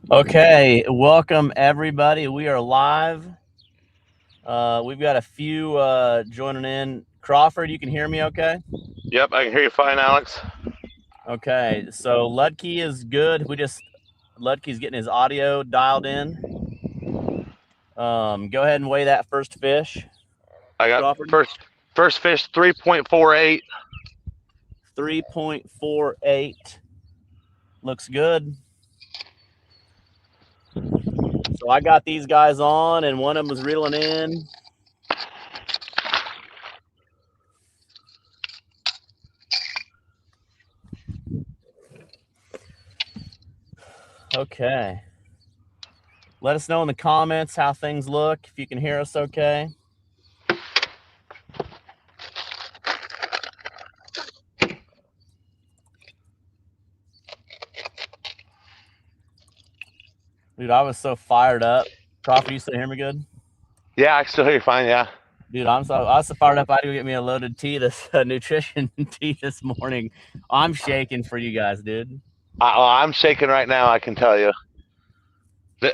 Okay, welcome everybody. We are live. We've got a few joining in. Crawford, you can hear me okay? Yep, I can hear you fine, Alex. Okay, so Ludtke is good. Ludtke's getting his audio dialed in. Go ahead and weigh that first fish, I got Crawford. first fish 3.48. 3.48. Looks good. So I got these guys on, and one of them was reeling in. Okay. Let us know in the comments how things look, if you can hear us okay. Dude, I was so fired up. Crawford, you still hear me good? Yeah, I can still hear you fine. Yeah. Dude, I was so fired up. I had to go get me a loaded tea, this nutrition tea this morning. I'm shaking for you guys, dude. I'm shaking right now. I can tell you.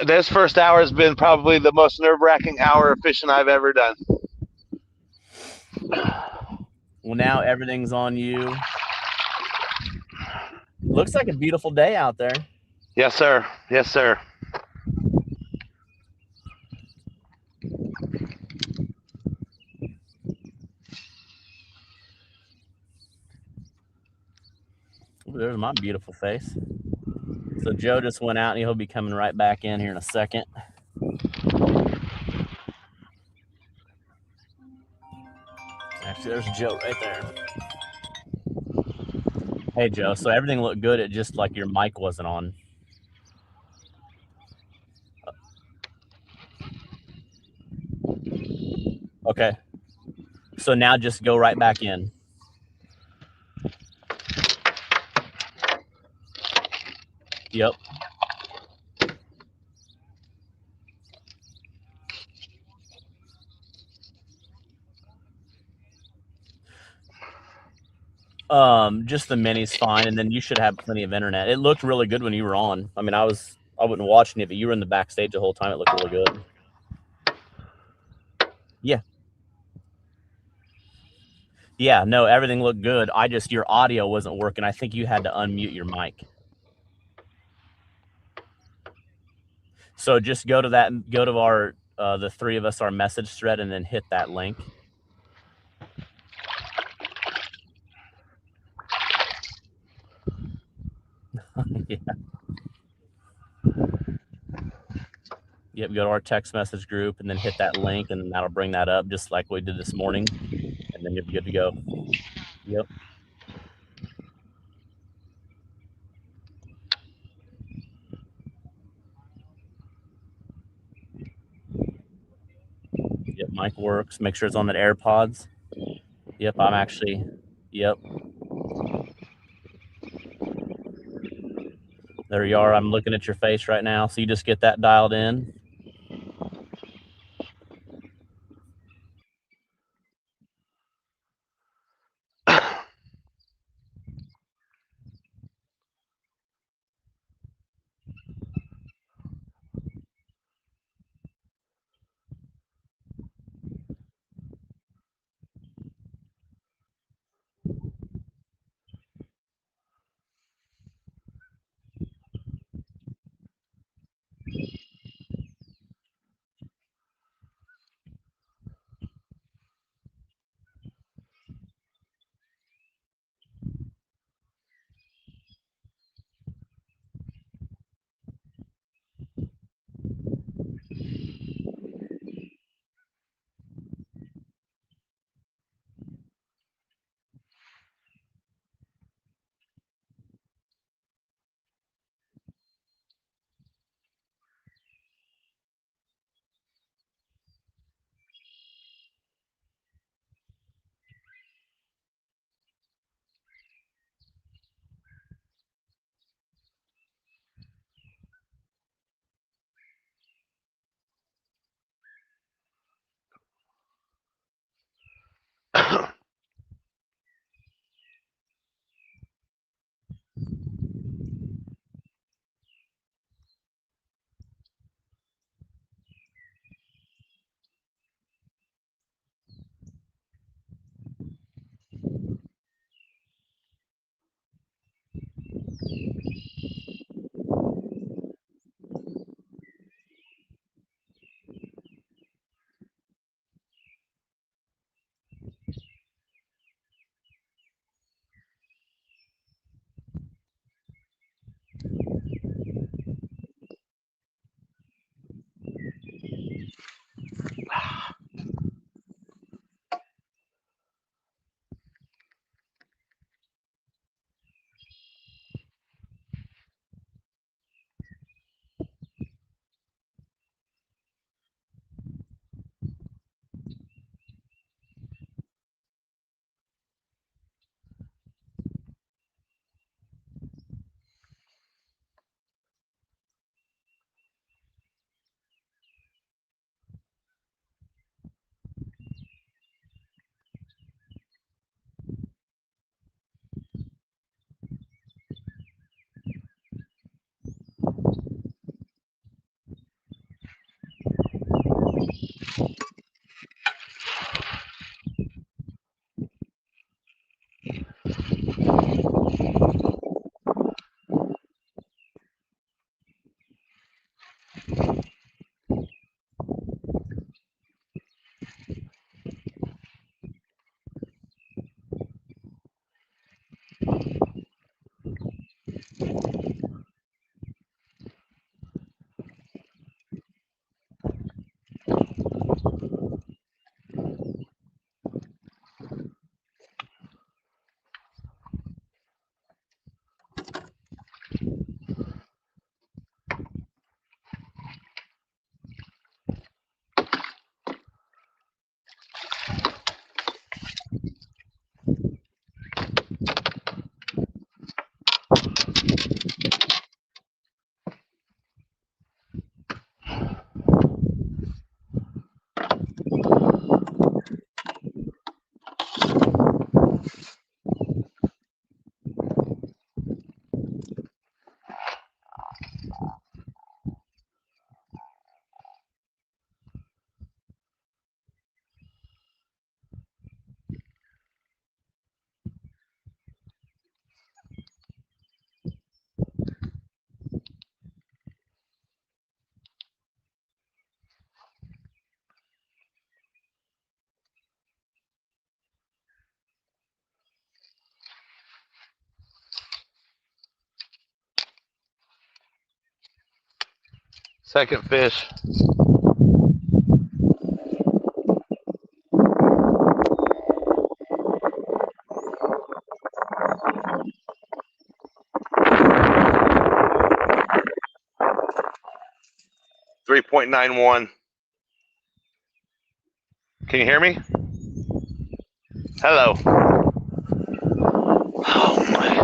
This first hour has been probably the most nerve-wracking hour of fishing I've ever done. Well, now everything's on you. Looks like a beautiful day out there. Yes, sir. Yes, sir. Ooh, there's my beautiful face. So Joe just went out, and he'll be coming right back in here in a second. Actually, there's Joe right there. Hey, Joe. So everything looked good. It just like your mic wasn't on. Okay. So now just go right back in. Yep. Just the mini's fine, and then you should have plenty of internet. It looked really good when you were on. I mean, I wasn't watching it, but you were in the backstage the whole time. It looked really good. Yeah. Yeah, no, everything looked good. Your audio wasn't working. I think you had to unmute your mic. So just go to our the three of us, our message thread, and then hit that link. Yeah. Yep, go to our text message group and then hit that link, and that'll bring that up just like we did this morning, and then you'll be good to go. Yep. Yep, mic works. Make sure it's on the AirPods. Yep, I'm actually. Yep. There you are. I'm looking at your face right now. So you just get that dialed in. Second fish. .91. Can you hear me? Hello. Oh my.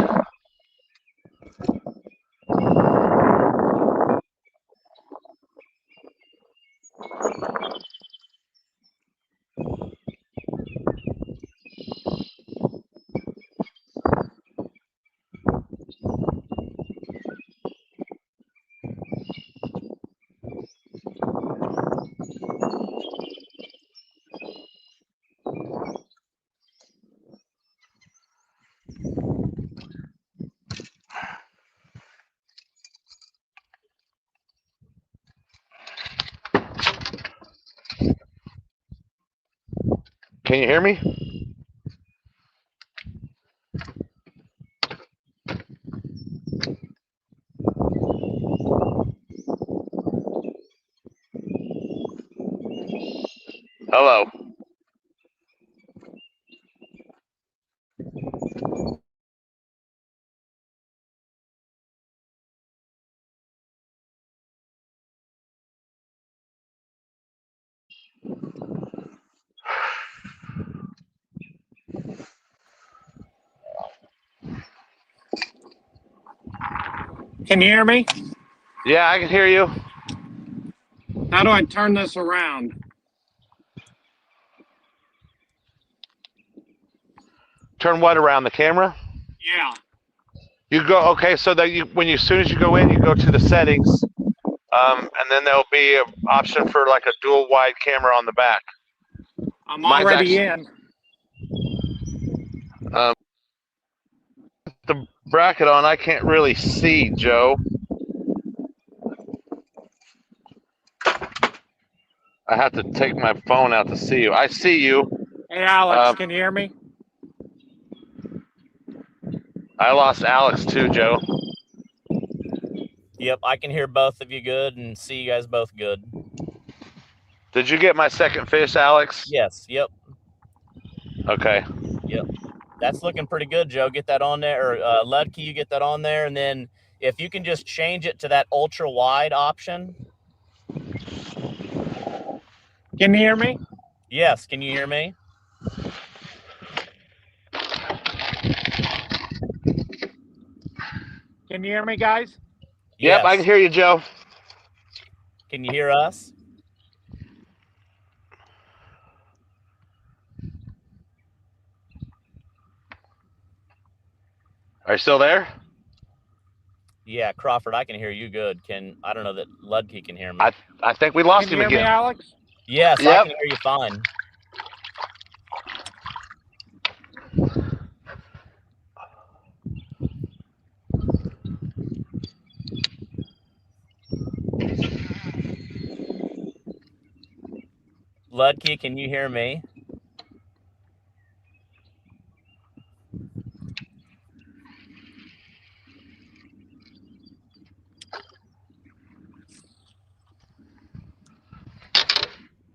Can you hear me? Hello. Can you hear me? Yeah, I can hear you. How do I turn this around? Turn what around, the camera? Yeah. You go, okay, so that you, as soon as you go in, you go to the settings, and then there'll be an option for like a dual wide camera on the back. I'm Mine's already actually, in. the bracket on, I can't really see, Joe. I have to take my phone out to see you. I see you. Hey, Alex, can you hear me? I lost Alex too, Joe. Yep, I can hear both of you good and see you guys both good. Did you get my second fish, Alex? Yes, yep. Okay. Yep. That's looking pretty good, Joe. Get that on there. Or Ludtke, you get that on there. And then if you can just change it to that ultra wide option. Can you hear me? Yes, can you hear me? Can you hear me, guys? Yep, Yes. I can hear you, Joe. Can you hear us? Are you still there? Yeah, Crawford, I can hear you good. I don't know that Ludtke can hear me. I think we lost Can him you hear again. me, Alex? Yes, Yep. I can hear you fine. Ludtke, can you hear me?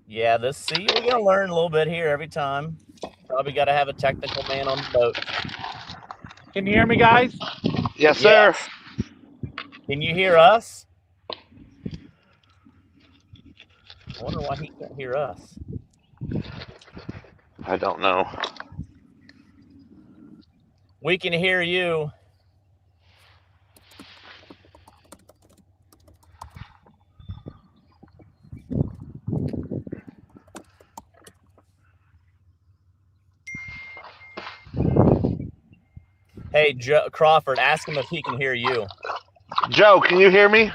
Yeah, we're going to learn a little bit here every time. Probably got to have a technical man on the boat. Can you hear me, guys? Yes, sir. Yes. Can you hear us? I wonder why he can't hear us. I don't know. We can hear you. Hey, Crawford, ask him if he can hear you. Joe, can you hear me?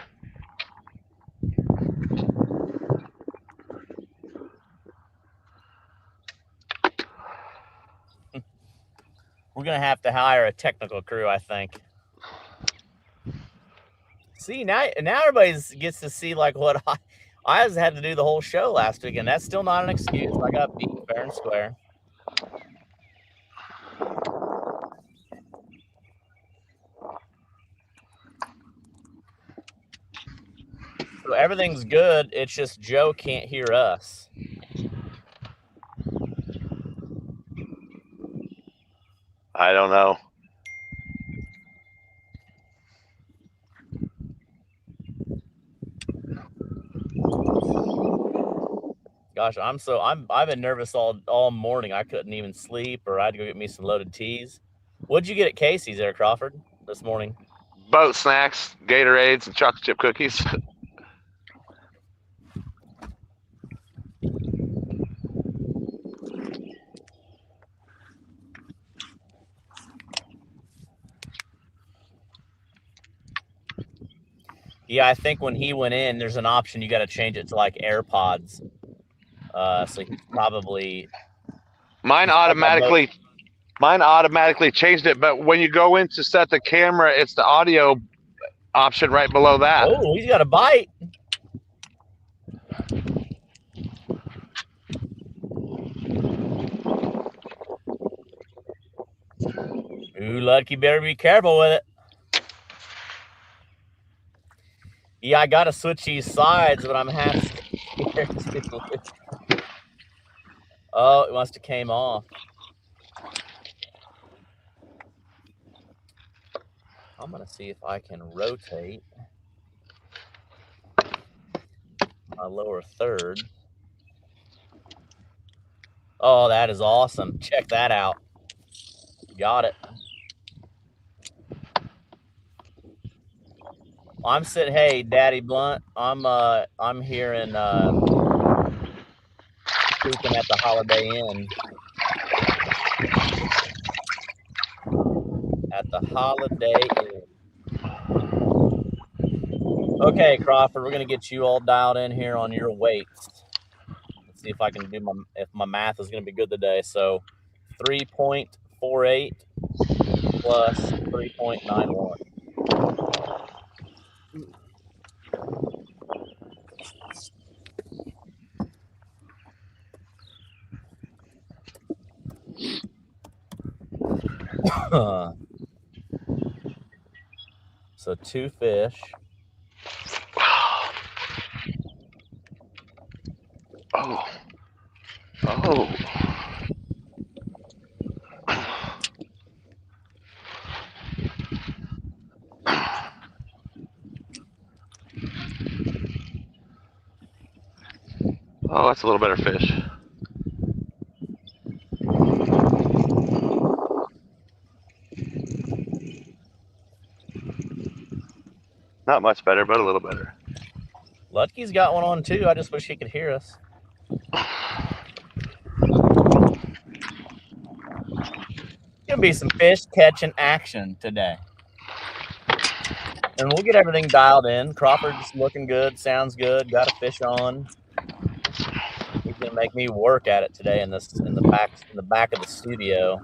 We're going to have to hire a technical crew, I think. See, now everybody gets to see like what I had to do the whole show last week, and that's still not an excuse. I got beat fair and square. So everything's good. It's just Joe can't hear us. I don't know. Gosh, I've been nervous all morning. I couldn't even sleep, or I had to go get me some loaded teas. What'd you get at Casey's there, Crawford, this morning? Boat snacks, Gatorades, and chocolate chip cookies. Yeah, I think when he went in, there's an option you got to change it to like AirPods. So he's probably Mine automatically changed it, but when you go in to set the camera, it's the audio option right below that. Oh, he's got a bite. Ooh, Ludtke, better be careful with it. Yeah, I got to switch these sides, but I'm half scared too. Oh, it must have came off. I'm going to see if I can rotate my lower third. Oh, that is awesome. Check that out. Got it. I'm sitting, hey, Daddy Blunt, I'm here in Pekin at the Holiday Inn. At the Holiday Inn. Okay, Crawford, we're gonna get you all dialed in here on your weights. Let's see if I can do if my math is gonna be good today. So 3.48 plus 3.91. So 2 fish. Oh. Oh. Oh, that's a little better fish. Not much better, but a little better. Ludtke's got one on too. I just wish he could hear us. Gonna be some fish catching action today. And we'll get everything dialed in. Crawford's looking good, sounds good, got a fish on. He's gonna make me work at it today in the back of the studio.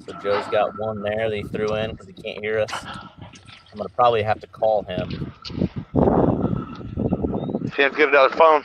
So Joe's got one there that he threw in because he can't hear us. I'm gonna probably have to call him. If you have to get another phone.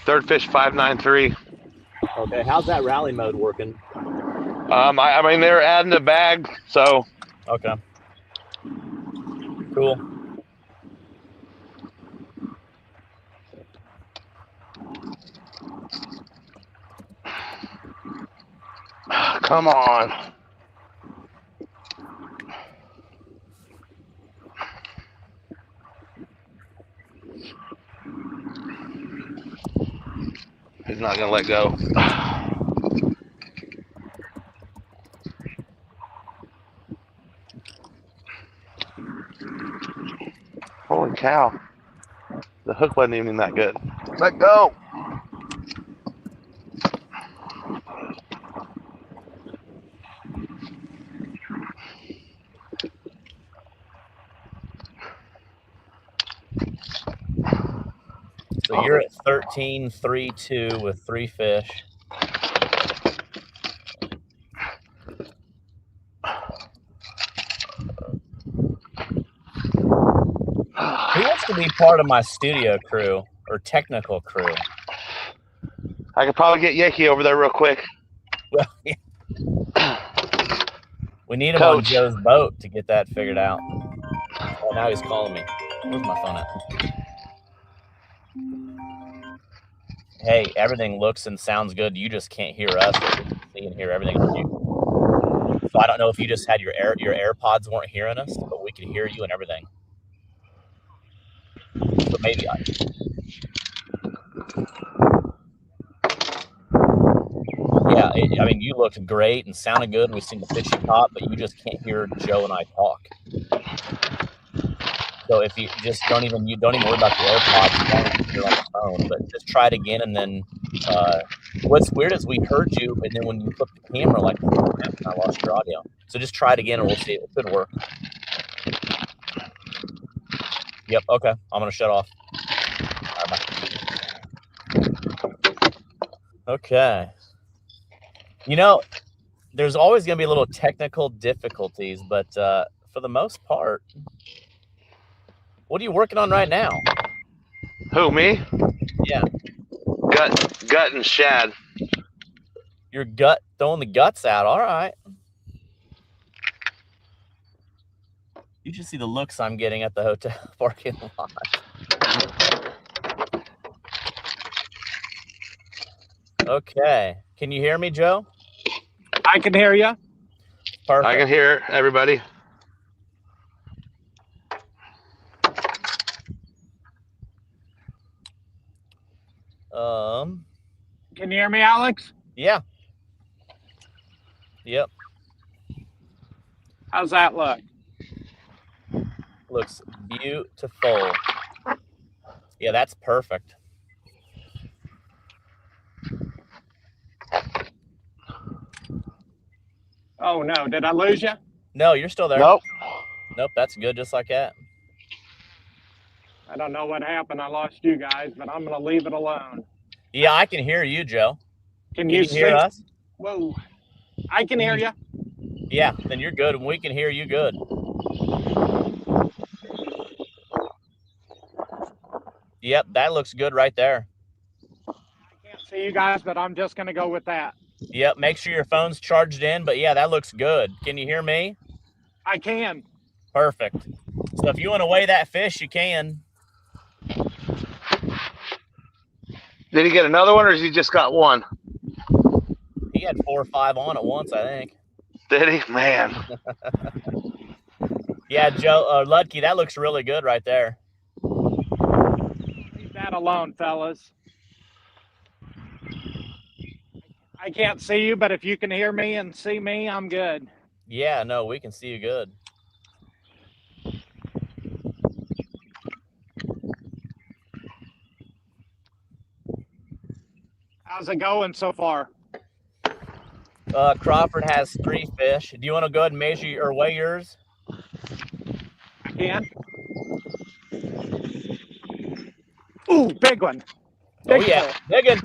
Third fish 593. Okay, how's that rally mode working? I mean they're adding a bag, so. Okay. Cool. Come on. He's not gonna let go. Holy cow. The hook wasn't even that good. Let go. So you're at 13.32 with 3 fish. Who wants to be part of my studio crew or technical crew? I could probably get Yankee over there real quick. Well, yeah. We need him Coach. on Joe's boat to get that figured out. Oh, now he's calling me. Where's my phone at? Hey, everything looks and sounds good. You just can't hear us. We can see and hear everything on you. So I don't know if you just had your AirPods weren't hearing us, but we could hear you and everything. So maybe yeah, I mean, you looked great and sounded good. We've seen the fish you caught, but you just can't hear Joe and I talk. So if you just don't even worry about the AirPods, you don't hear on the phone, but just try it again. And then what's weird is we heard you, and then when you flipped the camera, like I lost your audio. So just try it again, and we'll see. It could work. Yep. Okay. I'm gonna shut off. All right, bye. Okay. You know, there's always going to be a little technical difficulties, but for the most part, what are you working on right now? Who, me? Yeah. Gut and shad. Your gut, throwing the guts out. All right. You should see the looks I'm getting at the hotel parking lot. Okay. Can you hear me, Joe? I can hear you. Perfect. I can hear everybody. Can you hear me, Alex? Yeah. Yep. How's that look? Looks beautiful. Yeah, that's perfect. Oh, no. Did I lose you? No, you're still there. Nope. Nope, that's good, just like that. I don't know what happened. I lost you guys, but I'm going to leave it alone. Yeah, I can hear you, Joe. Can you hear us? Whoa. I can hear you. Yeah, then you're good, and we can hear you good. Yep, that looks good right there. I can't see you guys, but I'm just going to go with that. Yep, make sure your phone's charged in, but yeah, that looks good. Can you hear me? I can. Perfect. So if you want to weigh that fish, you can. Did he get another one, or has he just got one? He had 4 or 5 on at once, I think. Did he? Man. Yeah, Joe, Ludtke, that looks really good right there. Leave that alone, fellas. I can't see you, but if you can hear me and see me, I'm good. Yeah, no, we can see you good. How's it going so far? Crawford has 3 fish. Do you want to go ahead and measure or weigh yours? I can. Ooh, big one. Big yeah, hole. big one.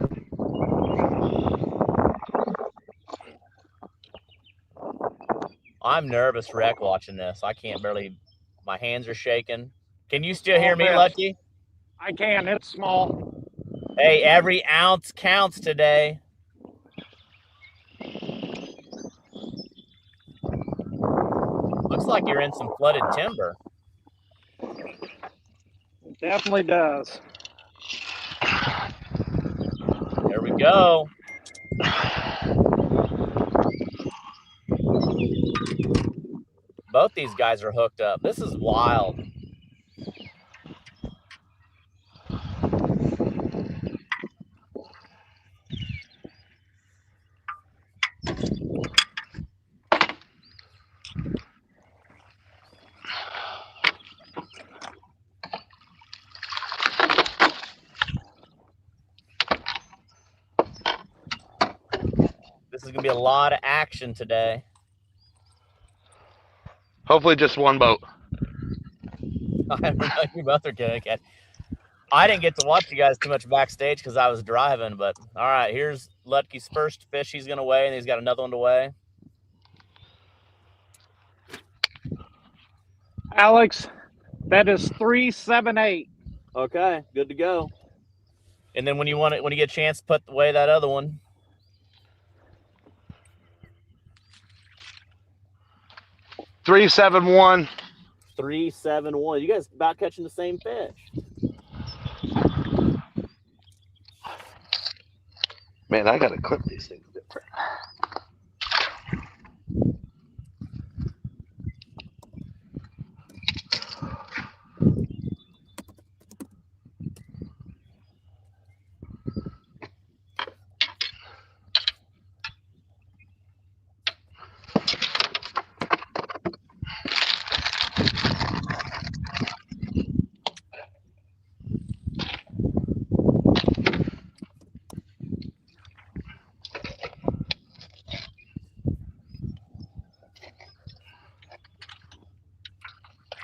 I'm nervous wreck watching this. I can't barely, my hands are shaking. Can you still hear me, Ludtke? I can, it's small. Hey, every ounce counts today. Looks like you're in some flooded timber. It definitely does. There we go. Both these guys are hooked up. This is wild. This is going to be a lot of action today. Hopefully just one boat. I don't know. You both are going to catch. I didn't get to watch you guys too much backstage because I was driving. But all right, here's Ludtke's first fish he's going to weigh, and he's got another one to weigh. Alex, that is 378. Okay, good to go. And then when you get a chance, put away that other one. $371. 371. You guys about catching the same fish. Man, I gotta clip these things different.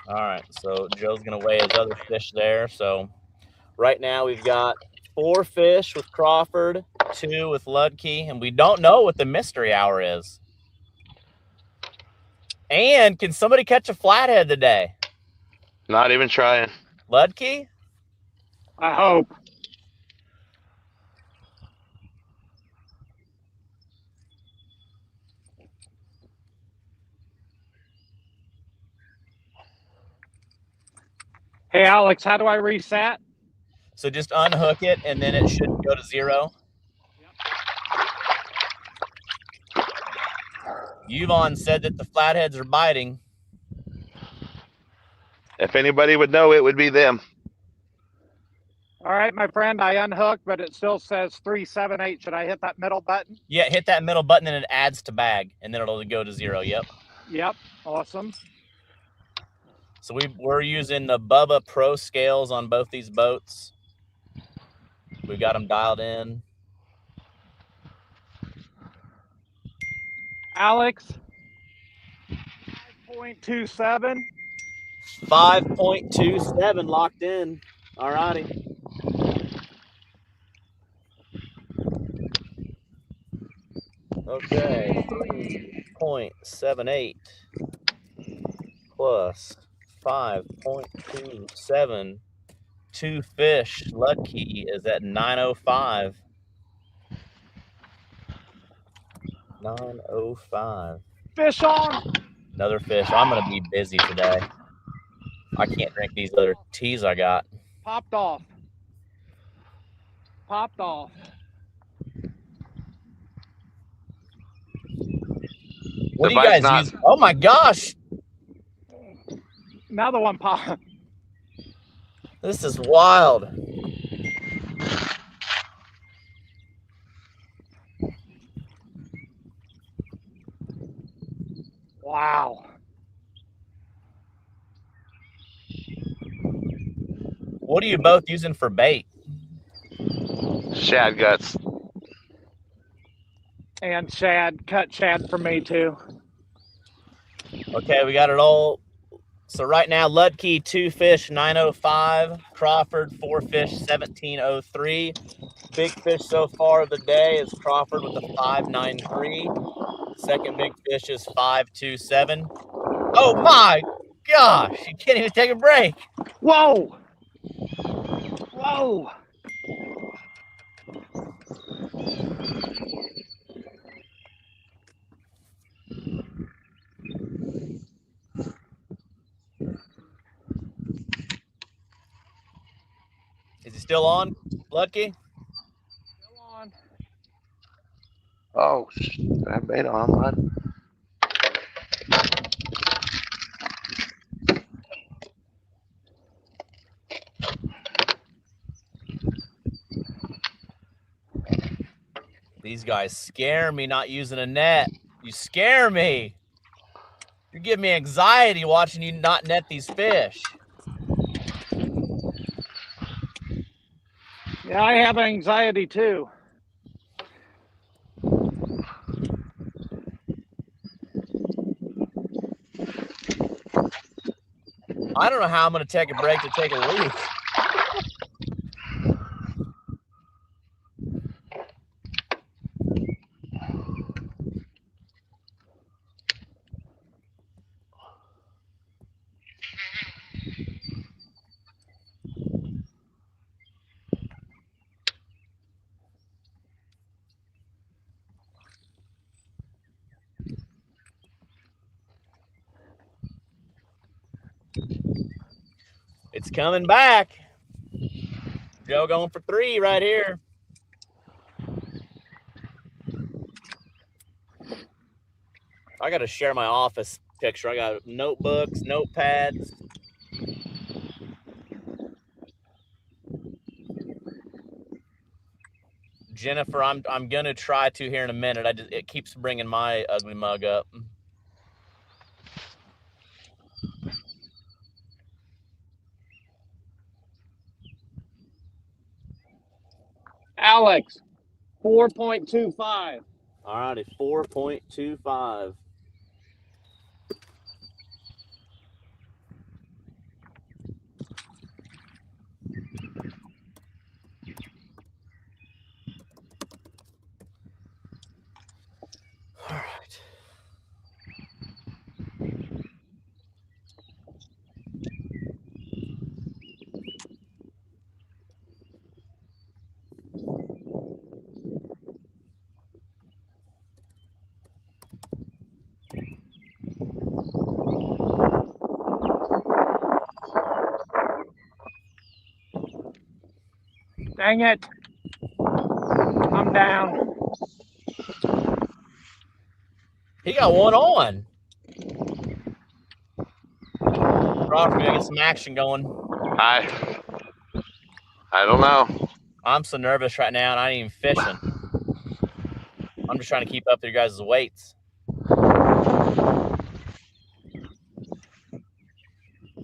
All right, so Joe's going to weigh his other fish there. So right now we've got 4 fish with Crawford, 2 with Ludtke, and we don't know what the mystery hour is. And can somebody catch a flathead today? Not even trying. Ludtke? I hope. Hey, Alex, how do I reset? So just unhook it, and then it should go to 0. Yvonne said that the flatheads are biting. If anybody would know, it would be them. All right, my friend, I unhooked, but it still says 378. Should I hit that middle button? Yeah, hit that middle button, and it adds to bag, and then it'll go to 0. Yep. Yep, awesome. So we're using the Bubba Pro scales on both these boats. We've got them dialed in. Alex, 5.27. 5.27 locked in. All righty. Okay, 3.78 plus 5.27. 2 fish. Ludtke is at 905. 905. Fish on. Another fish. I'm going to be busy today. I can't drink these other teas I got. Popped off. Popped off. What do you guys use? Oh my gosh. Another one popped. This is wild. Wow. What are you both using for bait? Shad guts. And shad, cut shad for me too. Okay, we got it all. So right now, Ludtke 2 fish 905, Crawford 4 fish 1703. Big fish so far of the day is Crawford with a 593. Second big fish is 527. Oh my gosh, you can't even take a break. Whoa! Whoa! Is he still on, Ludtke? Still on. Oh, I have bait on, bud. These guys scare me not using a net. You scare me. You give me anxiety watching you not net these fish. Yeah, I have anxiety too. I don't know how I'm going to take a break to take a leak. It's coming back. Joe going for 3 right here. I got to share my office picture. I got notebooks, notepads. Jennifer, I'm gonna try to here in a minute. It keeps bringing my ugly mug up. Alex, 4.25. All righty, 4.25. All right. Dang it. I'm down. He got one on. Crawford, we gotta get some action going. I don't know. I'm so nervous right now, and I ain't even fishing. I'm just trying to keep up with your guys' weights.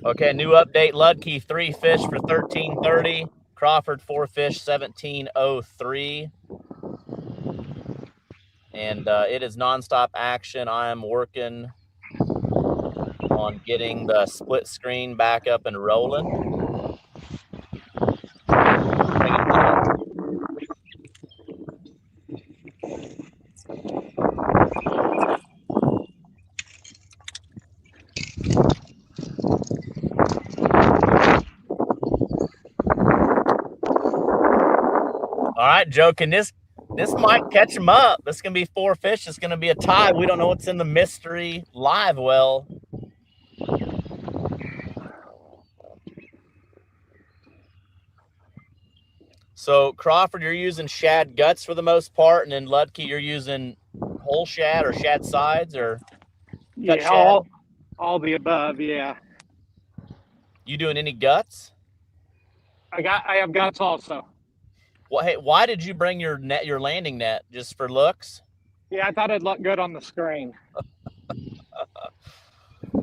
Okay, new update. Ludtke 3 fish for 1330. Crawford 4 fish 1703. And it is nonstop action. I am working on getting the split screen back up and rolling. All right, Joe, can this might catch him up. This is going to be 4 fish. It's going to be a tie. We don't know what's in the mystery live well. So, Crawford, you're using shad guts for the most part, and then Ludtke, you're using whole shad or shad sides or cut Yeah, shad? all the above, yeah. You doing any guts? I have guts also. Well, hey, why did you bring your landing net? Just for looks? Yeah, I thought it'd look good on the screen.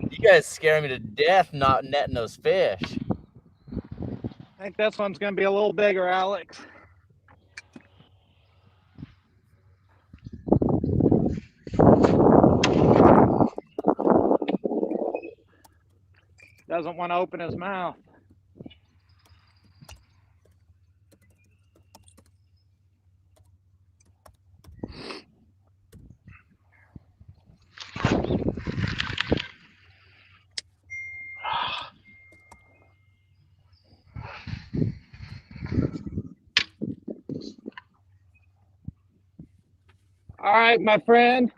You guys scare me to death not netting those fish. I think this one's going to be a little bigger, Alex. Doesn't want to open his mouth. All right, my friend.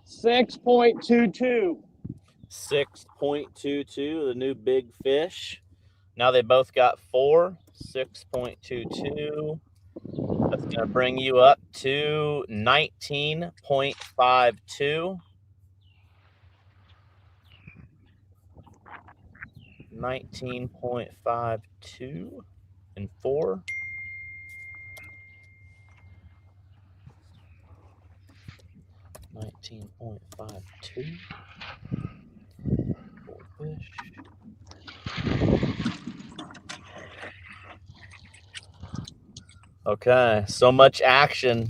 6.22. 6.22, the new big fish. Now they both got 4. 6.22. That's going to bring you up to 19.52. 19.52 and 4. 19.52. 4 fish. Okay, so much action.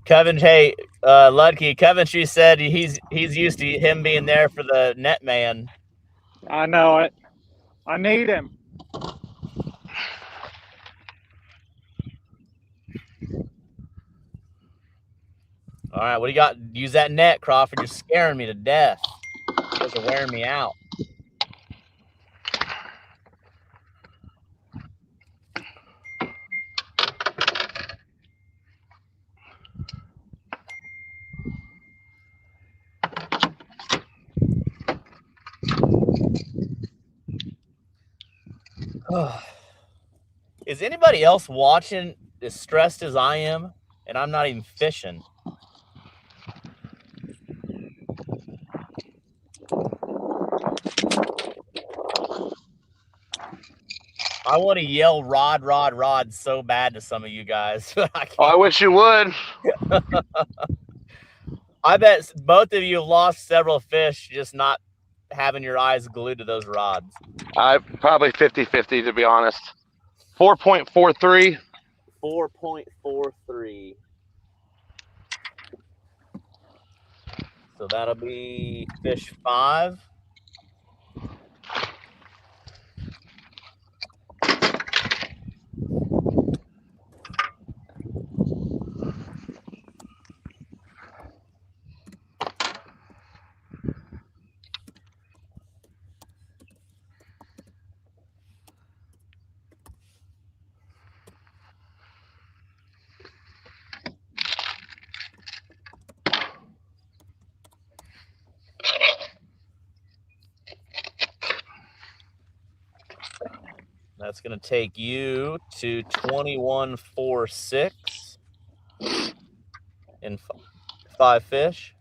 Kevin, hey, Ludtke, Kevin, she said he's used to him being there for the net man. I know it. I need him. All right, what do you got? Use that net, Crawford. You're scaring me to death. You guys are wearing me out. Is anybody else watching as stressed as I am? And I'm not even fishing. I want to yell rod, rod, rod so bad to some of you guys. But I Oh, I can't. wish you would. I bet both of you have lost several fish just not having your eyes glued to those rods. I probably 50-50 to be honest. 4.43. 4.43. So that'll be fish 5. That's going to take you to 21.46 in 5 fish.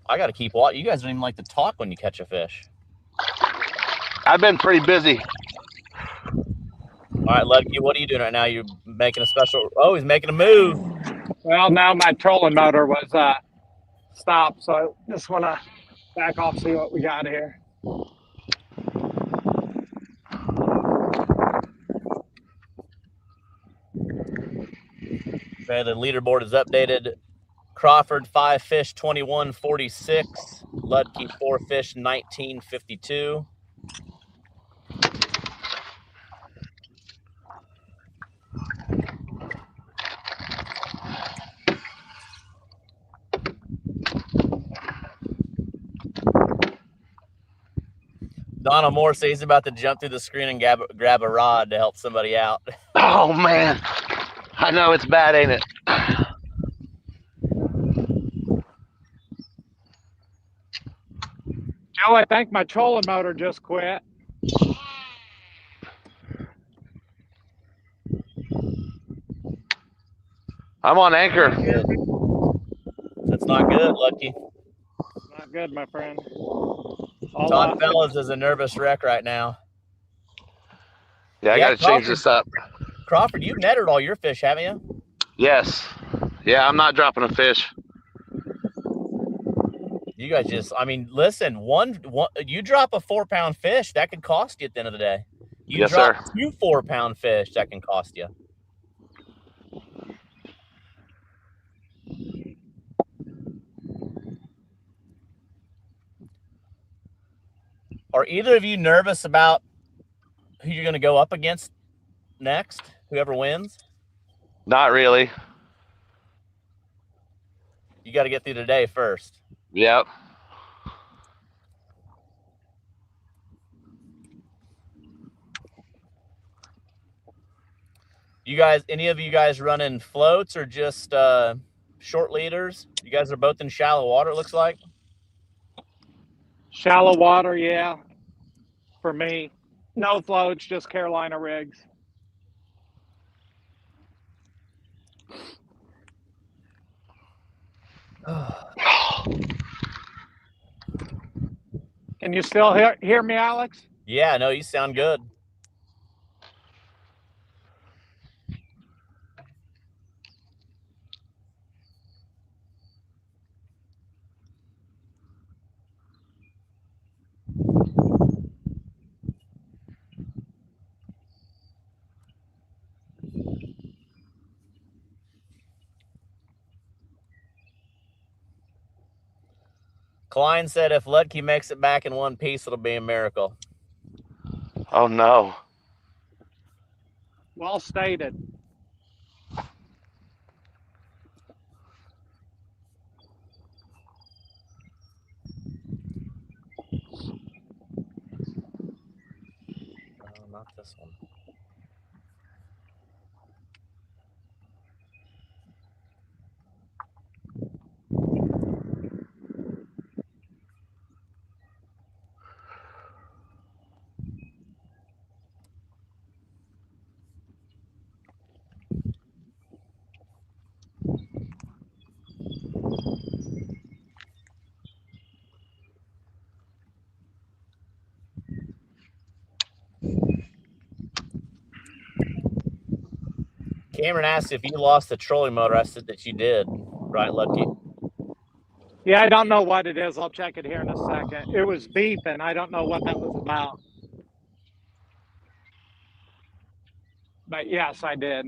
I got to keep watching. You guys don't even like to talk when you catch a fish. I've been pretty busy. All right, Ludtke, what are you doing right now? You're making a special. Oh, he's making a move. Well, now my trolling motor was stopped, so I just want to back off, see what we got here. Okay, the leaderboard is updated. Crawford 5 fish 21.46. Ludtke 4 fish 19.52. Donald Moore says he's about to jump through the screen and grab a rod to help somebody out. Oh man, I know it's bad, ain't it? Joe, I think my trolling motor just quit. I'm on anchor. That's not good, Ludtke. Not good, my friend. Todd Fellows is a nervous wreck right now. Yeah, I got to change this up. Crawford, you've netted all your fish, haven't you? Yes. Yeah, I'm not dropping a fish. You guys just, I mean, listen, you drop a 4-pound fish, that could cost you at the end of the day. You Yes, drop sir. 2 4-pound fish, that can cost you. Are either of you nervous about who you're going to go up against next? Whoever wins? Not really. You got to get through today first. Yep. You guys, any of you guys running floats or just short leaders? You guys are both in shallow water, it looks like. Shallow water, yeah. For me, no floats, just Carolina rigs. Can you still hear me, Alex? Yeah, no, you sound good. Klein said if Ludtke makes it back in one piece, it'll be a miracle. Oh, no. Well stated. Not this one. Cameron asked if you lost the trolling motor. I said that you did, right, Ludtke? Yeah, I don't know what it is. I'll check it here in a second. It was beeping. I don't know what that was about. But yes, I did.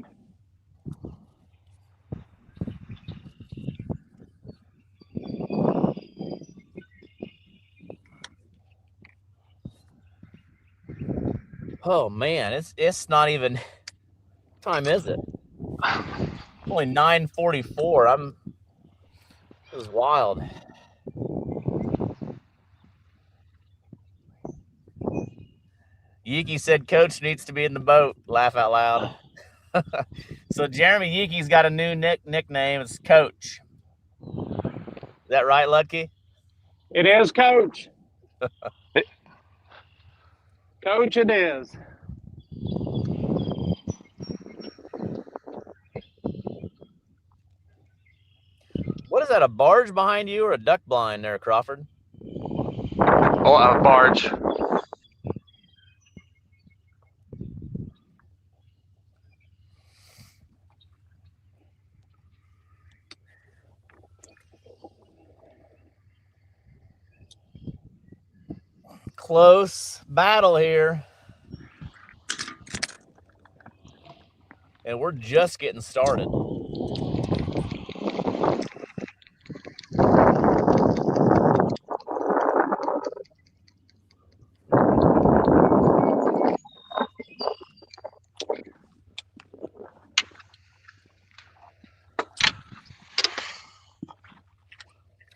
Oh man, it's not even. What time is it? Only 9:44. It was wild. Yiki said Coach needs to be in the boat. Laugh out loud. So Jeremy Yiki's got a new nickname. It's Coach. Is that right, Ludtke? It is, Coach. Coach, it is. What is that, a barge behind you or a duck blind there, Crawford? Oh, a barge. Close battle here. And we're just getting started.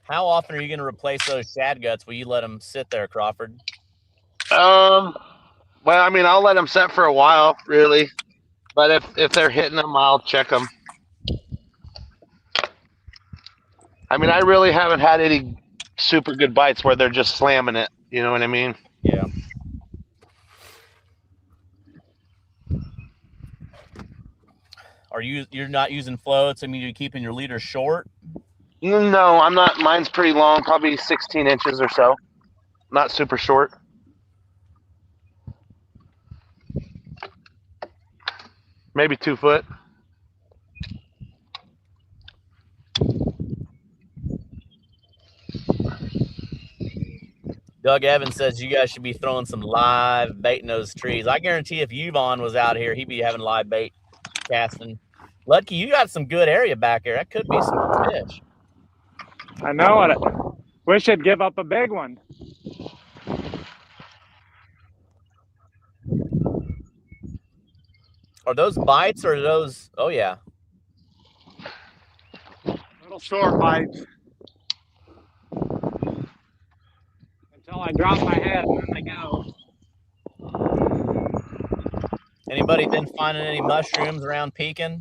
How often are you going to replace those shad guts? Will you let them sit there, Crawford? Well, I mean, I'll let them set for a while, really. But if they're hitting them, I'll check them. I mean, I really haven't had any super good bites where they're just slamming it. You know what I mean? Yeah. You're not using floats? I mean, you're keeping your leader short? No, I'm not. Mine's pretty long, probably 16 inches or so. Not super short. Maybe 2 foot. Doug Evans says you guys should be throwing some live bait in those trees. I guarantee if Yvonne was out here, he'd be having live bait casting. Ludtke, you got some good area back here. That could be some good fish. I know it. Wish it'd give up a big one. Are those bites or are those? Oh, yeah. Little short bites. Until I drop my head and then they go. Anybody been finding any mushrooms around Pekin?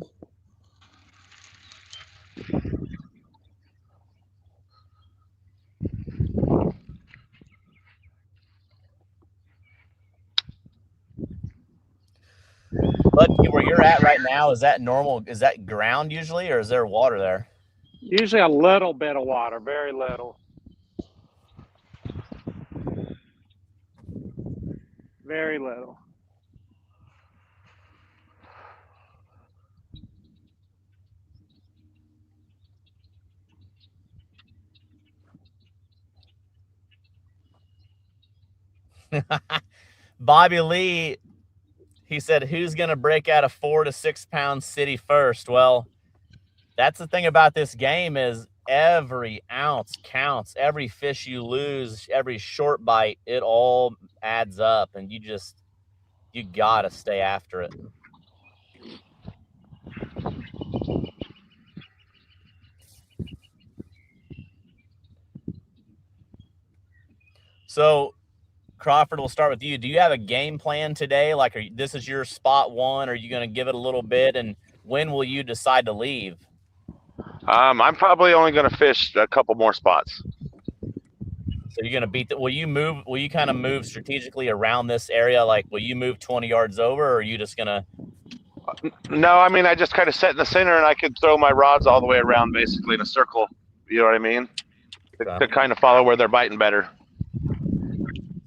Ludtke, where you're at right now, is that normal? Is that ground usually, or is there water there? Usually a little bit of water, very little. Very little. Bobby Lee, he said, who's going to break out a 4 to 6 pound city first? Well, that's the thing about this game is every ounce counts. Every fish you lose, every short bite, it all adds up, and you got to stay after it. So, Crawford, we'll start with you. Do you have a game plan today? Like, this is your spot one? Are you going to give it a little bit? And when will you decide to leave? I'm probably only going to fish a couple more spots. So you're going to beat will you kind of move strategically around this area? Like, will you move 20 yards over, or are you just going to? No, I mean, I just kind of set in the center and I could throw my rods all the way around basically in a circle. You know what I mean? To kind of follow where they're biting better.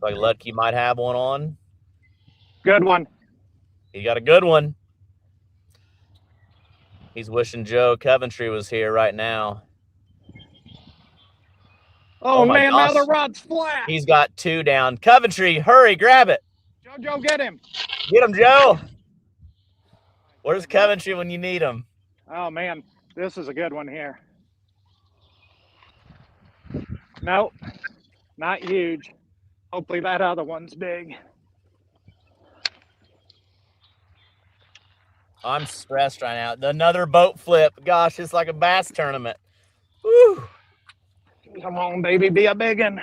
Like Ludtke might have one on. Good one. He got a good one. He's wishing Joe Coventry was here right now. Oh my man, gosh. now the rod's flat. He's got 2 down. Coventry, hurry, grab it. Joe, get him. Get him, Joe. Where's Coventry when you need him? Oh man, this is a good one here. Nope, not huge. Hopefully that other one's big. I'm stressed right now. Another boat flip. Gosh, it's like a bass tournament. Woo. Come on, baby, be a big one.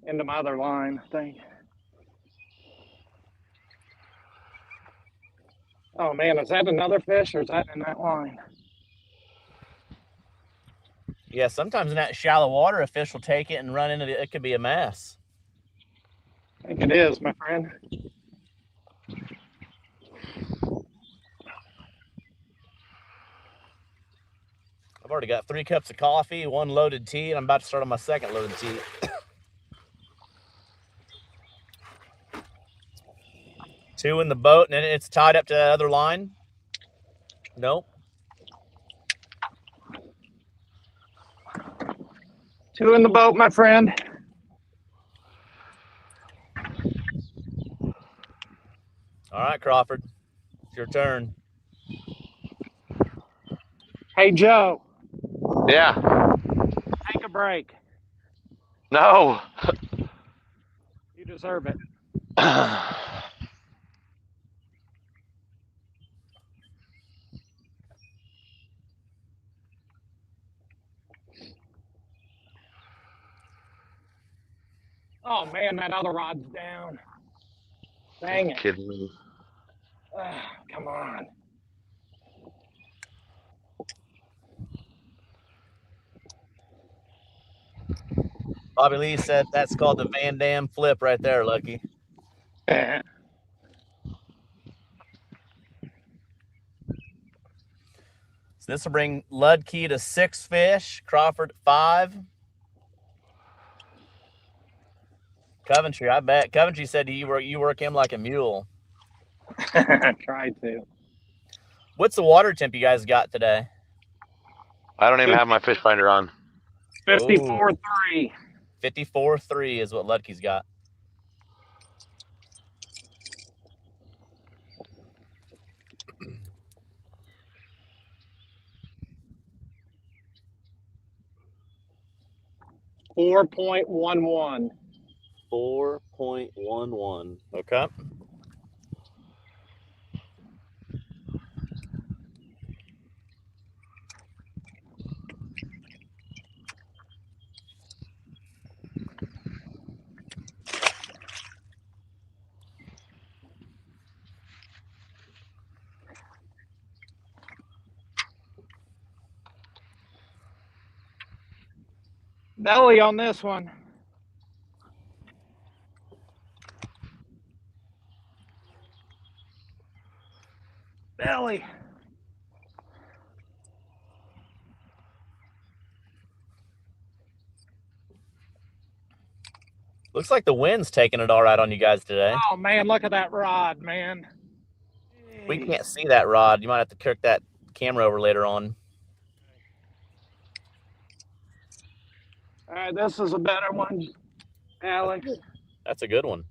Into my other line, I think. Oh man, is that another fish or is that in that line? Yeah, sometimes in that shallow water, a fish will take it and run into it. It could be a mess. I think it is, my friend. I've already got 3 cups of coffee, 1 loaded tea, and I'm about to start on my 2nd loaded tea. Two in the boat, and it's tied up to that other line. Nope. 2 in the boat, my friend. All right, Crawford. It's your turn. Hey, Joe. Yeah. Take a break. No. You deserve it. Oh man, that other rod's down. Dang it. Kidding me. Come on. Bobby Lee said that's called the Van Dam flip right there, Lucky. So this will bring Ludtke to 6 fish, Crawford 5. Coventry, I bet. Coventry said you work him like a mule. Tried to. What's the water temp you guys got today? I don't even have my fish finder on. 54.3. 54.3 is what Ludtke's got. $4.11. 4.11. Okay. Belly on this one. Belly. Looks like the wind's taking it all right on you guys today. Oh man, look at that rod, man. We can't see that rod. You might have to kick that camera over later on. All right, this is a better one, Alex. That's a good one.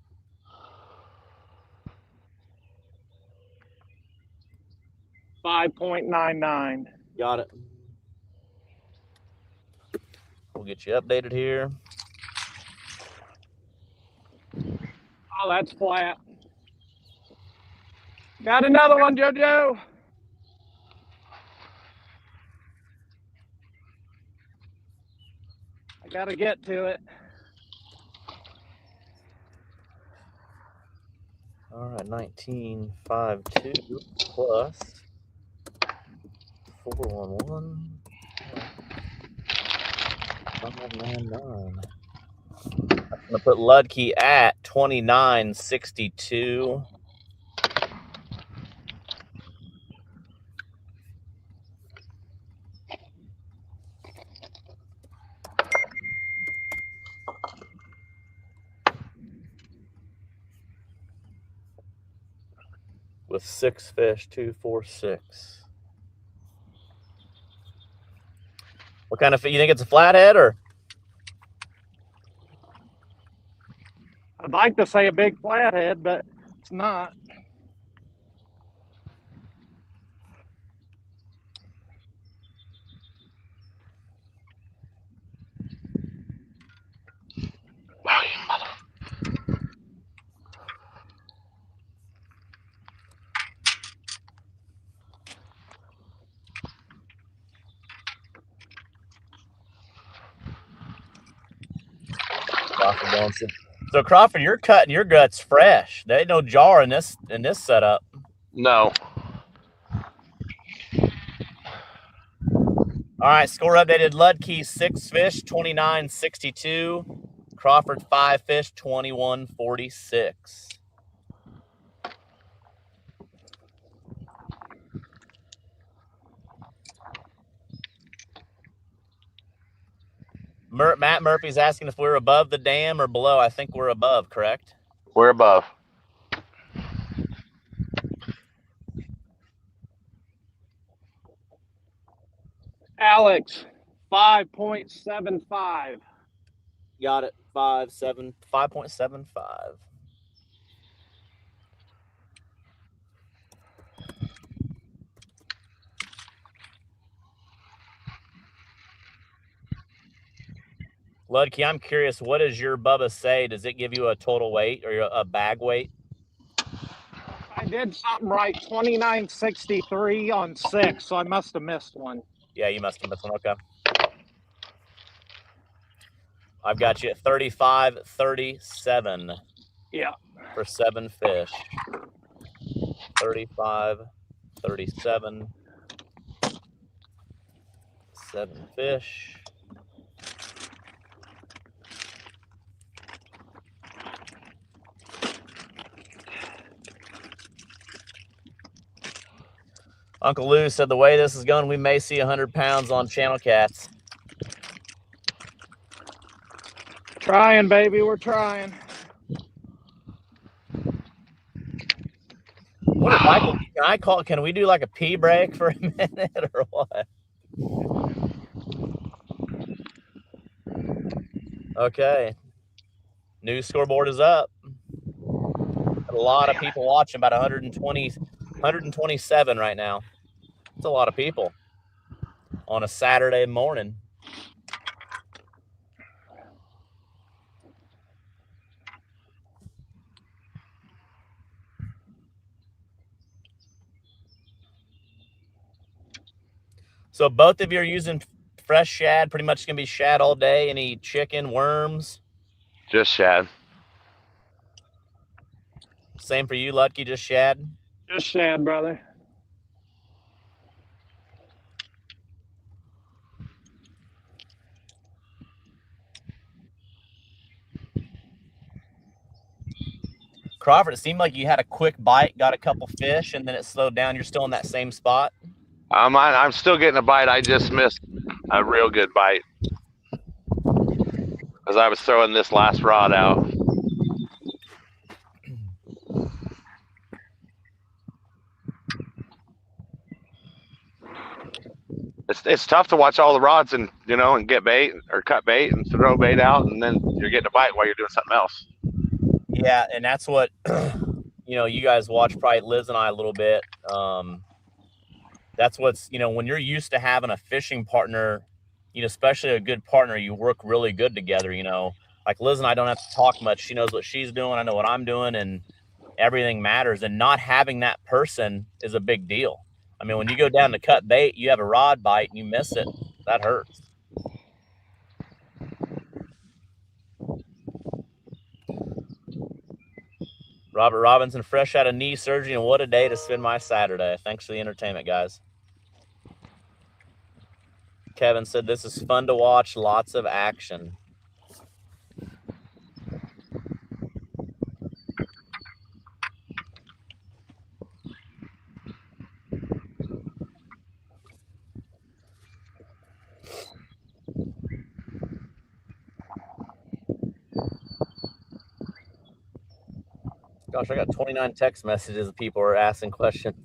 $5.99. Got it. We'll get you updated here. Oh, that's flat. Got another one, JoJo. I gotta get to it. All right, 19.52 plus 411. 599. I'm gonna put Ludtke at 29.62. with 6 fish, 2, 4, 6. What kind of fish? You think it's a flathead or? I'd like to say a big flathead, but it's not. Oh, you mother. Crawford going. So Crawford, you're cutting your guts fresh. There ain't no jar in this setup. No. All right, score updated. Ludtke 6 fish, 29.62. Crawford 5 fish, 21.46. Matt Murphy's asking if we're above the dam or below. I think we're above, correct? We're above. Alex, 5.75. Got it. 5.75. Ludtke, I'm curious, what does your Bubba say? Does it give you a total weight or a bag weight? I did something right, 29.63 on 6, so I must have missed one. Yeah, you must have missed one. Okay. I've got you at 35.37. Yeah. For 7 fish. 35.37. 7 fish. Uncle Lou said the way this is going, we may see 100 pounds on channel cats. Trying, baby, we're trying. What if Michael, can we do like a pee break for a minute or what? Okay. New scoreboard is up. Got a lot of people watching, about 127 right now. It's a lot of people on a Saturday morning. So both of you are using fresh shad, pretty much going to be shad all day. Any chicken, worms? Just shad. Same for you, Ludtke, just shad? Just shad, brother. Crawford, it seemed like you had a quick bite, got a couple fish, and then it slowed down. You're still in that same spot? I'm still getting a bite. I just missed a real good bite as I was throwing this last rod out. It's tough to watch all the rods and and get bait or cut bait and throw bait out, and then you're getting a bite while you're doing something else. Yeah, and that's what you guys watch probably Liz and I a little bit. That's what's when you're used to having a fishing partner, especially a good partner, you work really good together. Like Liz and I don't have to talk much. She knows what she's doing. I know what I'm doing, and everything matters. And not having that person is a big deal. I mean, when you go down to cut bait, you have a rod bite and you miss it, that hurts. Robert Robinson, fresh out of knee surgery, and what a day to spend my Saturday. Thanks for the entertainment, guys. Kevin said, this is fun to watch, lots of action. Gosh, I got 29 text messages of people are asking questions.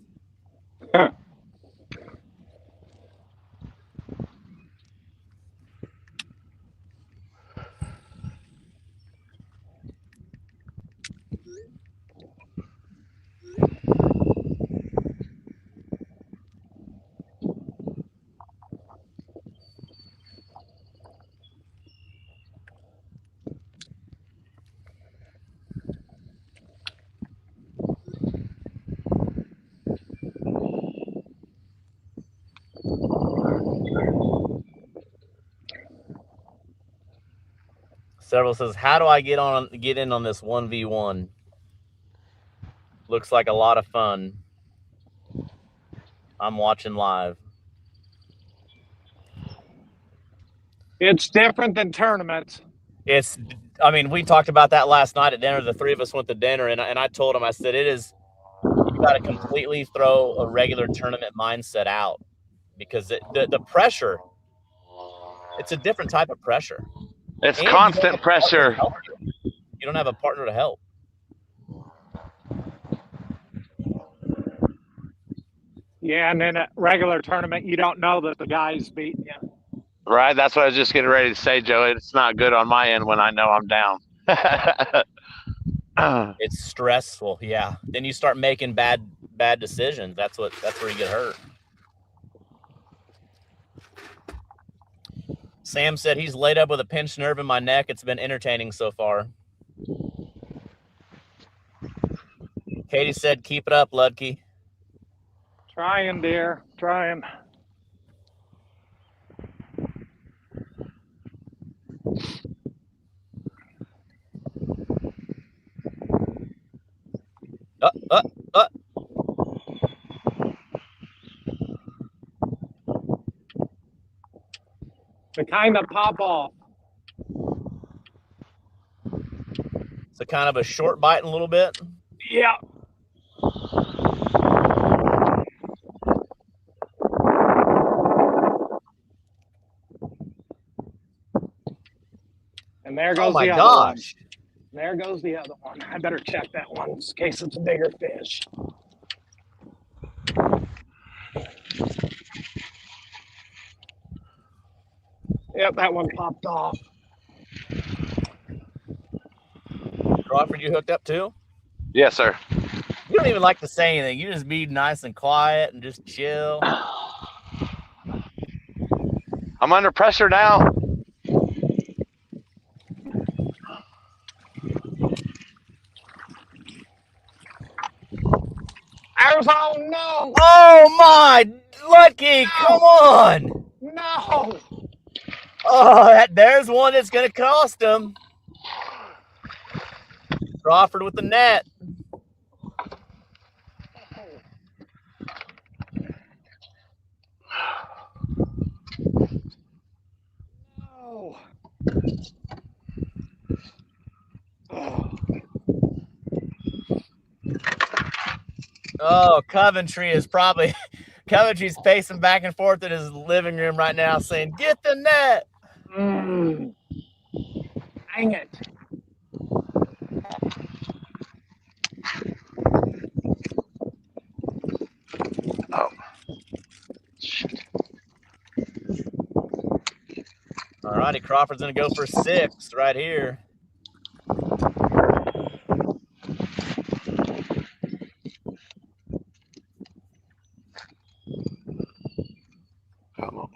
Several says, how do I get in on this 1v1? Looks like a lot of fun. I'm watching live. It's different than tournaments. I mean, we talked about that last night at dinner. The three of us went to dinner, and I told him, I said, you got to completely throw a regular tournament mindset out, because the pressure, it's a different type of pressure. It's constant pressure. You don't have a partner to help. Yeah, and in a regular tournament, you don't know that the guy's beating you. Right, that's what I was just getting ready to say, Joe. It's not good on my end when I know I'm down. It's stressful, yeah. Then you start making bad decisions. That's where you get hurt. Sam said he's laid up with a pinched nerve in my neck. It's been entertaining so far. Katie said, keep it up, Ludtke. Trying, dear. Trying. The kind of pop off. It's a kind of a short bite in a little bit. Yeah. And there goes the other one. There goes the other one. I better check that one in case it's a bigger fish. Yep, that one popped off. Crawford, you hooked up too? Yes, sir. You don't even like to say anything. You just be nice and quiet and just chill. I'm under pressure now. Oh, no. Oh, my. Ludtke, come on. No. Oh, there's one that's going to cost him. Crawford with the net. No. Oh, Coventry's pacing back and forth in his living room right now saying, get the net. Dang it. Oh. Shit. All righty, Crawford's going to go for 6 right here. Come on.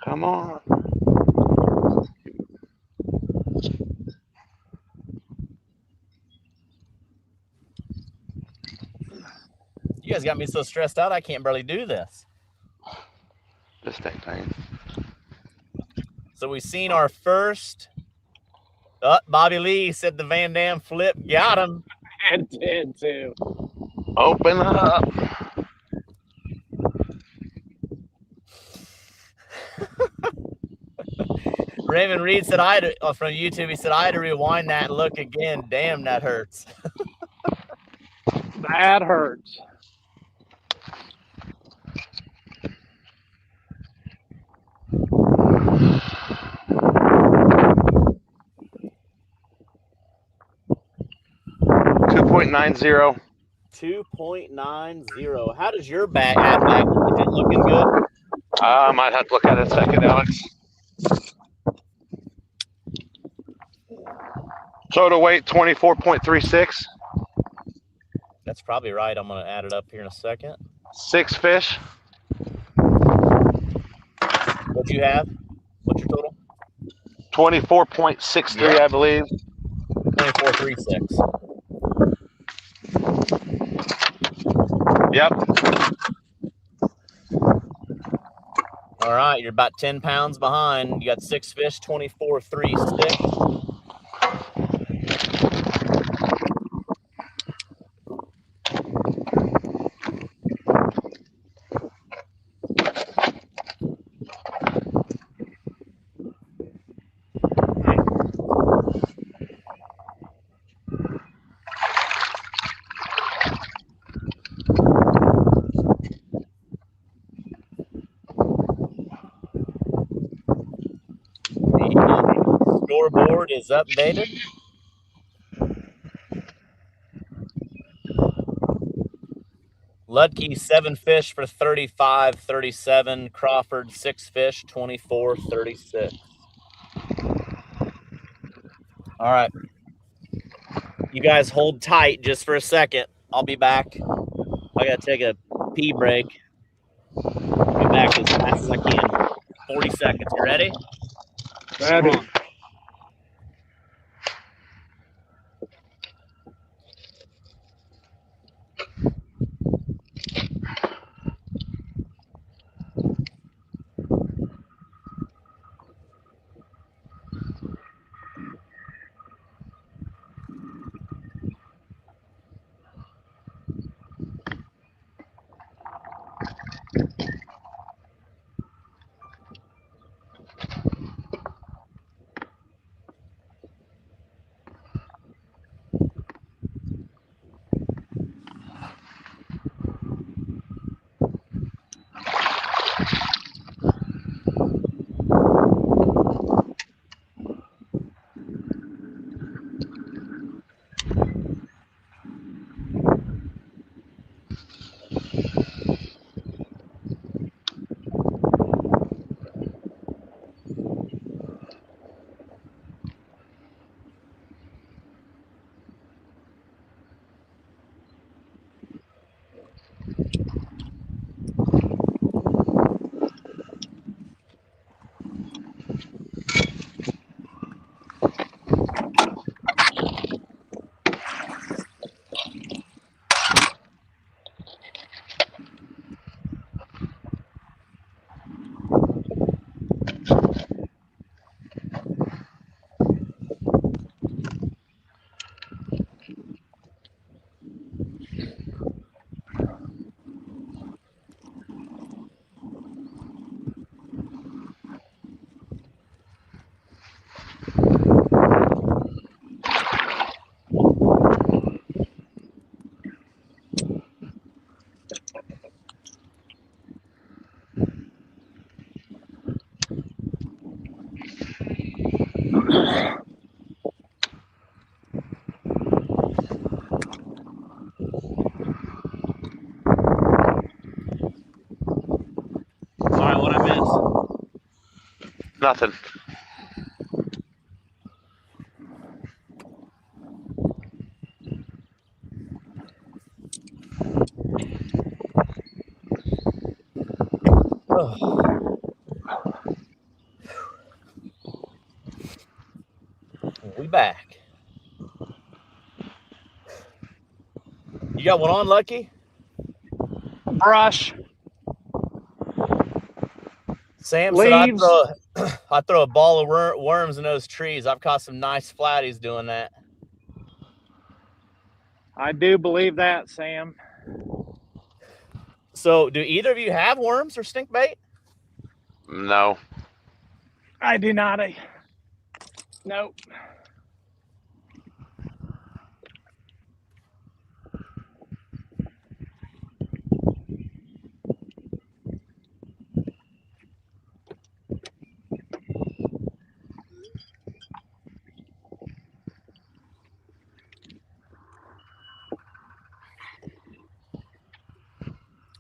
Come on. You guys got me so stressed out, I can't barely do this. Just take time. So we've seen our first. Bobby Lee said the Van Dam flip got him. It did too. Open up. Raymond Reed said from YouTube, he said I had to rewind that and look again. Damn, that hurts. That hurts. .90. 2.90. How does your ad bag look? Is it looking good? I might have to look at it in a second, Alex. Total weight 24.36. That's probably right. I'm going to add it up here in a second. 6 fish. What'd you have? What's your total? 24.63, I believe. 24.36. Yep. All right, you're about 10 pounds behind. You got 6 fish, 24.36. The scoreboard is updated. Ludtke 7 fish for 35.37. Crawford 6 fish, 24.36. All right. You guys hold tight just for a second. I'll be back. I got to take a pee break. I'll be back as fast as I can. 40 seconds. You ready? Ready. Come on. All right, what I miss? Nothing. We back. You got one on, Lucky? Brush. Sam Leaves. said I throw a ball of worms in those trees. I've caught some nice flatties doing that. I do believe that, Sam. So, do either of you have worms or stink bait? No. I do not. Nope.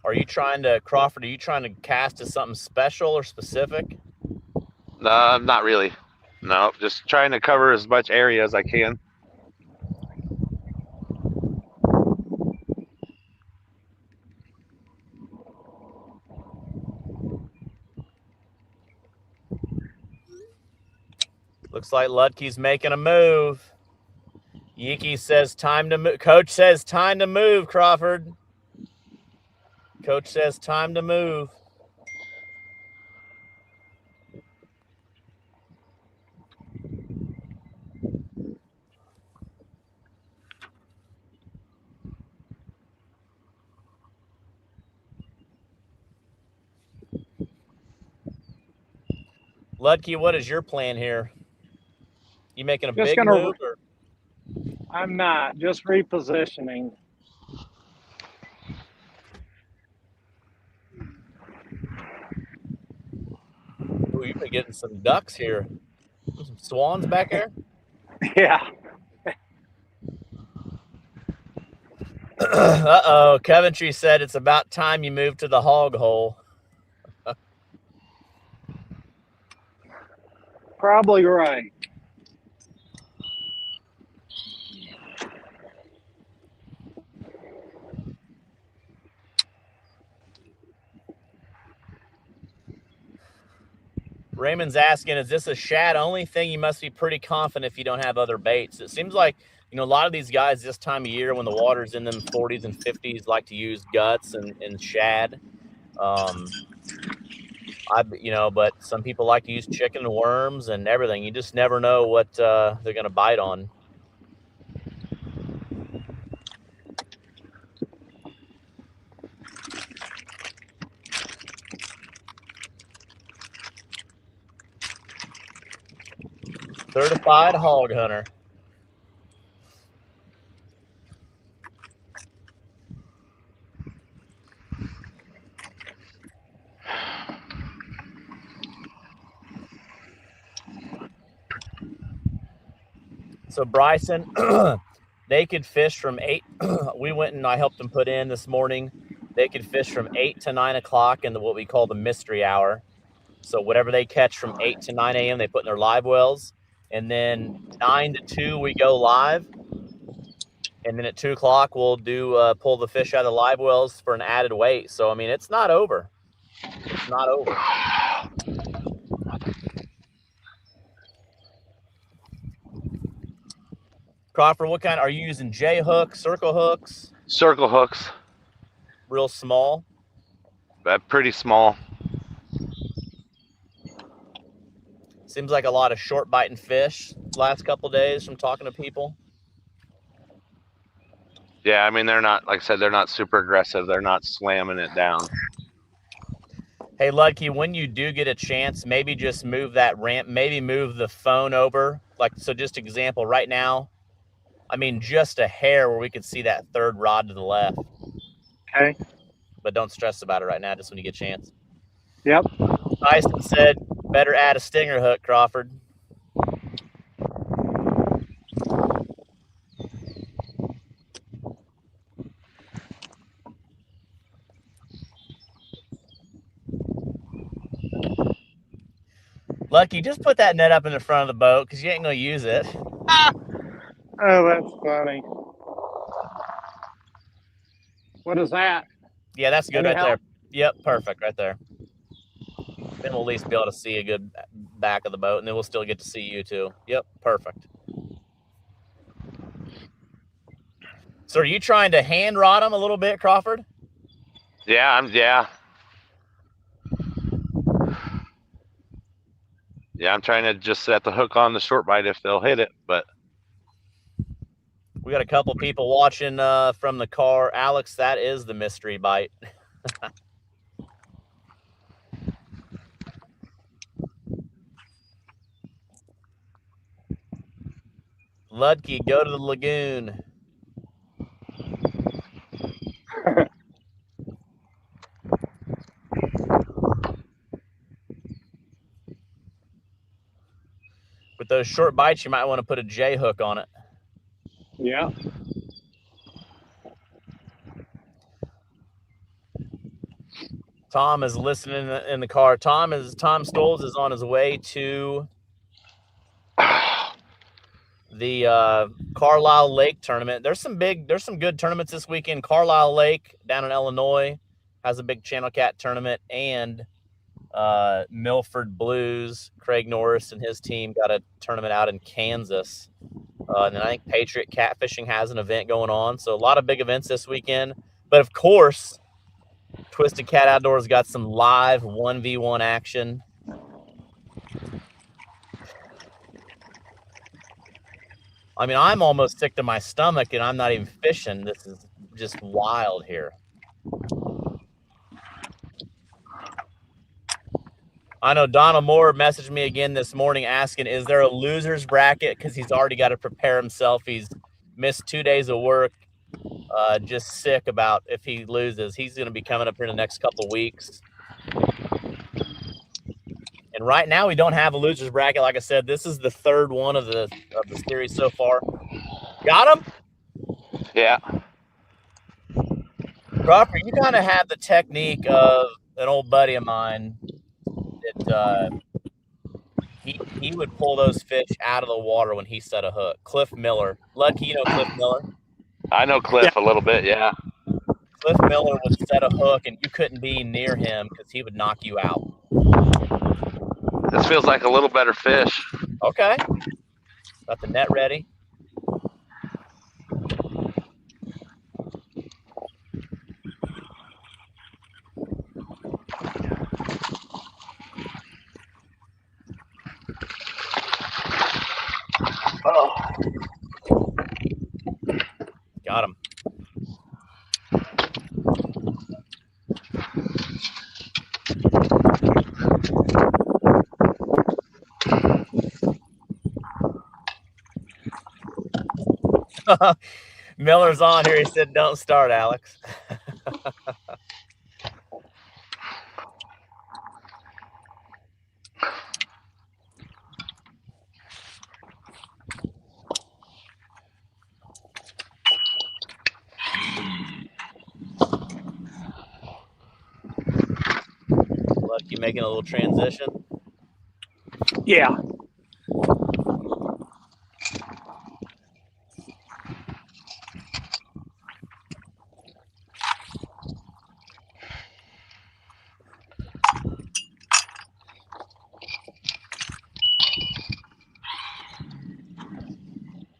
Are you trying to, Crawford, are you trying to cast as something special or specific? Not really. No, just trying to cover as much area as I can. Looks like Ludtke's making a move. Yiki says time to move. Coach says time to move, Crawford. Coach says time to move. Ludtke, what is your plan here? You making a Just big move? Or? I'm not, just repositioning. Ooh, you've been getting some ducks here. Some swans back there? Yeah. Uh-oh. Coventry said it's about time you move to the hog hole. Probably right. Raymond's asking, is this a shad only thing? You must be pretty confident if you don't have other baits. It seems like, you know, a lot of these guys this time of year when the water's in them 40s and 50s like to use guts and shad. You know, but some people like to use chicken and worms and everything. You just never know what they're going to bite on. Certified hog hunter. So Bryson, they could fish from 8. We went and I helped them put in this morning. They could fish from 8 to 9 o'clock in what we call the mystery hour. So whatever they catch from 8 to 9 a.m., they put in their live wells. And then 9 to 2, we go live. And then at 2 o'clock, we'll do pull the fish out of the live wells for an added weight. So, I mean, it's not over. It's not over. Crawford, what kind? Are you using J hooks, circle hooks? Circle hooks. Real small? Pretty small. Seems like a lot of short biting fish last couple of days from talking to people. Yeah, I mean, they're not, like I said, they're not super aggressive. They're not slamming it down. Hey, Ludtke, when you do get a chance, maybe just move that ramp, maybe move the phone over. Like, so just example, right now, I mean, just a hair where we could see that third rod to the left. Okay. But don't stress about it right now, just when you get a chance. Yep. Tyson said, better add a stinger hook, Crawford. Ludtke, just put that net up in the front of the boat because you ain't going to use it. Oh, that's funny. What is that? Yeah, that's good Any right help? there. Yep, perfect right there. Then we'll at least be able to see a good back of the boat, and then we'll still get to see you too. Yep, perfect. So are you trying to hand rod them a little bit, Crawford? Yeah, I'm trying to just set the hook on the short bite if they'll hit it, but we got a couple people watching from the car. Alex, that is the mystery bite. Ludtke, go to the lagoon. With those short bites, you might want to put a J hook on it. Yeah. Tom is listening in the car. Tom Stoles is on his way to the Carlisle Lake tournament. There's some good tournaments this weekend. Carlisle Lake down in Illinois has a big Channel Cat tournament, and Milford Blues, Craig Norris and his team got a tournament out in Kansas. And then I think Patriot Catfishing has an event going on. So a lot of big events this weekend. But of course, Twisted Cat Outdoors got some live 1v1 action. I mean, I'm almost sick to my stomach, and I'm not even fishing. This is just wild here. I know Donald Moore messaged me again this morning asking, is there a loser's bracket? Because he's already got to prepare himself. He's missed 2 days of work, just sick about if he loses. He's going to be coming up here in the next couple of weeks. And right now we don't have a loser's bracket. Like I said, this is the third one of the series so far. Got him? Yeah. Crawford, you kind of have the technique of an old buddy of mine that he would pull those fish out of the water when he set a hook. Cliff Miller. Ludtke, you know Cliff Miller? I know Cliff a little bit, yeah. Cliff Miller would set a hook, and you couldn't be near him because he would knock you out. This feels like a little better fish. Okay. Got the net ready. Oh. Got him. Miller's on here. He said, don't start, Alex. Ludtke making a little transition. Yeah.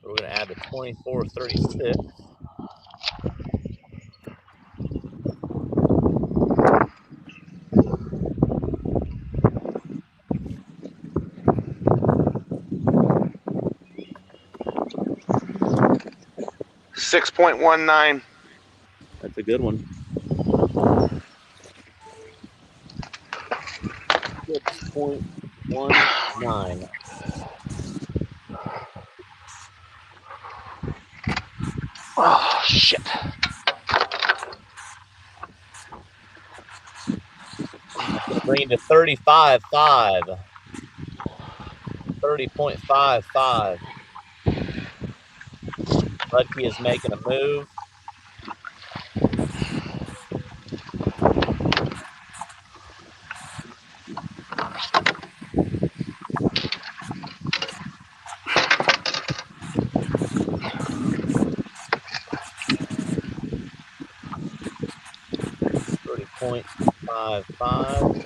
We're going to add the 24-36. $6.19. That's a good one. 6.19. Oh, shit. Bring it to 35.5. 30.55. Ludtke is making a move. .55.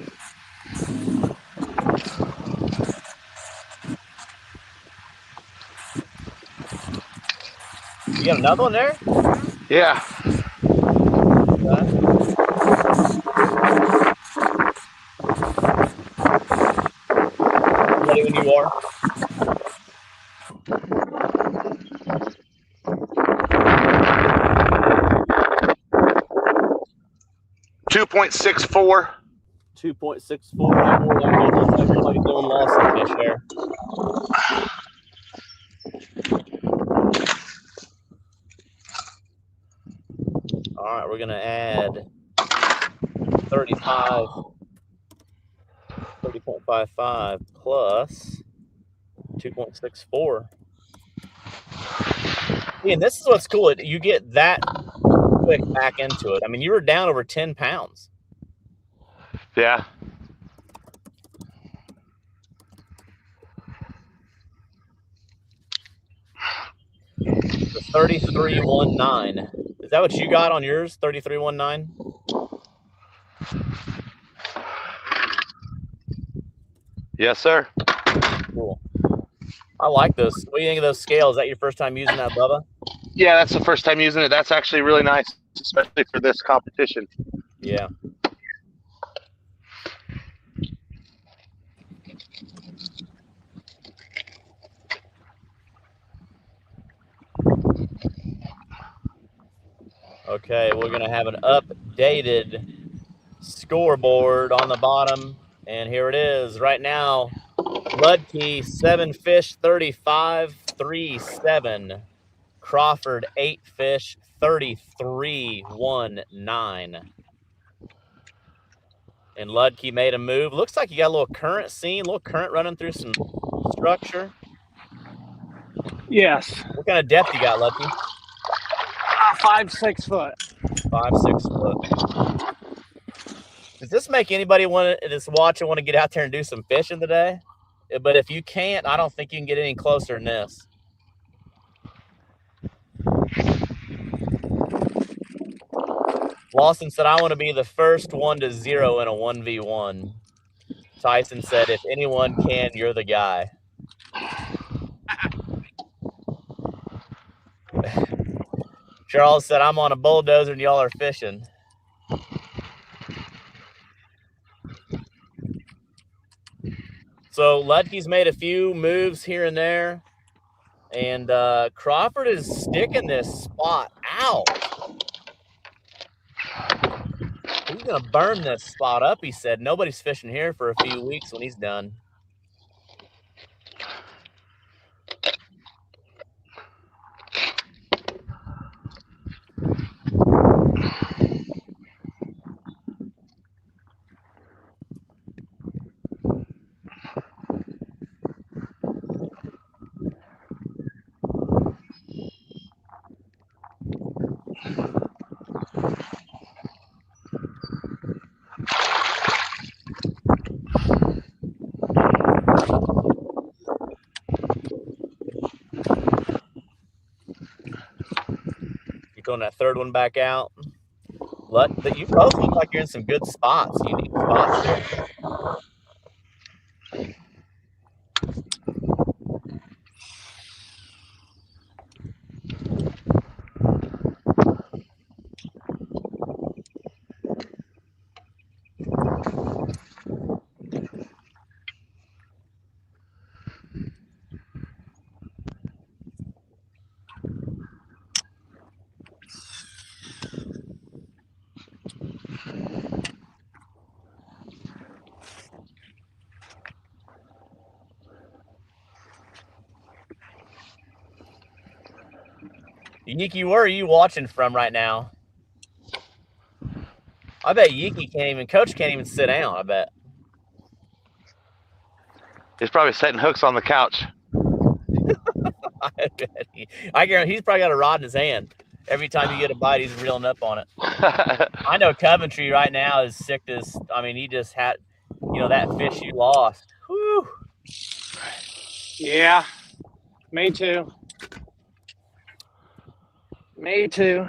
You got another one there? Yeah. Okay. Ready when you are. $2.64. 2.64. Everybody doing Lawson fish there. All right, we're gonna add 30.55 plus 2.64. And this is what's cool. You get that quick back into it. I mean, you were down over 10 pounds. Yeah. The 3319. Is that what you got on yours? 3319? Yes, sir. Cool. I like those. What do you think of those scales? Is that your first time using that, Bubba? Yeah, that's the first time using it. That's actually really nice, especially for this competition. Yeah. Okay, we're going to have an updated scoreboard on the bottom. And here it is. Right now, Ludtke, 7 fish, 35, 3-7. Crawford, 8 fish, 33, 1-9. And Ludtke made a move. Looks like you got a little current scene, a little current running through some structure. Yes. What kind of depth you got, Ludtke? 5-6 foot. 5-6 foot. Does this make anybody that's watching want to get out there and do some fishing today? But if you can't, I don't think you can get any closer than this. Lawson said, I want to be the first one to zero in a 1v1. Tyson said, if anyone can, you're the guy. Charles said, I'm on a bulldozer and y'all are fishing. So Ludtke's made a few moves here and there. And Crawford is sticking this spot out. He's going to burn this spot up, he said. Nobody's fishing here for a few weeks when he's done. You throwing that third one back out? But you both look like you're in some good spots. Unique spots here. Yiki, where are you watching from right now? I bet Yiki Coach can't even sit down, I bet. He's probably setting hooks on the couch. I bet I guarantee he's probably got a rod in his hand. Every time you get a bite, he's reeling up on it. I know Coventry right now is sick as, I mean, he just had, that fish you lost. Whew. Yeah, me too. Me too.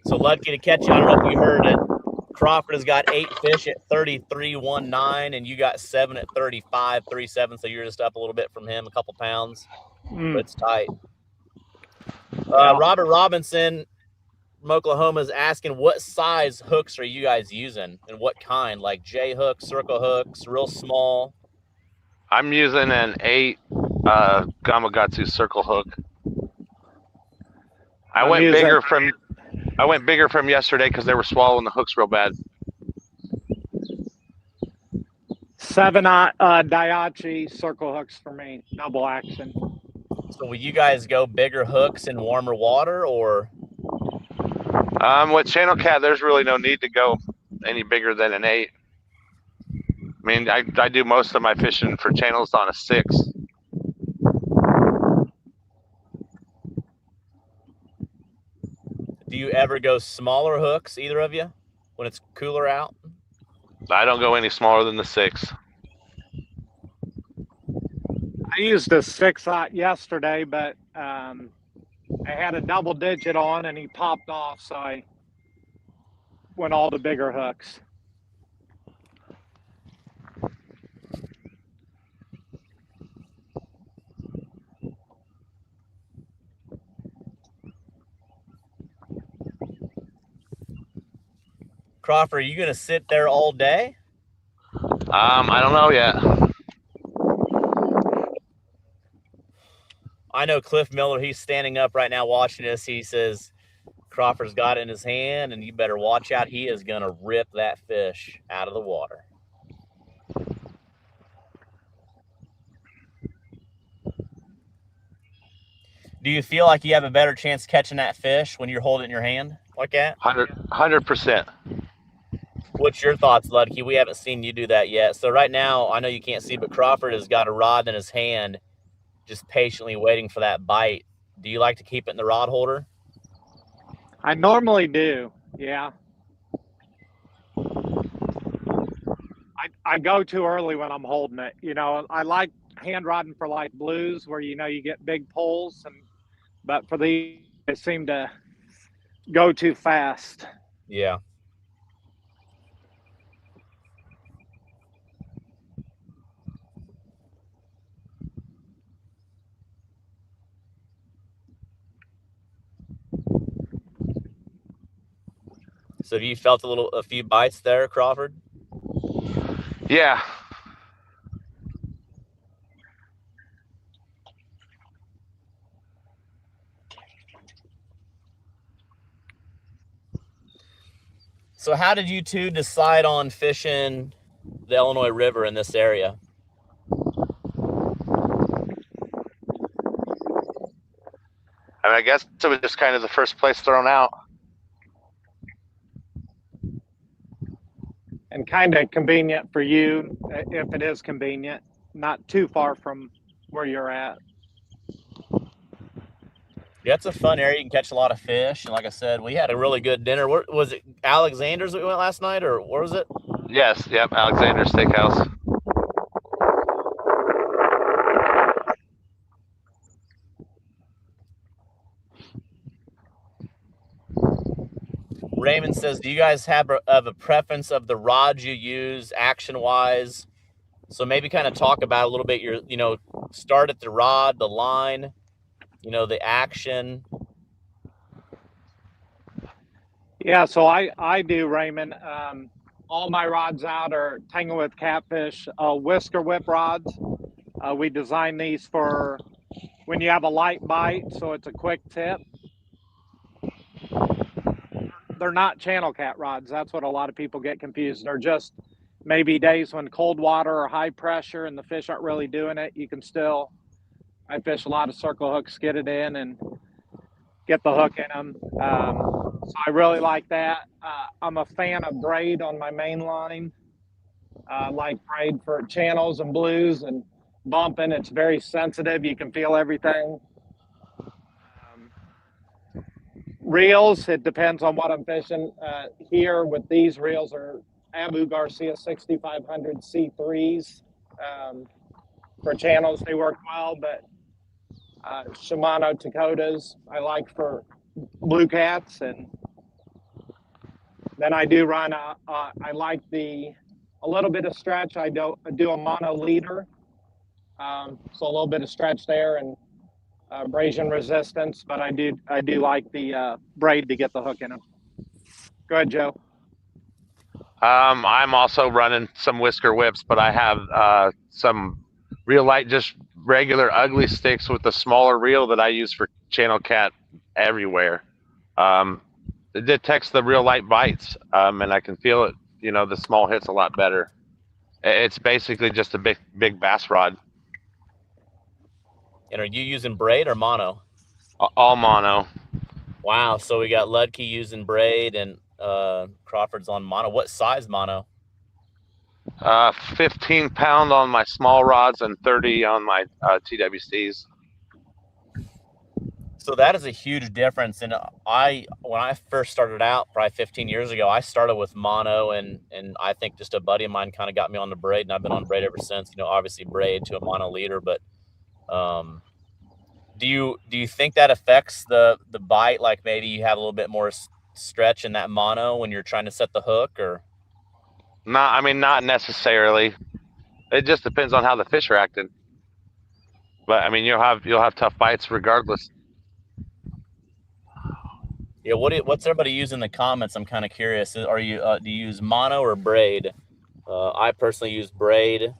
So Ludtke, to catch you, I don't know if you heard it. Crawford has got 8 fish at 33.19, and you got 7 at 35.37. So you're just up a little bit from him, a couple pounds. But it's tight. Robert Robinson from Oklahoma is asking, what size hooks are you guys using, and what kind? Like J hooks, circle hooks, real small? I'm using an 8 Gamakatsu circle hook. I went bigger from yesterday because they were swallowing the hooks real bad. 7 Daiichi circle hooks for me, double action. So will you guys go bigger hooks in warmer water, or? With Channel Cat, there's really no need to go any bigger than an 8. I mean, I do most of my fishing for channels on a 6. Do you ever go smaller hooks, either of you, when it's cooler out? I don't go any smaller than the 6. I used a 6/0 yesterday, but I had a double digit on and he popped off, so I went all the bigger hooks. Crawford, are you going to sit there all day? I don't know yet. I know Cliff Miller, he's standing up right now watching this. He says Crawford's got it in his hand, and you better watch out. He is going to rip that fish out of the water. Do you feel like you have a better chance catching that fish when you're holding it in your hand like that? 100%. What's your thoughts, Ludtke? We haven't seen you do that yet. So right now, I know you can't see, but Crawford has got a rod in his hand, just patiently waiting for that bite. Do you like to keep it in the rod holder? I normally do, yeah. I go too early when I'm holding it. You know, I like hand rodding for like blues where, you know, you get big pulls, but for these, they seem to go too fast. Yeah. So have you felt a few bites there, Crawford? Yeah. So how did you two decide on fishing the Illinois River in this area? I mean, I guess it was just kind of the first place thrown out. And kind of convenient for you, if it is convenient, not too far from where you're at. Yeah, it's a fun area. You can catch a lot of fish. And like I said, we had a really good dinner. Where, was it Alexander's that we went last night, or where was it? Yes, yep, Alexander's Steakhouse. Raymond says, do you guys have a preference of the rods you use action-wise? So maybe kind of talk about a little bit your, you know, start at the rod, the line, you know, the action. Yeah, so I do, Raymond. All my rods out are Tangle with Catfish whisker whip rods. We designed these for when you have a light bite, so it's a quick tip. They're not channel cat rods. That's what a lot of people get confused. They're just maybe days when cold water or high pressure and the fish aren't really doing it. You can still, I fish a lot of circle hooks, get it in and get the hook in them. So I really like that. I'm a fan of braid on my main line. Like braid for channels and blues and bumping. It's very sensitive. You can feel everything. Reels, it depends on what I'm fishing. Here with these reels are Abu Garcia 6500 C3s. For channels, they work well, but Shimano Takotas I like for blue cats. And then I do run, I like a little bit of stretch. I do a mono leader. So a little bit of stretch there and abrasion resistance, but I do like the braid to get the hook in them. Go ahead, Joe. I'm also running some whisker whips, but I have some real light, just regular ugly sticks with a smaller reel that I use for channel cat everywhere. It detects the real light bites, and I can feel it. You know, the small hits a lot better. It's basically just a big bass rod. And are you using braid or mono? All mono. Wow. So we got Ludtke using braid and Crawford's on mono. What size mono? 15 pound on my small rods and 30 on my TWCs. So that is a huge difference. And when I first started out, probably 15 years ago, I started with mono, and I think just a buddy of mine kind of got me on the braid, and I've been on braid ever since. You know, obviously braid to a mono leader, but do you think that affects the bite? Like maybe you have a little bit more stretch in that mono when you're trying to set the hook, or? No, I mean, not necessarily. It just depends on how the fish are acting. But I mean, you'll have tough bites regardless. Yeah, what's everybody using in the comments? I'm kind of curious. Are you do you use mono or braid? I personally use braid.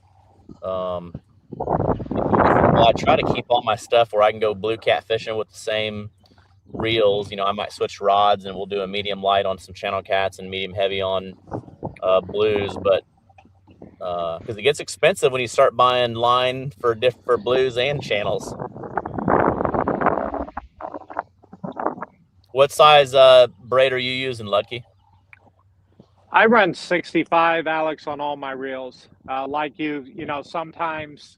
Well, I try to keep all my stuff where I can go blue cat fishing with the same reels. You know, I might switch rods, and we'll do a medium light on some channel cats and medium heavy on blues. But because it gets expensive when you start buying line for blues and channels. What size braid are you using, Ludtke? I run 65, Alex, on all my reels. Like you know, sometimes,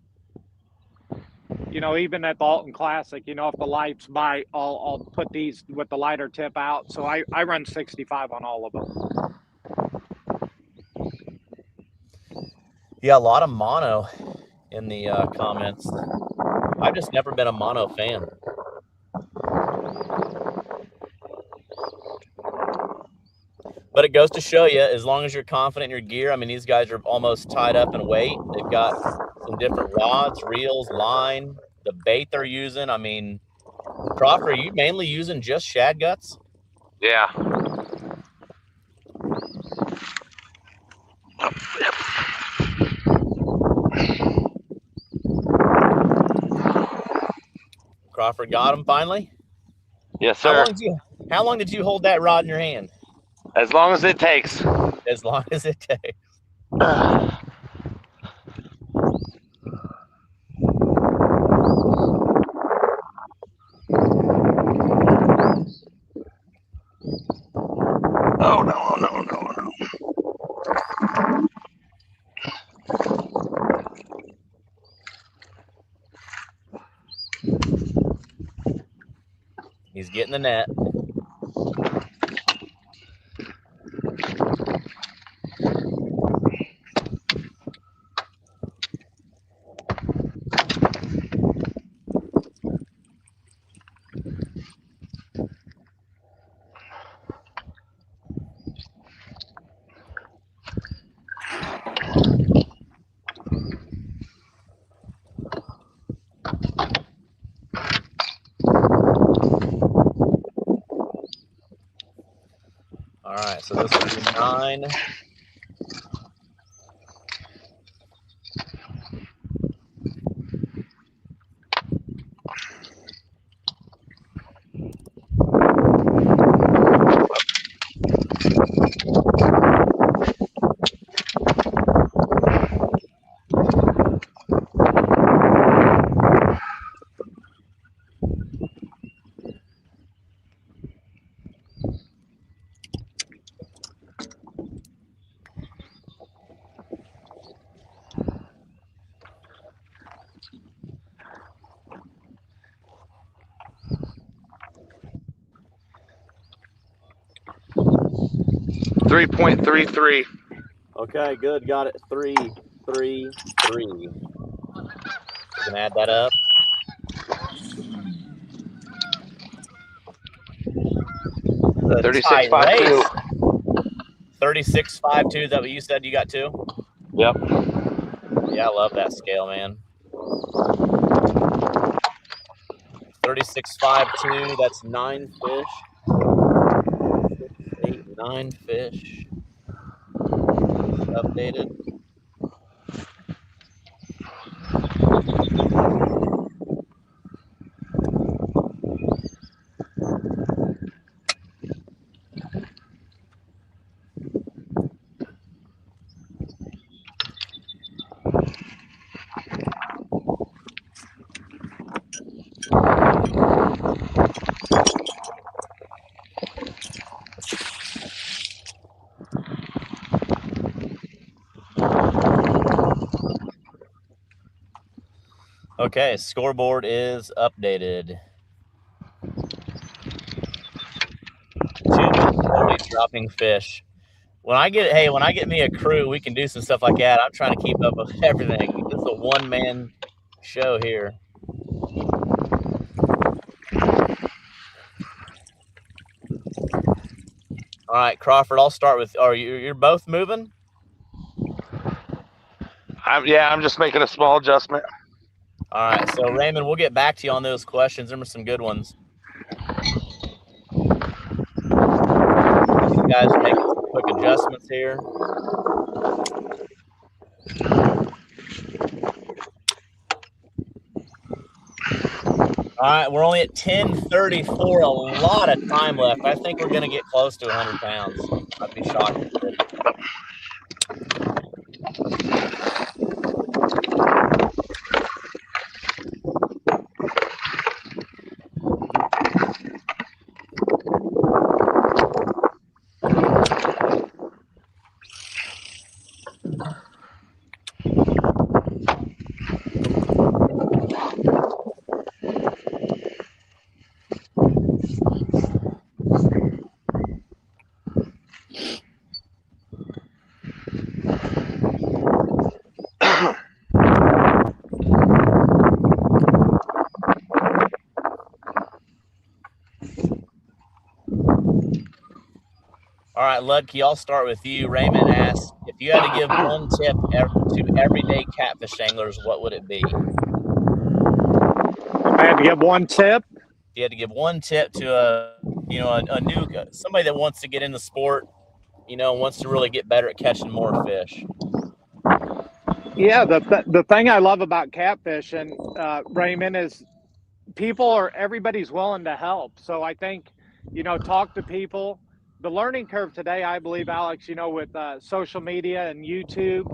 you know, even at the Alton Classic, you know, if the lights bite, I'll put these with the lighter tip out. So I run 65 on all of them. Yeah, a lot of mono in the comments. I've just never been a mono fan. But it goes to show you, as long as you're confident in your gear. I mean, these guys are almost tied up in weight. They've got some different rods, reels, line, the bait they're using. I mean, Crawford, are you mainly using just shad guts? Yeah. Crawford got him finally? Yes, sir. How long did you hold that rod in your hand? As long as it takes. As long as it takes. Oh, no. He's getting the net. All right, so this will be 9. .33. Okay, good. Got it. 3, 3, 3. We can add that up. The 36.52. 36.52. Is that what you said? You got 2? Yep. Yeah, I love that scale, man. 36.52. That's 9 fish. 6, 8, 9 fish. Updated. Okay, scoreboard is updated. night dropping fish. When I get me a crew, we can do some stuff like that. I'm trying to keep up with everything. This is a one-man show here. All right, Crawford, I'll start with, you're both moving? I'm just making a small adjustment. All right, so Raymond, we'll get back to you on those questions. There were some good ones. You guys are making some quick adjustments here. All right, we're only at 10:34. A lot of time left. I think we're going to get close to 100 pounds. I'd be shocked if we didn't. All right, Ludtke, I'll start with you. Raymond asks, if you had to give one tip to everyday catfish anglers, what would it be? I had to give one tip. If you had to give one tip to a new somebody that wants to get in the sport, wants to really get better at catching more fish. Yeah, the thing I love about catfishing, Raymond, is everybody's willing to help. So I think, talk to people. The learning curve today, I believe, Alex, with social media and YouTube,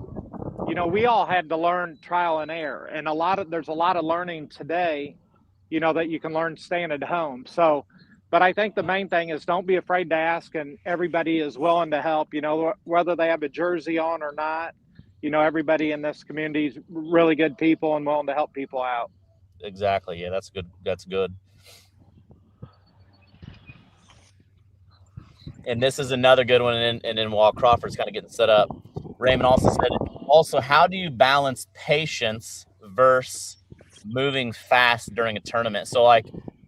we all had to learn trial and error. And there's a lot of learning today, that you can learn staying at home. So, but I think the main thing is don't be afraid to ask, and everybody is willing to help, whether they have a jersey on or not. Everybody in this community is really good people and willing to help people out. Exactly. Yeah, that's good. That's good. And this is another good one. And then while Crawford's kind of getting set up, Raymond also said, how do you balance patience versus moving fast during a tournament? So,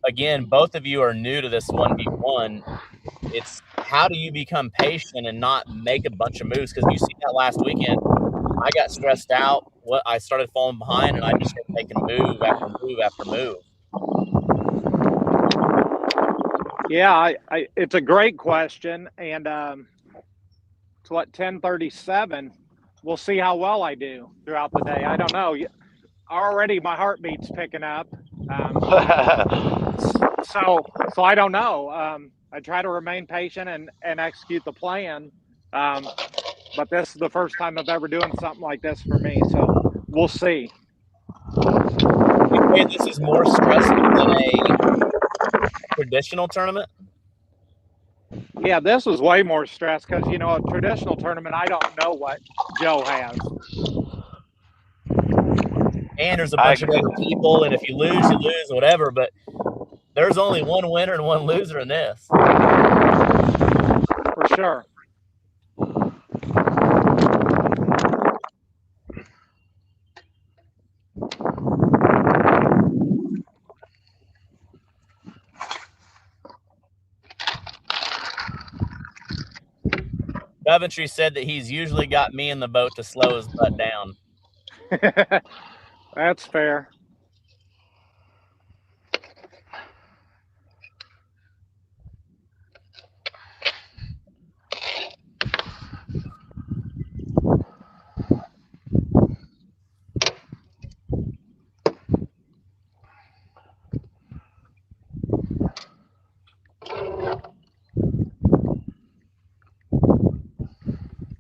again, both of you are new to this 1v1. It's how do you become patient and not make a bunch of moves? Because you see that last weekend, I got stressed out. I started falling behind, and I just kept making move after move after move. Yeah, it's a great question, and it's 10:37. We'll see how well I do throughout the day. I don't know. Already, my heartbeat's picking up. So I don't know. I try to remain patient and execute the plan. But this is the first time I've ever doing something like this for me. So we'll see. You say this is more stressful than a traditional tournament? Yeah, this was way more stress because, a traditional tournament, I don't know what Joe has. And there's a bunch of other people, and if you lose, you lose, whatever. But there's only one winner and one loser in this. For sure. Coventry said that he's usually got me in the boat to slow his butt down. That's fair.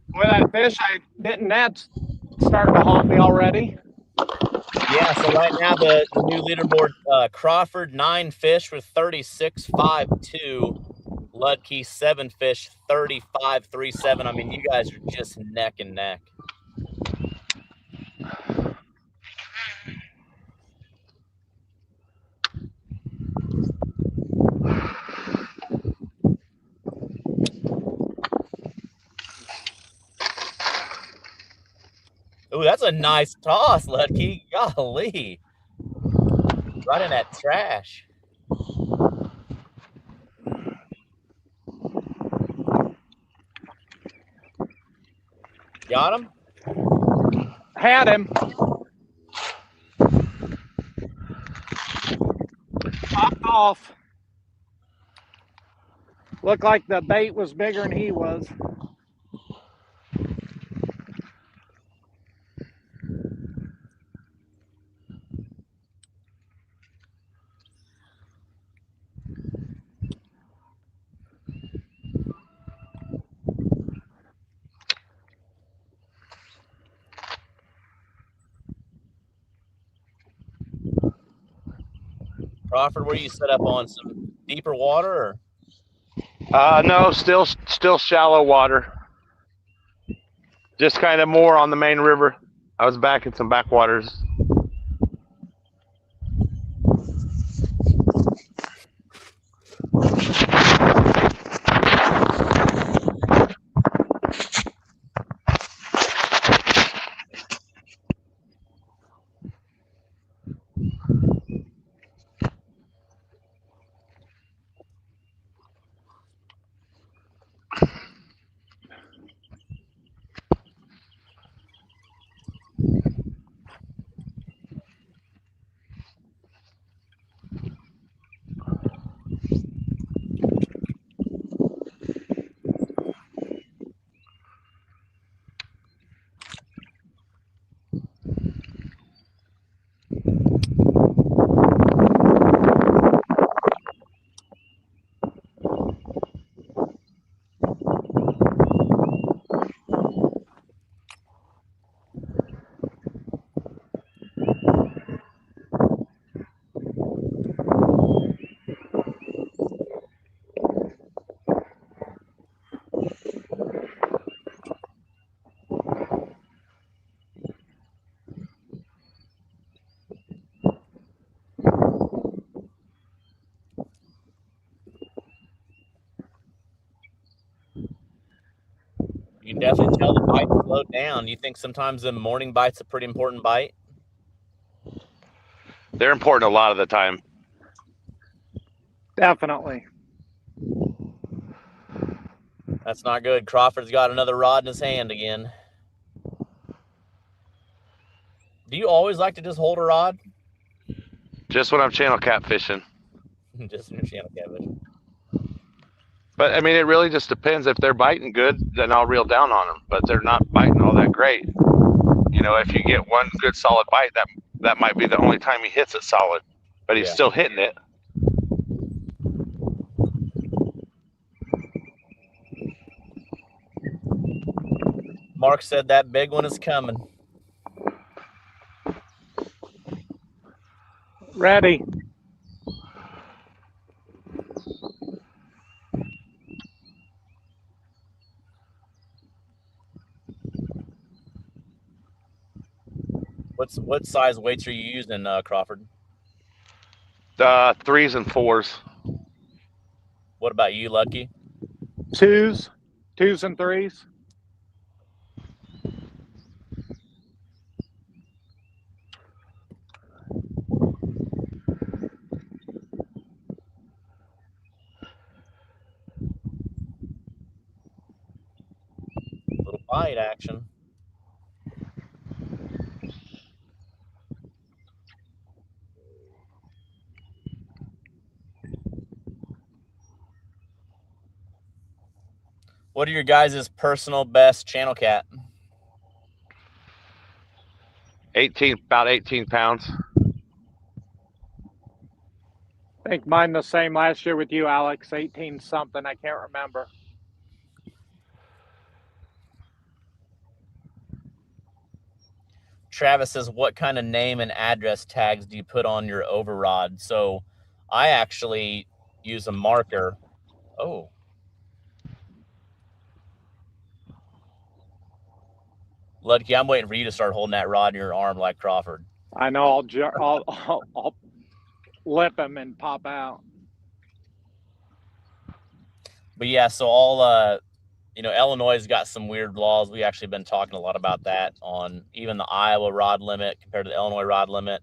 Boy, that fish I didn't net's starting to haunt me already. Yeah, so right now the new leaderboard, Crawford 9 fish with 36.52, Ludtke 7 fish 35.37. I mean, you guys are just neck and neck. Ooh, that's a nice toss, Ludtke. Golly. Right in that trash. Got him? Had him. Popped off. Looked like the bait was bigger than he was. Crawford, where you set up on some deeper water? Or? No, still shallow water. Just kind of more on the main river. I was back in some backwaters. You can definitely tell the bite slowed down. You think sometimes the morning bite's a pretty important bite? They're important a lot of the time. Definitely. That's not good. Crawford's got another rod in his hand again. Do you always like to just hold a rod? Just when I'm channel catfishing. Just in your channel catfishing. But I mean, it really just depends. If they're biting good, then I'll reel down on them. But they're not biting all that great. You know, if you get one good solid bite, that might be the only time he hits it solid. But he's still hitting it. Mark said that big one is coming. Ready. What size weights are you using, Crawford? 3s and 4s. What about you, Ludtke? 2s and 3s. Little bite action. What are your guys' personal best channel cat? About 18 pounds. I think mine the same last year with you, Alex. 18 something. I can't remember. Travis says, what kind of name and address tags do you put on your overrod? So I actually use a marker. Oh. Ludtke, I'm waiting for you to start holding that rod in your arm like Crawford. I know. I'll lip him and pop out. But yeah, so I'll you know, Illinois' got some weird laws. We actually been talking a lot about that on even the Iowa rod limit compared to the Illinois rod limit,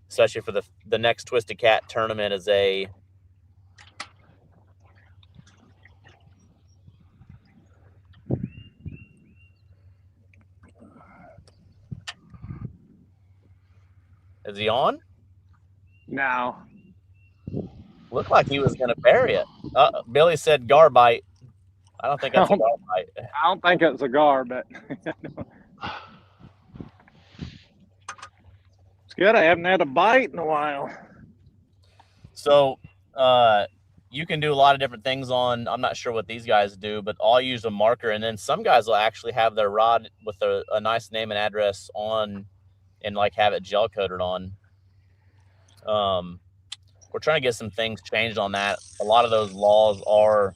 especially for the next Twisted Cat tournament is a Is he on? No. Looked like he was going to bury it. Billy said garbite. I don't think that's a garbite. I don't think it's a gar, but it's good. I haven't had a bite in a while. So you can do a lot of different things on, I'm not sure what these guys do, but I'll use a marker. And then some guys will actually have their rod with a nice name and address on and like have it gel coated on. We're trying to get some things changed on that. A lot of those laws are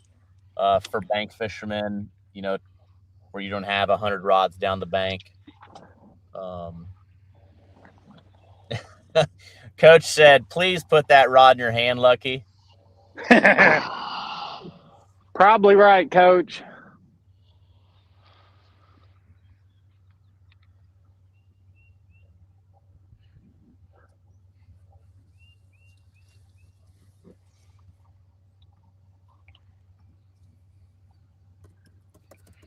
for bank fishermen, you know, where you don't have 100 rods down the bank. Coach said, please put that rod in your hand, Lucky. Probably right, Coach.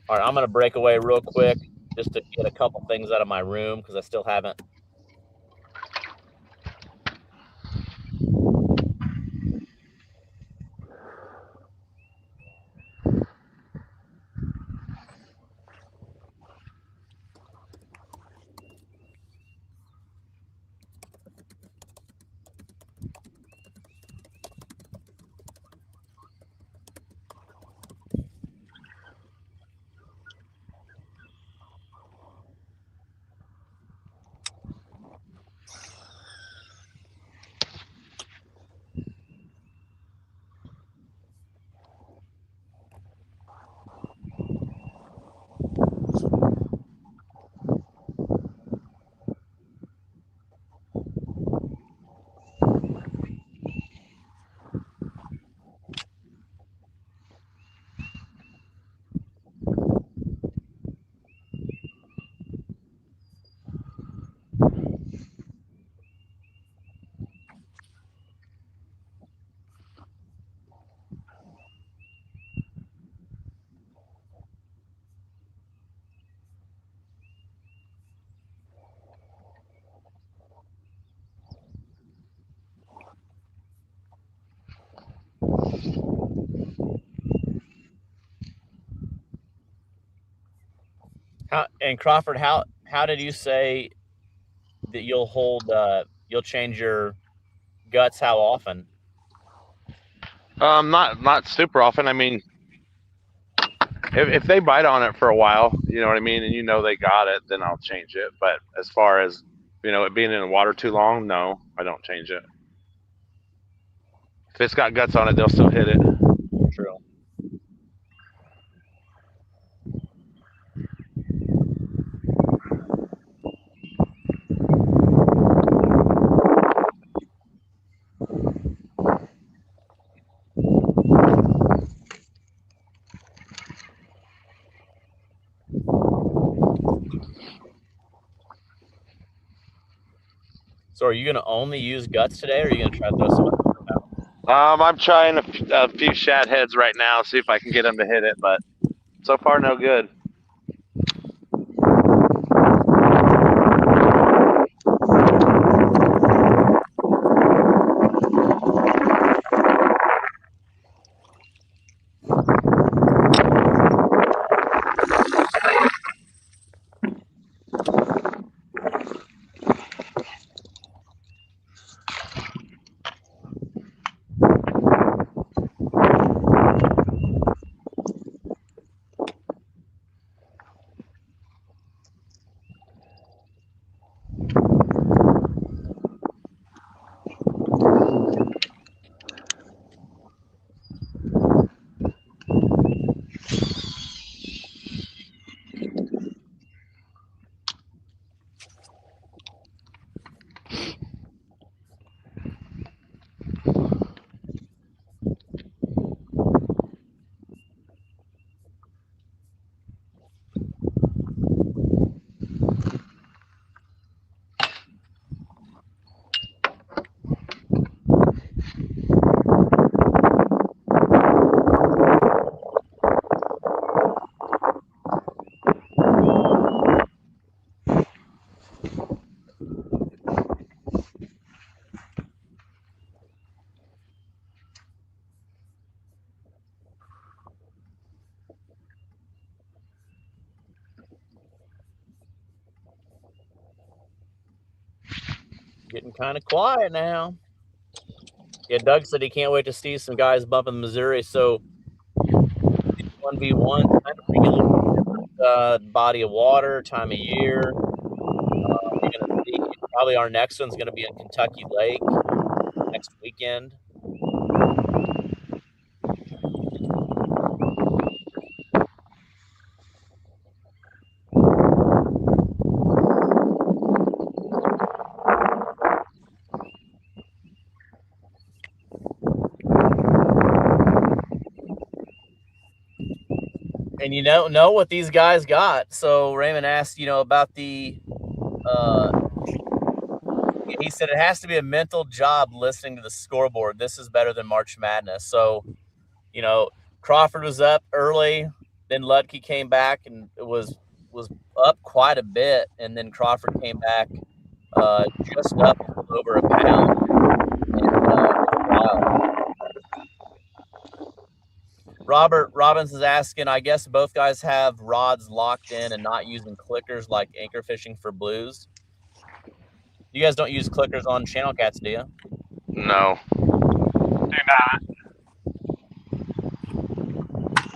All right, I'm going to break away real quick just to get a couple things out of my room because I still haven't. And Crawford, how did you say that you'll hold you'll change your guts how often? Not super often. I mean, if they bite on it for a while, you know what I mean, and you know they got it, then I'll change it. But as far as, you know, it being in the water too long, no, I don't change it. If it's got guts on it, they'll still hit it. True. So are you going to only use guts today, or are you going to try to throw some other stuff out? I'm trying a few shad heads right now, see if I can get them to hit it, but so far no good. Getting kind of quiet now. Yeah, Doug said he can't wait to see some guys bumping Missouri. So 1v1, kind of bring a little different body of water, time of year. You're going to see probably our next one's going to be in Kentucky Lake next weekend. And you don't know what these guys got. So Raymond asked, about the he said it has to be a mental job listening to the scoreboard. This is better than March Madness. So, Crawford was up early, then Ludtke came back and it was up quite a bit, and then Crawford came back just up over a pound. Robert Robbins is asking, I guess both guys have rods locked in and not using clickers like anchor fishing for blues. You guys don't use clickers on channel cats, do you? No. Do not.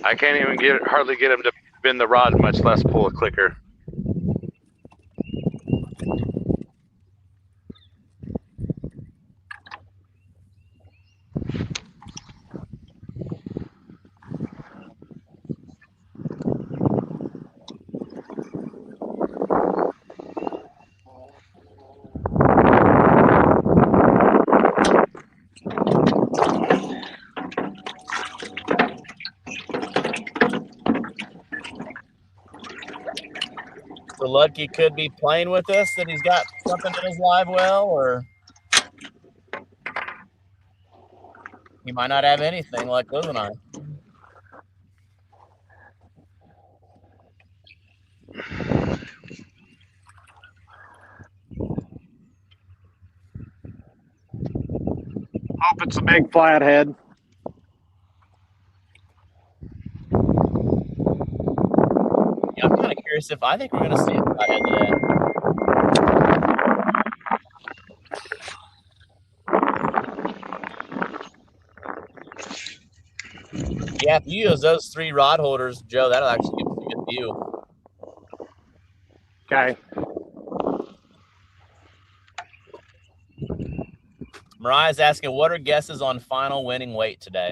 I can't even hardly get him to bend the rod, much less pull a clicker. So Ludtke could be playing with us, that he's got something in his live well, or he might not have anything like Liz and I. Hope it's a big flathead. Yeah, I'm kind of curious if I think we're going to see a flathead today. Yeah, if you use those 3 rod holders, Joe, that'll actually give us a good view. Okay. Mariah's asking, what are guesses on final winning weight today?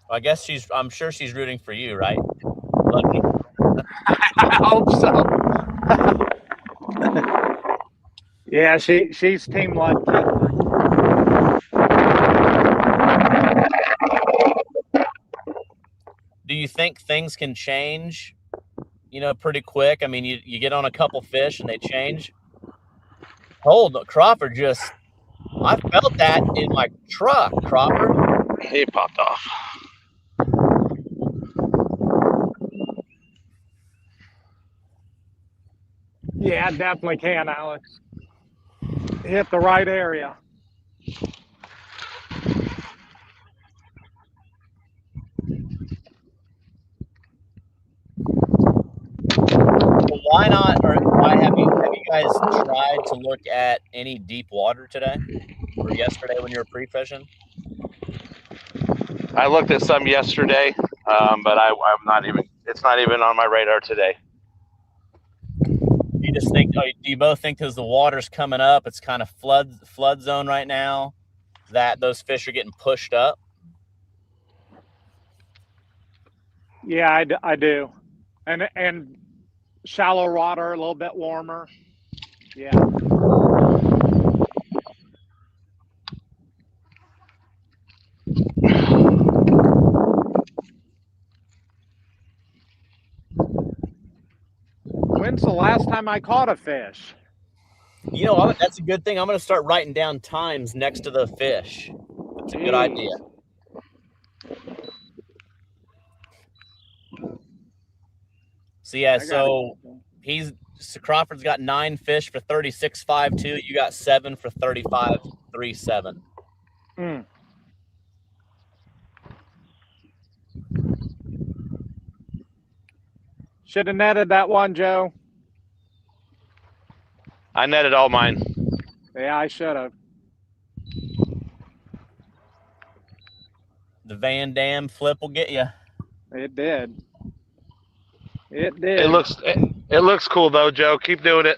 I guess I'm sure she's rooting for you, right? Ludtke. I hope so. Yeah, she's Team Ludtke. Do you think things can change, pretty quick? I mean, you get on a couple fish and they change. Crawford I felt that in my truck, Crawford. He popped off. Yeah, definitely can, Alex. Hit the right area. Well, why not, or why have you guys tried to look at any deep water today or yesterday when you were pre-fishing? I looked at some yesterday, but I'm not even. It's not even on my radar today. You just think? Do you both think because the water's coming up, it's kind of flood zone right now, that those fish are getting pushed up? Yeah, I do. And shallow water, a little bit warmer. Yeah. When's the last time I caught a fish? That's a good thing. I'm going to start writing down times next to the fish. That's a good idea. So yeah, Crawford's got 9 fish for 36.52. You got 7 for 35.37. Should have netted that one, Joe. I netted all mine. Yeah, I should have. The Van Dam flip will get you. It did. It did. It looks cool though, Joe. Keep doing it.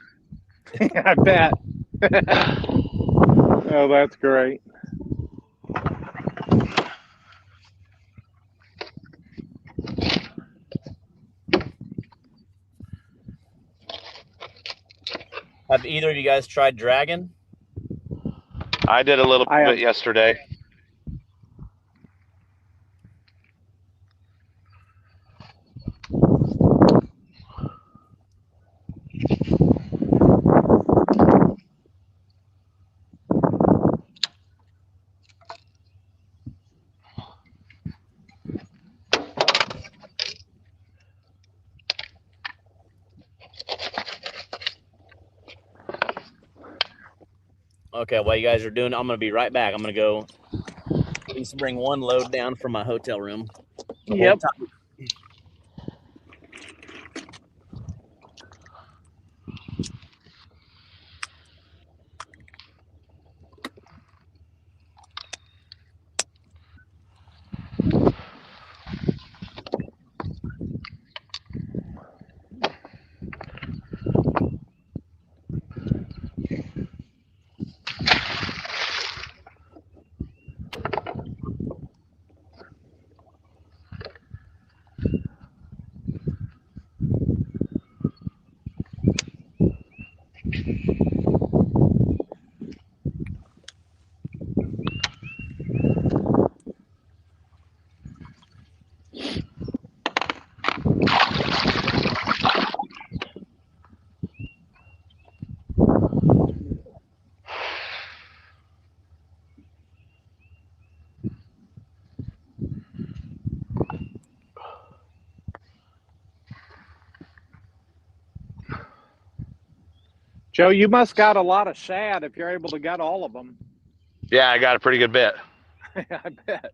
I bet. Oh, that's great. Have either of you guys tried dragging? I did a little bit yesterday. Okay, while you guys are doing it, I'm going to be right back. I'm going to go at least bring one load down from my hotel room. Yep. Joe, you must got a lot of shad if you're able to get all of them. Yeah, I got a pretty good bit. I bet.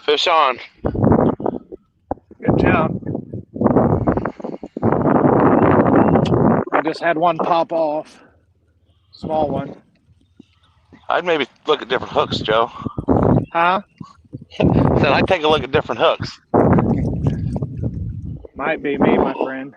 Fish on. Good job. I just had one pop off. Small one. I'd maybe look at different hooks, Joe. Huh? Said I'd take a look at different hooks. Might be me, my friend.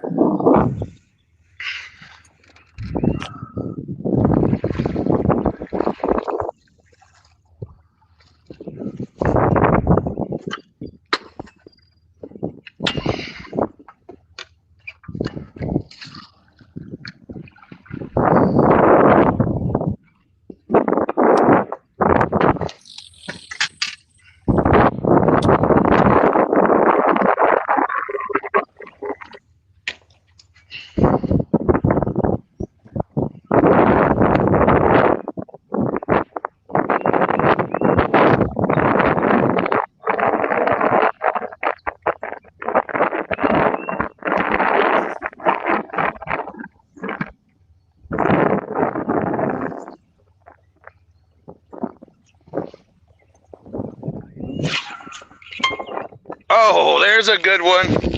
Oh, there's a good one.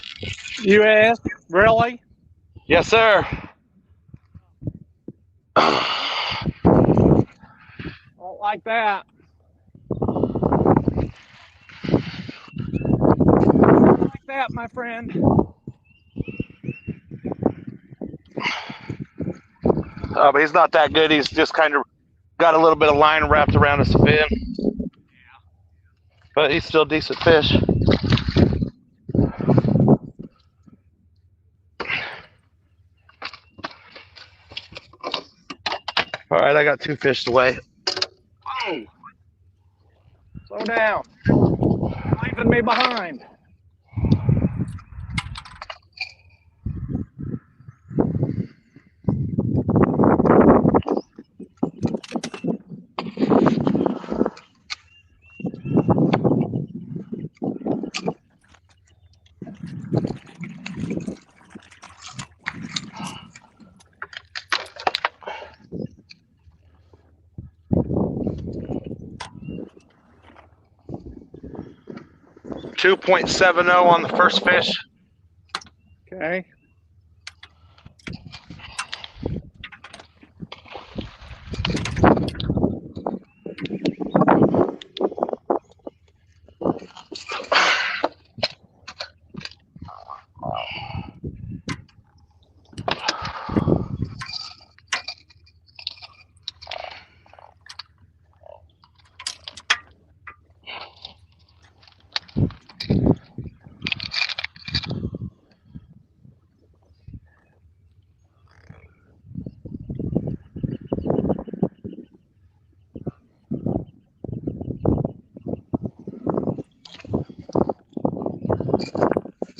You asked? Really? Yes, sir. Don't like that. Don't like that, my friend. But he's not that good. He's just kind of got a little bit of line wrapped around his fin. But he's still decent fish. All right, I got 2 fish away. Oh, slow down. You're leaving me behind. .70 on the first fish. Okay.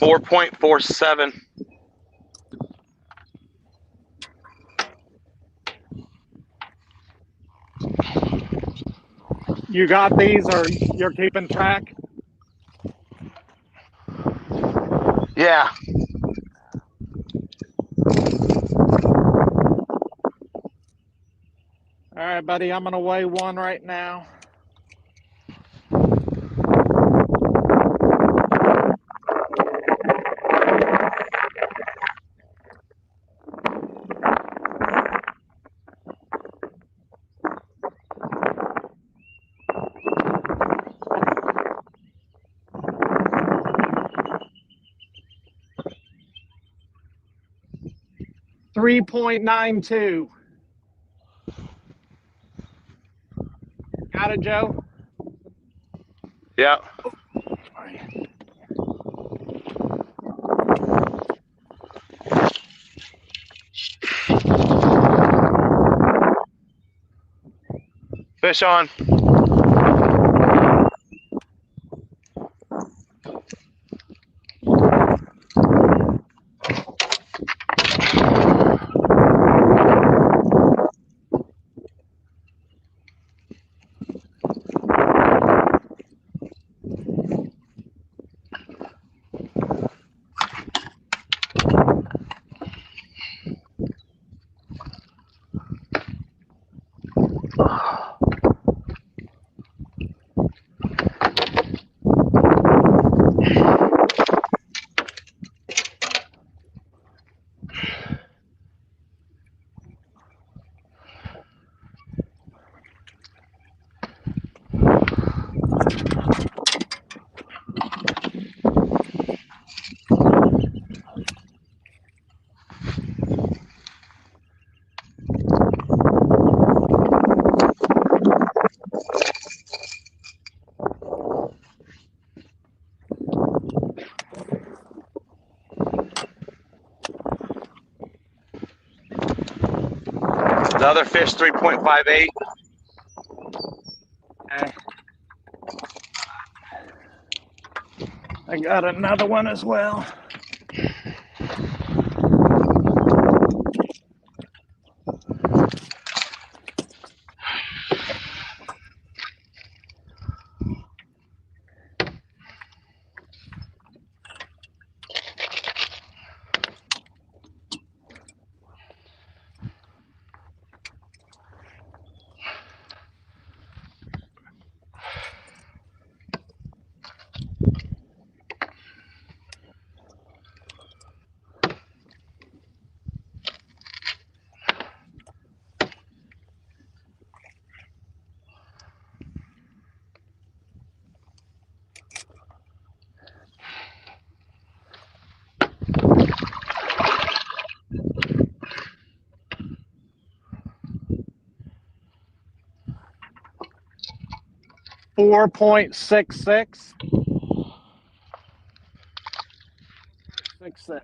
.47. You got these, or you're keeping track? Yeah. All right, buddy, I'm gonna weigh one right now. .92. Got it, Joe? Yeah. Fish on. Another fish, 3.58. Okay. I got another one as well. 4.66. 66.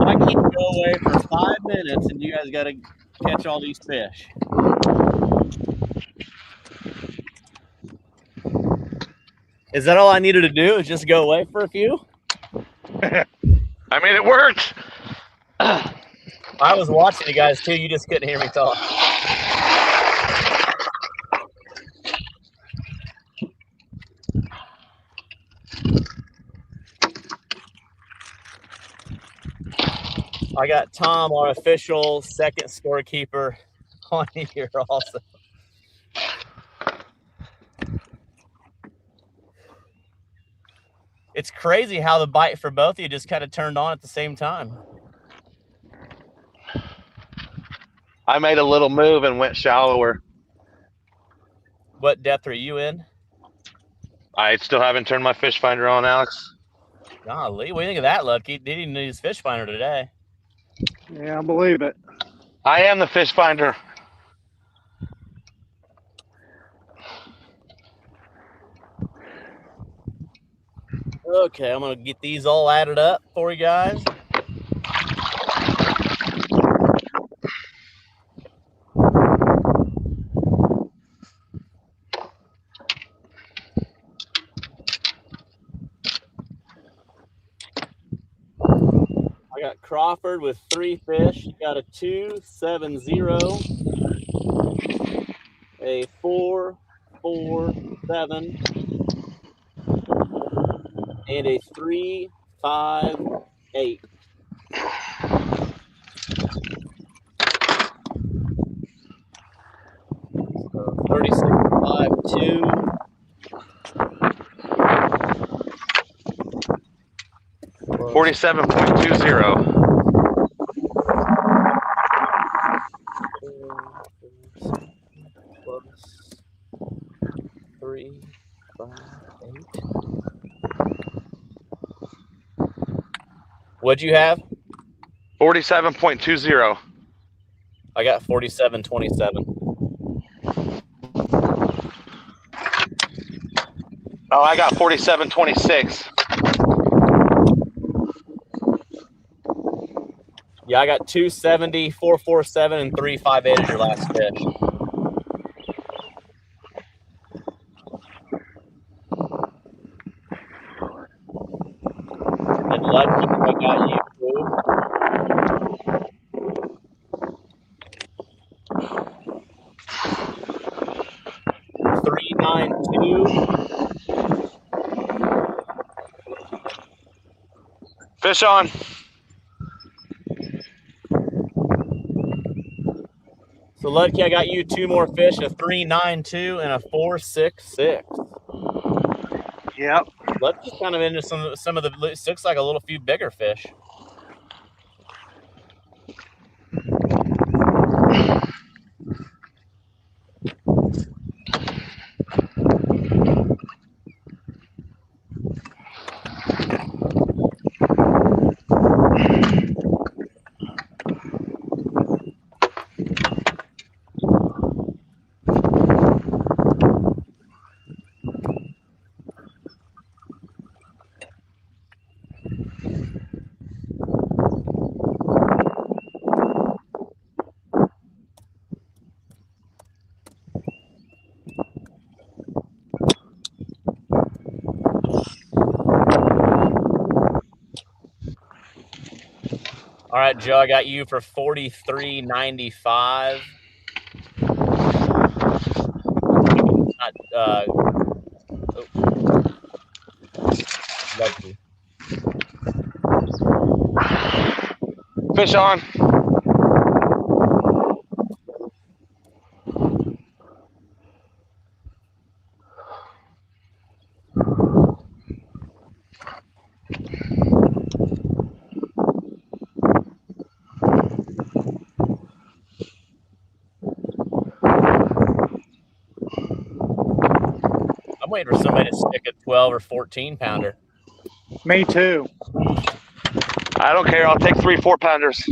I keep go away for 5 minutes, and you guys got to catch all these fish. Is that all I needed to do? Is just go away for a few? I mean, it worked. I was watching you guys too. You just couldn't hear me talk. I got Tom, our official second scorekeeper, on here also. It's crazy how the bite for both of you just kind of turned on at the same time. I made a little move and went shallower. What depth are you in? I still haven't turned my fish finder on, Alex. Golly, what do you think of that, Ludtke? He didn't need his fish finder today. Yeah, I believe it. I am the fish finder. Okay, I'm going to get these all added up for you guys. I got Crawford with 3 fish. You got a 2.70, a 4.47, and a 3.58. So 36.52. 47.20. Plus 3.58. What'd you have? 47.20. I got 47.27. Oh, I got 47.26. Yeah, I got 2.70, 4.47, and 3.58 as your last fish. And Ludtke, I got you too. 3.92. Fish on. So Ludtke, I got you 2 more fish, a 3.92 and a 4.66. Yep. Ludtke's kind of into some of the, looks like a little few bigger fish. All right, Joe, I got you for 43.95. Ludtke. Fish on. I'm waiting for somebody to stick a 12 or 14 pounder. Me too. I don't care. I'll take 3 4-pounders.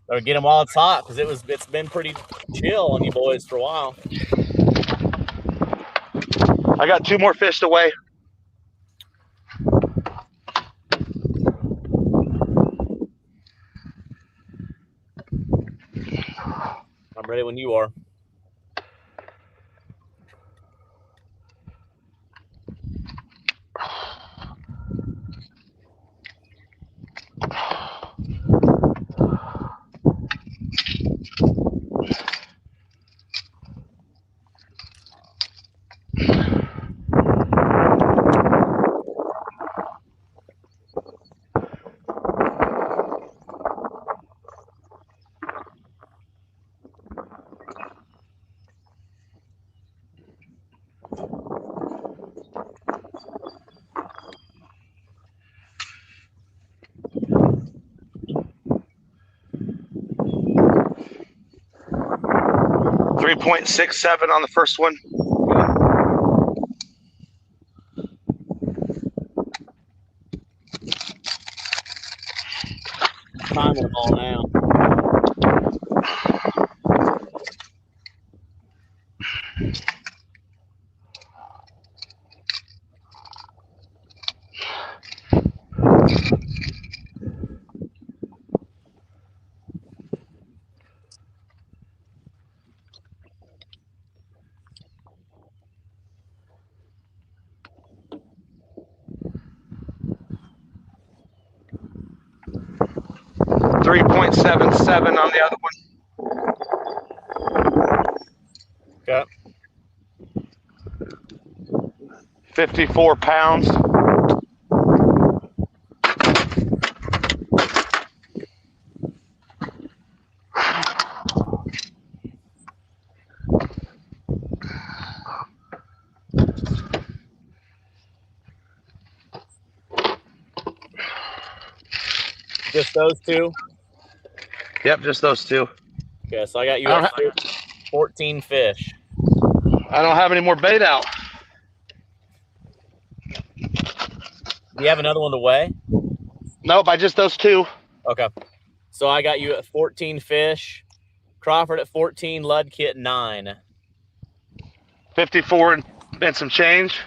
Or get them while it's hot, because it's been pretty chill on you boys for a while. I got 2 more fish to weigh. I'm ready when you are. .67 on the first one. Timing them all now. .77 on the other one. Okay. 54 pounds. Just those 2? Yep, just those 2. Okay, so I got you at 14 fish. I don't have any more bait out. Do you have another one to weigh? Nope, I just those 2. Okay. So I got you at 14 fish. Crawford at 14, Ludtke at 9. 54 and some change.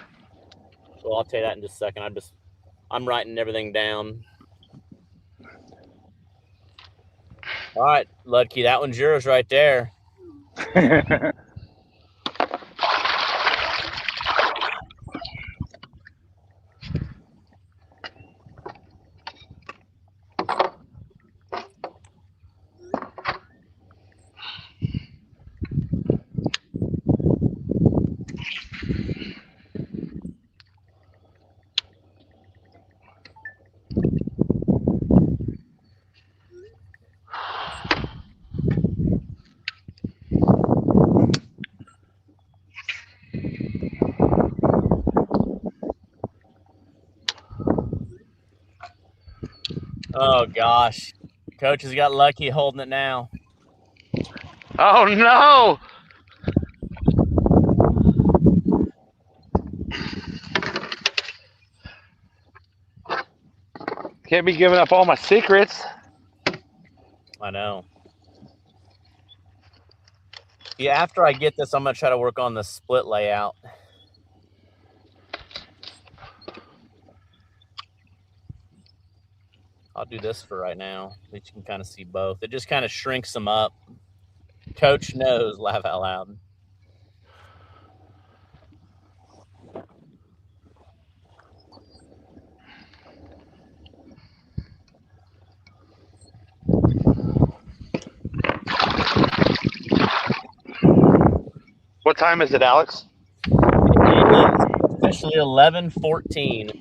Well, I'll tell you that in just a second. I'm writing everything down. All right, Ludtke, that one's yours right there. Oh, gosh. Coach has got lucky holding it now. Oh, no. Can't be giving up all my secrets. I know. Yeah, after I get this, I'm going to try to work on the split layout. I'll do this for right now. At least you can kind of see both. It just kind of shrinks them up. Coach knows, laugh out loud. What time is it, Alex? It is officially 11:14.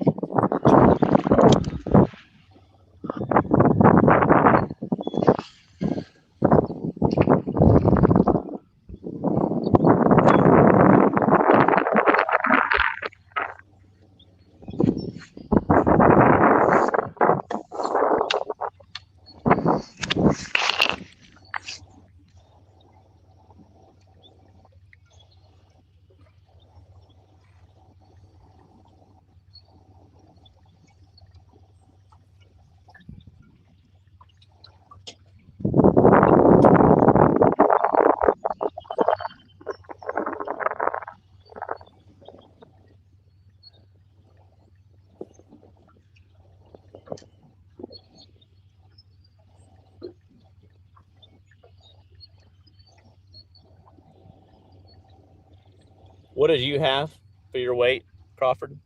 What did you have for your weight, Crawford?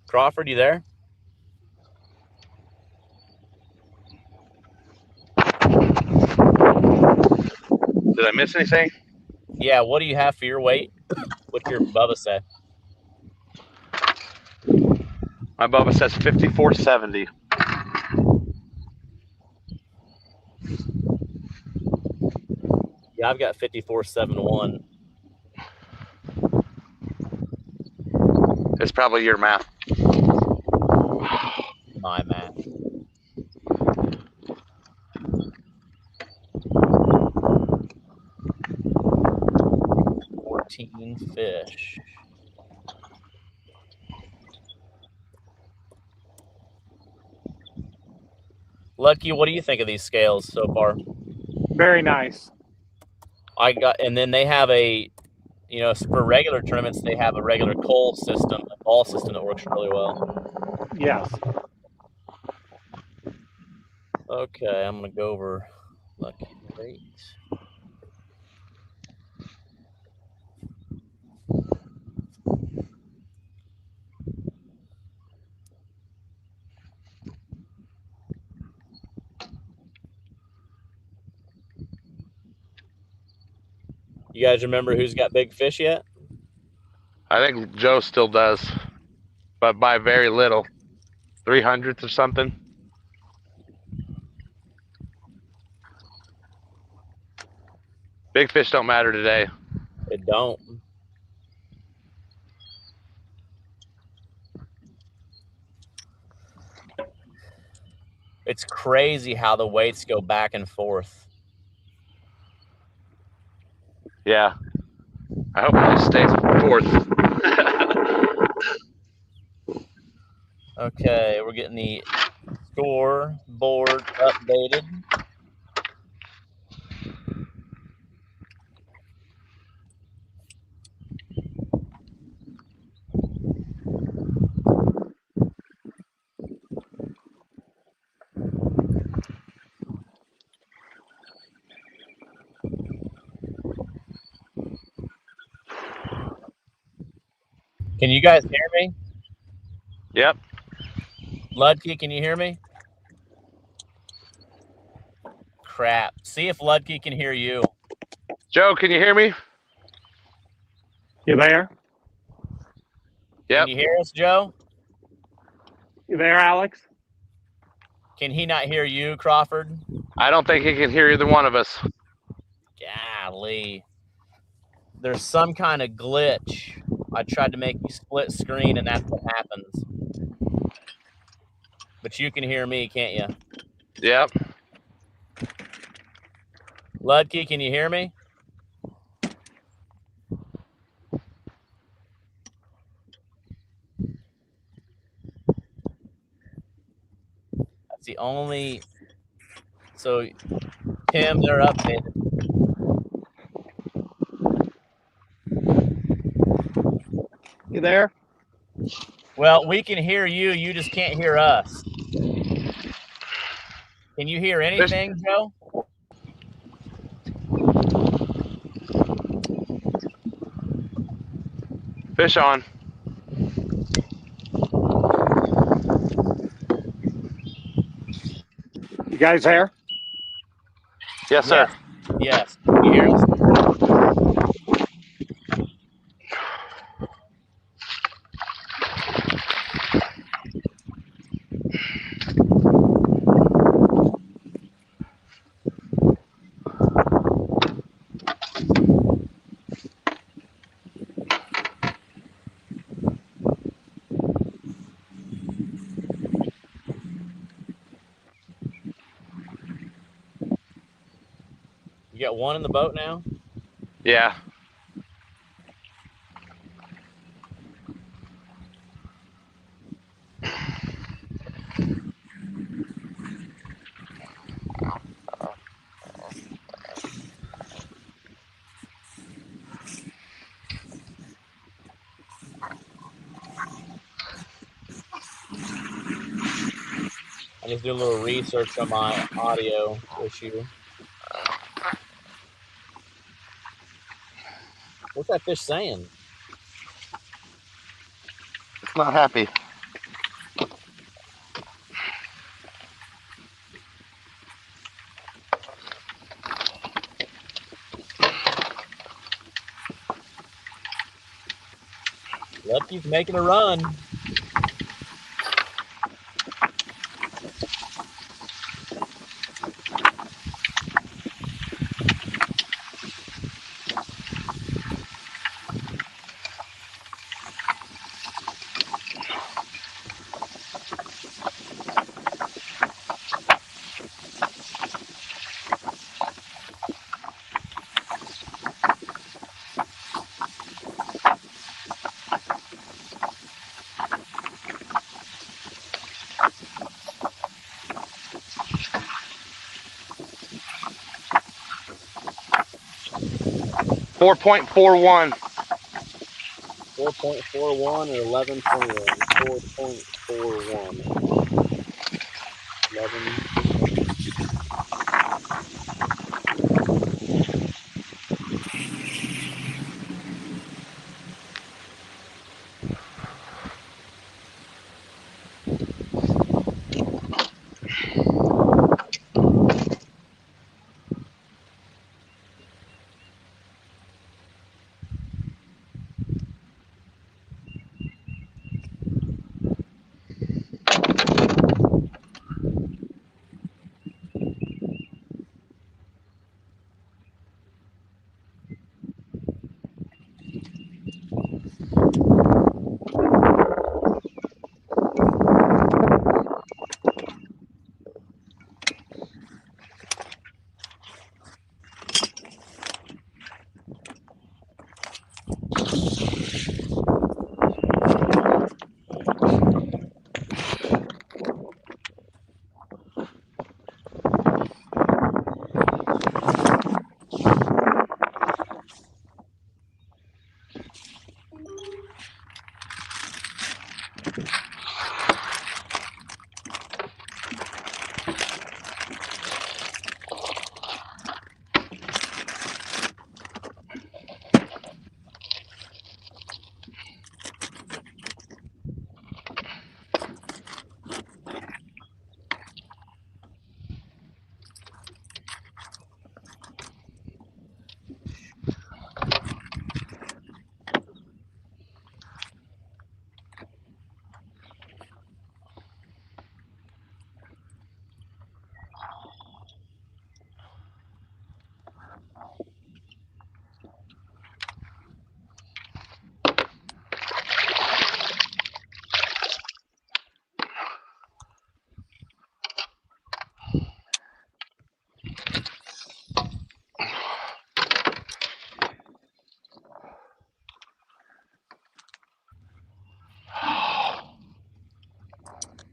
Crawford, you there? Did I miss anything? Yeah, what do you have for your weight? What's your Bubba say? My Bubba says 5470. Yeah, I've got 5471. It's probably your math. My math. Fish. Ludtke, what do you think of these scales so far? Very nice. And then they have a, you know, for regular tournaments, they have a regular coal system, a ball system that works really well. Yes. Okay, I'm gonna go over Lucky weight. You guys remember who's got big fish yet? I think Joe still does, but by very little. 300th or something. Big fish don't matter today. It don't. It's crazy how the weights go back and forth. Yeah. I hope it just stays fourth. Okay, we're getting the score board updated. Can you guys hear me? Yep. Ludtke, can you hear me? Crap. See if Ludtke can hear you. Joe, can you hear me? You there? Yep. Can you hear us, Joe? You there, Alex? Can he not hear you, Crawford? I don't think he can hear either one of us. Golly. There's some kind of glitch. I tried to make you split screen, and that's what happens. But you can hear me, can't you? Yep. Ludtke, can you hear me? That's the only. So, Tim, they're updated. You there? Well, we can hear you. You just can't hear us. Can you hear anything, Joe? Fish on. You guys there? Yes, sir. Yes. Can you hear us? You got one in the boat now? Yeah. I need to do a little research on my audio issue. What's that fish saying? It's not happy. Ludtke's making a run. .41. 4.41 or 11.21. 4.41. 11.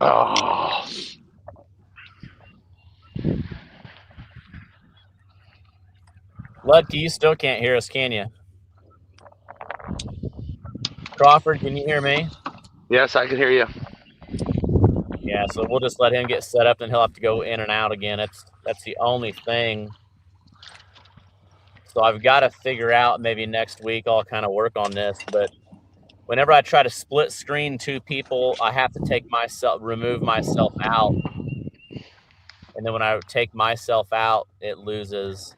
Oh. Ludtke, you still can't hear us, can you? Crawford, can you hear me? Yes, I can hear you. Yeah, so we'll just let him get set up, and he'll have to go in and out again. That's the only thing. So I've got to figure out, maybe next week I'll kind of work on this, but whenever I try to split screen two people, I have to remove myself out. And then when I take myself out, it loses.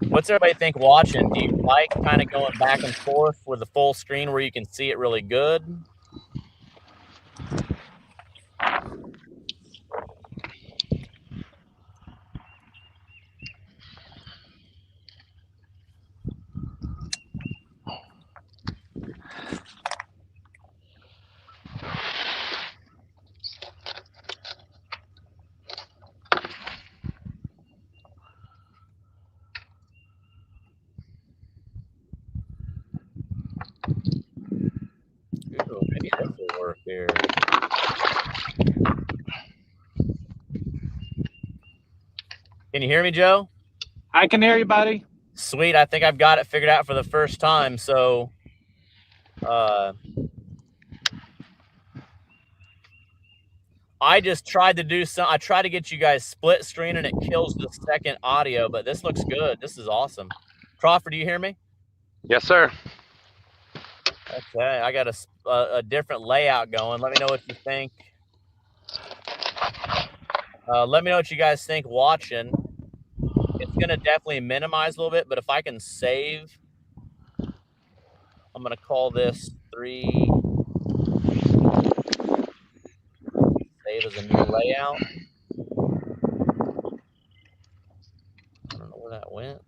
What's everybody think watching? Do you like kind of going back and forth with the full screen where you can see it really good? Ooh, maybe this will work here. Can you hear me, Joe? I can hear you, buddy. Sweet. I think I've got it figured out for the first time. So, I just tried to do some. I tried to get you guys split screen, and it kills the second audio. But this looks good. This is awesome. Crawford, do you hear me? Yes, sir. Okay, I got a different layout going. Let me know what you think. Let me know what you guys think watching. It's gonna definitely minimize a little bit, but if I can save, I'm gonna call this 3. Save as a new layout. I don't know where that went.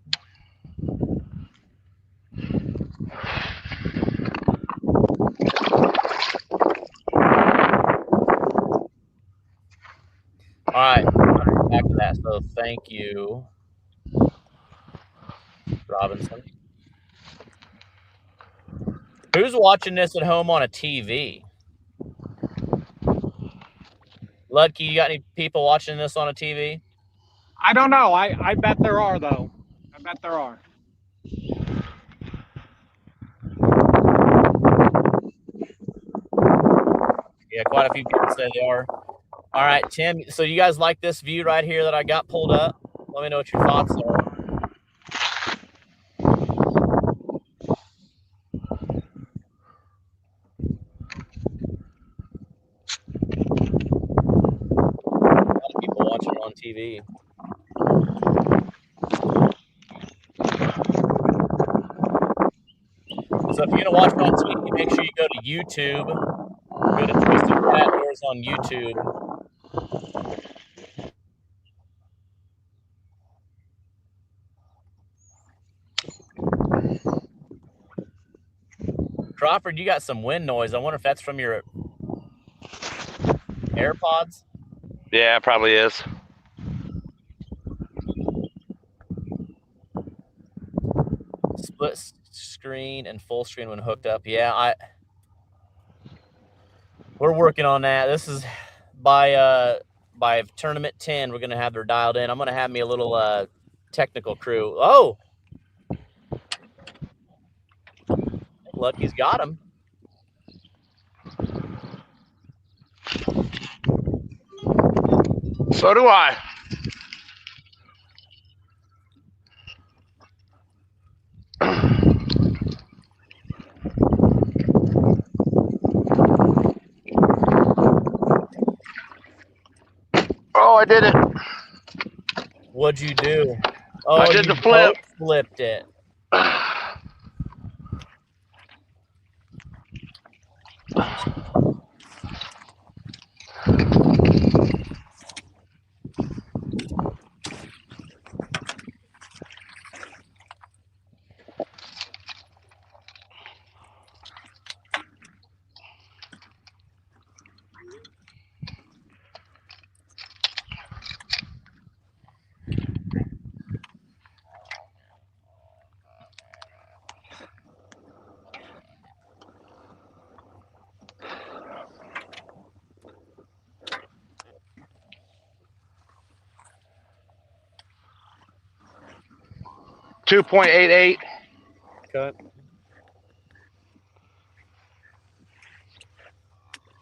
All right, back to that. So thank you, Robinson. Who's watching this at home on a TV? Ludtke, you got any people watching this on a TV? I don't know. I bet there are, though. I bet there are. Yeah, quite a few people say they are. All right, Tim. So you guys like this view right here that I got pulled up? Let me know what your thoughts are. A lot of people watching it on TV. So if you're gonna watch it on TV, make sure you go to YouTube. Go to Twisted Cat Doors on YouTube. Crawford, you got some wind noise. I wonder if that's from your AirPods. Yeah, it probably is. Split screen and full screen when hooked up. Yeah, we're working on that. This is by tournament 10. We're gonna have her dialed in. I'm gonna have me a little technical crew. Oh, Lucky's got him. So do I. Oh, I did it. What'd you do? Oh, I did the flip. Flipped it. $2.88. Cut.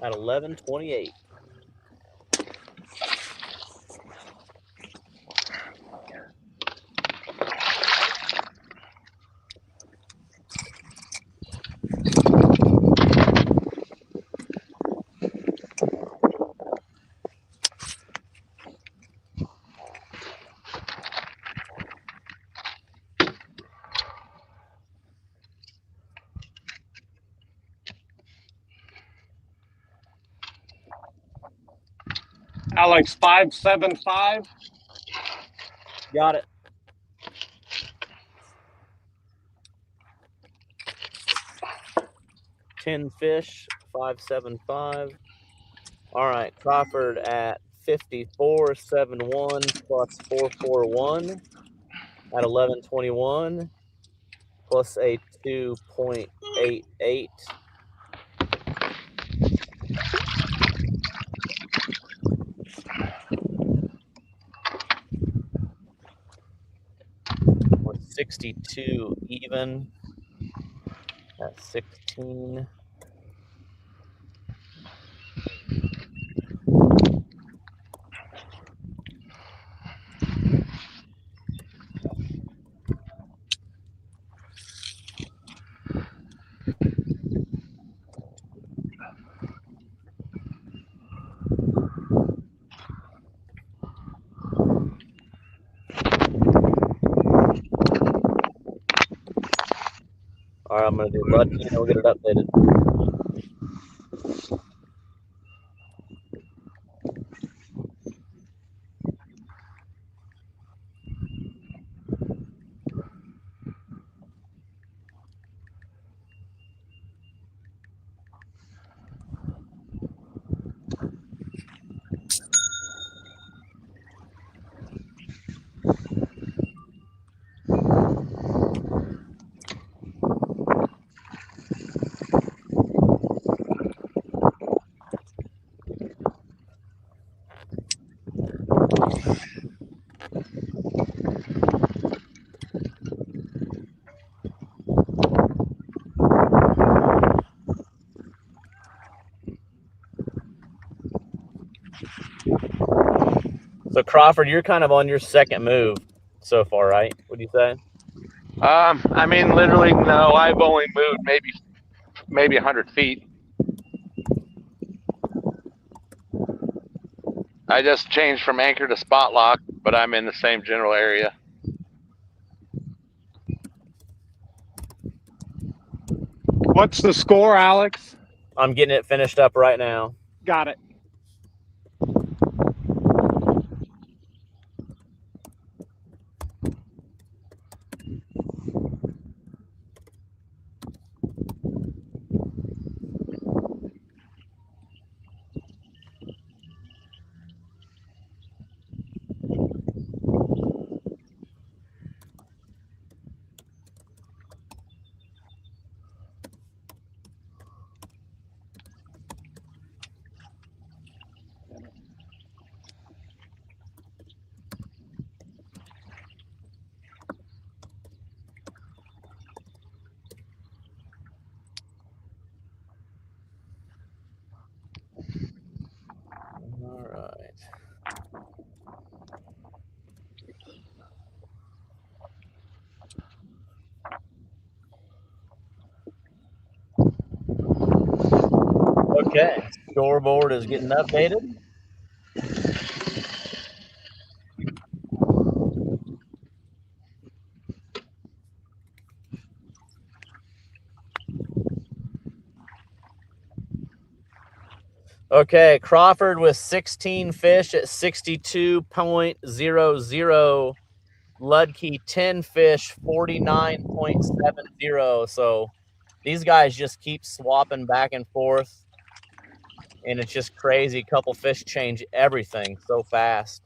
At 11:28. Alex, 575. Got it. Ten fish, 575. All right, Crawford at 54.71 plus 441 at 1121 plus a 2.88. 62 even. That's 16. All right, I'm going to do Ludtke and we'll get it updated. So Crawford, you're kind of on your second move so far, right? What do you say? I mean, literally, no. I've only moved maybe 100 feet. I just changed from anchor to spot lock, but I'm in the same general area. What's the score, Alex? I'm getting it finished up right now. Got it. All right. Okay, scoreboard is getting updated. Okay, Crawford with 16 fish at 62.00. Ludtke 10 fish 49.70. So these guys just keep swapping back and forth, and it's just crazy. A couple fish change everything so fast.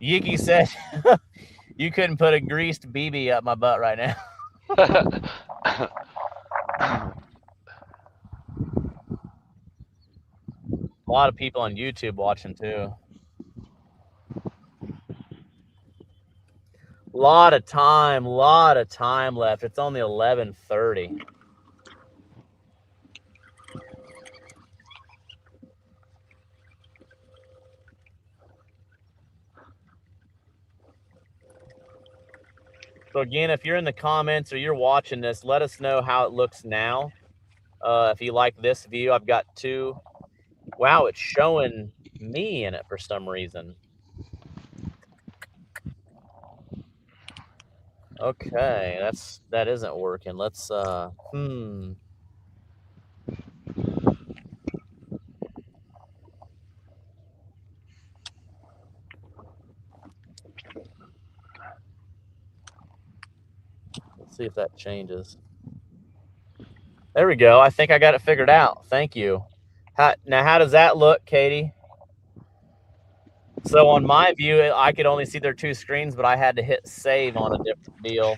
Yuki said you couldn't put a greased BB up my butt right now. A lot of people on YouTube watching too. Lot of time left. It's only 11:30. So again, if you're in the comments or you're watching this, let us know how it looks now. If you like this view, I've got two. Wow, it's showing me in it for some reason. Okay, that isn't working. Let's Let's see if that changes. There we go. I think I got it figured out. Thank you. Now, how does that look, Katie? So on my view, I could only see their two screens, but I had to hit save on a different deal.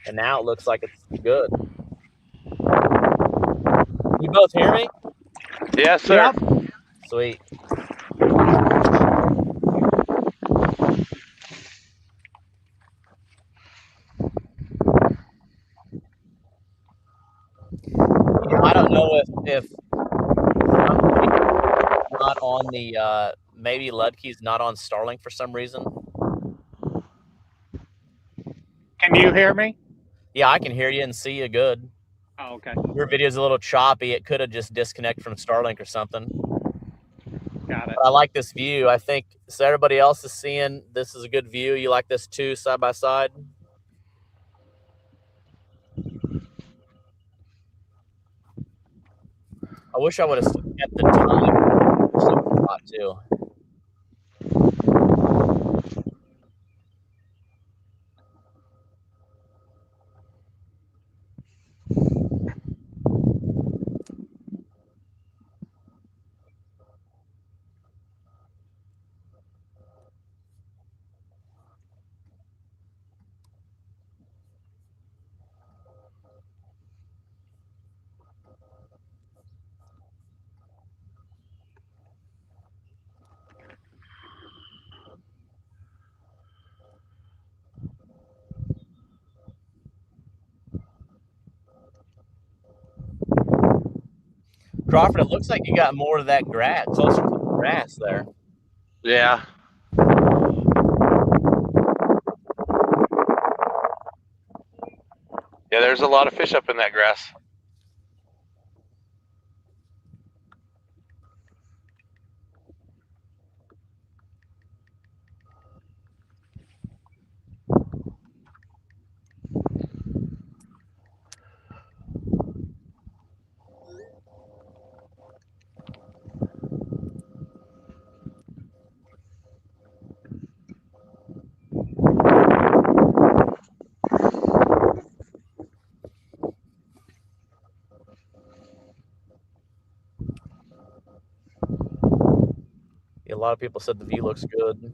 And now it looks like it's good. You both hear me? Yes, sir. Yep. Sweet. I don't know if not on the maybe Ludtke's not on Starlink for some reason. Can you hear me? Yeah, I can hear you and see you good. Oh, okay. Your video's a little choppy. It could have just disconnected from Starlink or something. Got it. But I like this view. I think so. Everybody else is seeing this is a good view. You like this too, side by side? I wish I would have kept the time too. Crawford, it looks like you got more of that grass, closer to the grass there. Yeah. Yeah, there's a lot of fish up in that grass. Yeah, a lot of people said the view looks good.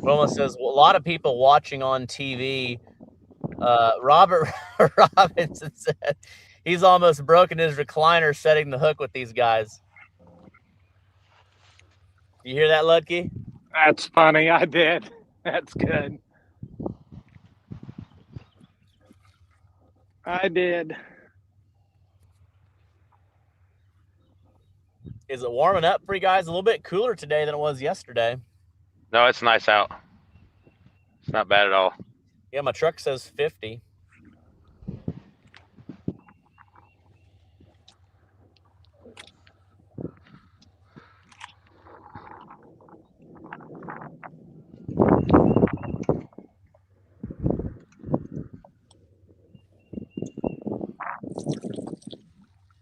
Wilma says, well, a lot of people watching on TV. Robert Robinson said he's almost broken his recliner setting the hook with these guys. You hear that, Ludtke? That's funny. I did. That's good. I did. Is it warming up for you guys? A little bit cooler today than it was yesterday. No, it's nice out. It's not bad at all. Yeah, my truck says 50.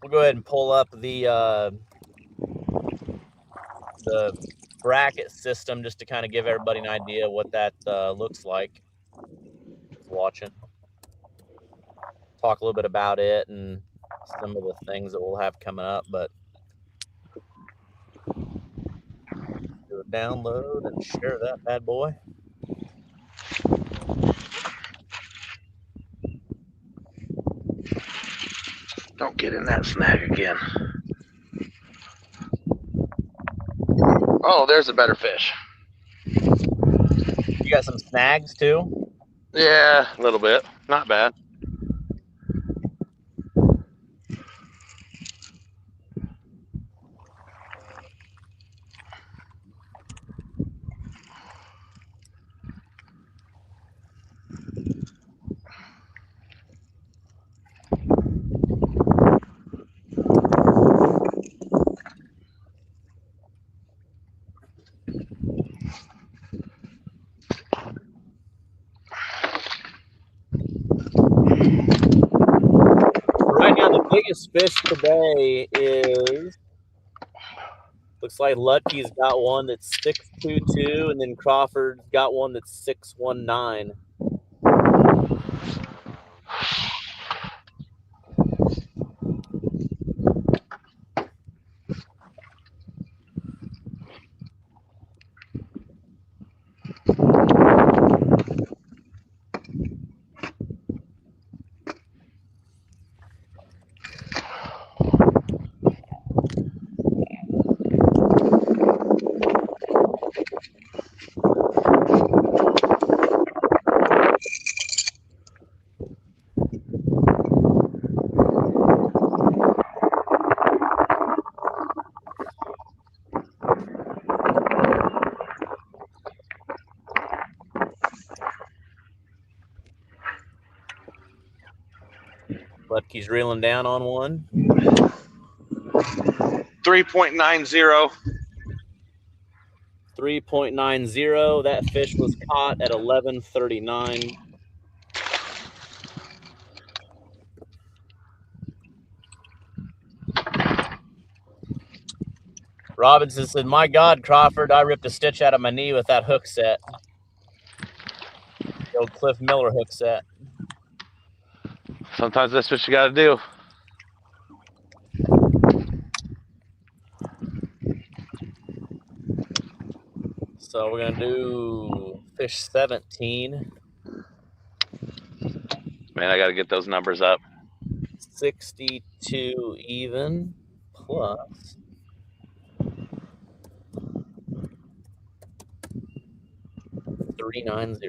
We'll go ahead and pull up the bracket system just to kind of give everybody an idea what that looks like. Watching. Talk a little bit about it and some of the things that we'll have coming up, but do a download and share that bad boy. Don't get in that snag again. Oh, there's a better fish. You got some snags too? Yeah, a little bit. Not bad. Right now, the biggest fish today is Looks like Ludtke's got one that's 622, and then Crawford's got one that's 619. Ludtke's reeling down on one. 3.90. 3.90. That fish was caught at 11:39. Robinson said, "My God, Crawford, I ripped a stitch out of my knee with that hook set. The old Cliff Miller hook set." Sometimes that's what you got to do. So we're going to do fish 17. Man, I got to get those numbers up. 62 even plus 390.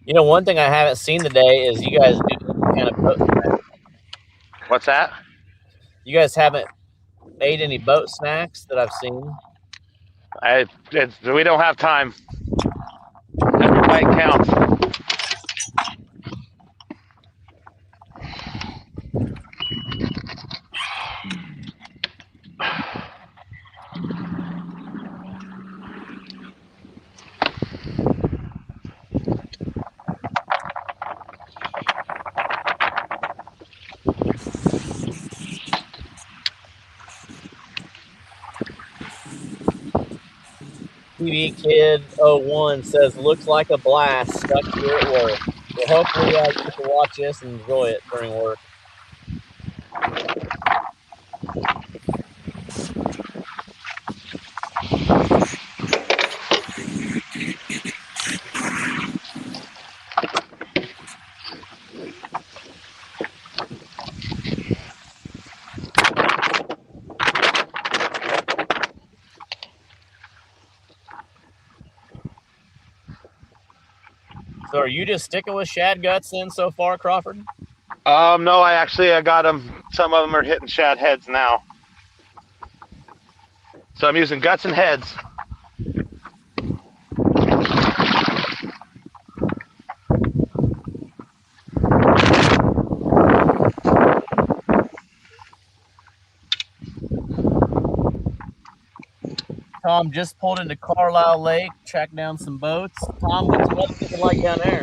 You know, one thing I haven't seen today is you guys do any kind of boat snacks. What's that? You guys haven't ate any boat snacks that I've seen. We don't have time. Every bite counts. TV Kid 01 says, "Looks like a blast. Stuck here at work." Well, hopefully you get to watch this and enjoy it during work. So are you just sticking with shad guts then so far, Crawford? No, I got them. Some of them are hitting shad heads now. So I'm using guts and heads. Tom just pulled into Carlisle Lake, tracked down some boats. Tom, what's the weather looking like down there?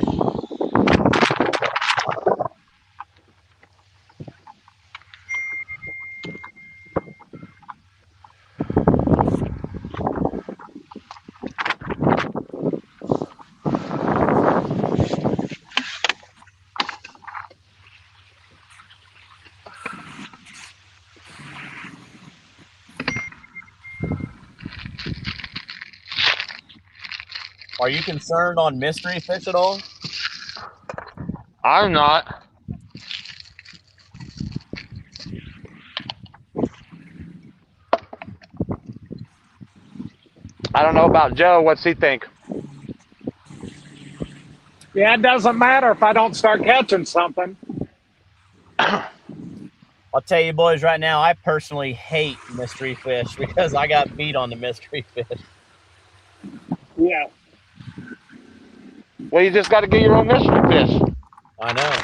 Are you concerned on mystery fish at all? I'm not. I don't know about Joe. What's he think? Yeah, it doesn't matter if I don't start catching something. I'll tell you boys right now, I personally hate mystery fish because I got beat on the mystery fish. Yeah. Well, you just got to get your own mystery fish. I know.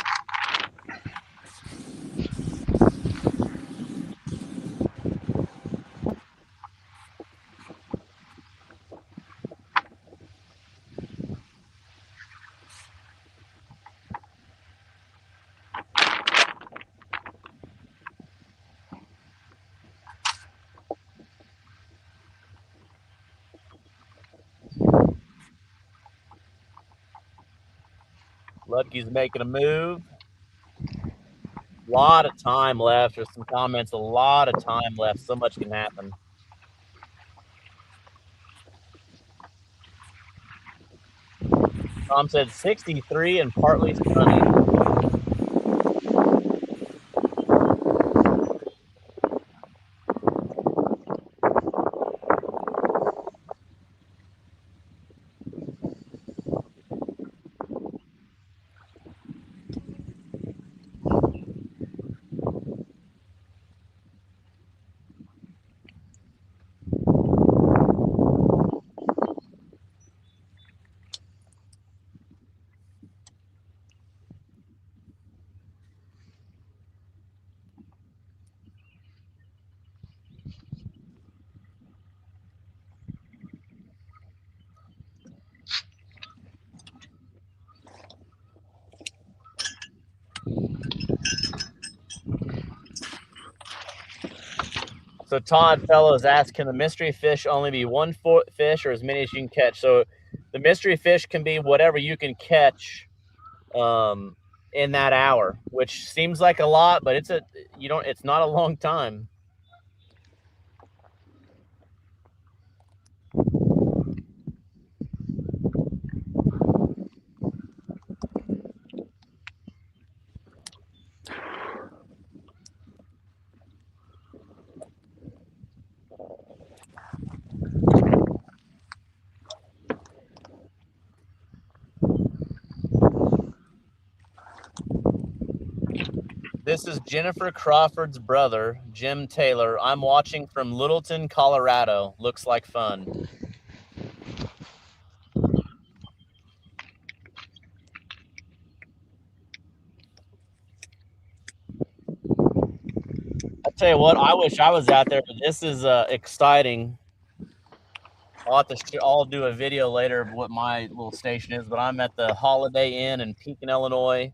Ludtke's making a move. A lot of time left. There's some comments. A lot of time left. So much can happen. Tom said 63 and partly sunny. So Todd Fellows asked, can the mystery fish only be one fish or as many as you can catch? So the mystery fish can be whatever you can catch in that hour, which seems like a lot, but it's not a long time. This is Jennifer Crawford's brother, Jim Taylor. I'm watching from Littleton, Colorado. Looks like fun. I'll tell you what, I wish I was out there, but this is exciting. I'll do a video later of what my little station is, but I'm at the Holiday Inn in Pekin, Illinois,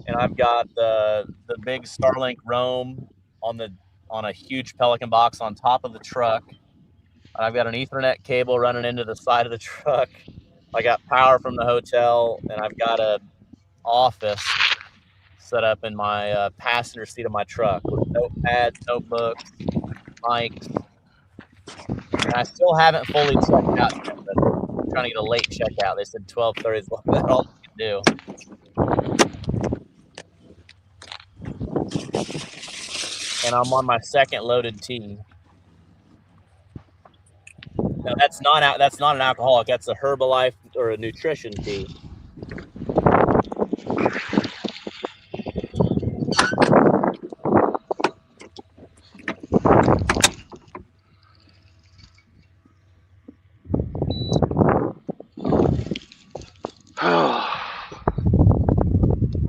and I've got the big Starlink roam on a huge Pelican box on top of the truck. And I've got an Ethernet cable running into the side of the truck. I got power from the hotel, and I've got a office set up in my passenger seat of my truck with notepads, notebooks, mics. And I still haven't fully checked out yet, but I'm trying to get a late checkout. They said 12:30 is all you can do. And I'm on my second loaded tea. Now that's not an alcoholic. That's a Herbalife or a nutrition tea.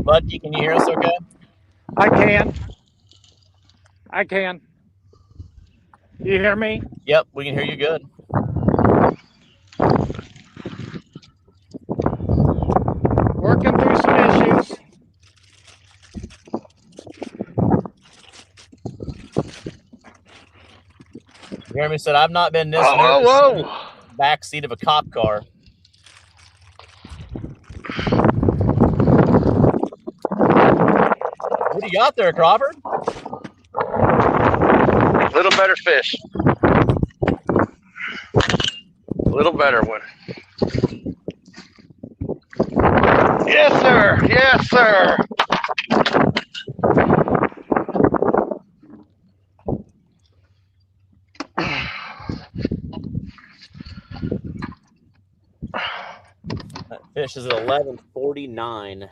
Ludtke, can you hear us okay? I can. You hear me? Yep, we can hear you good. Working through some issues. Jeremy said, I've not been this nervous in the backseat of a cop car. What do you got there, Crawford? Little better fish. A little better one. Yes, sir. Yes, sir. Fish is at 11:49.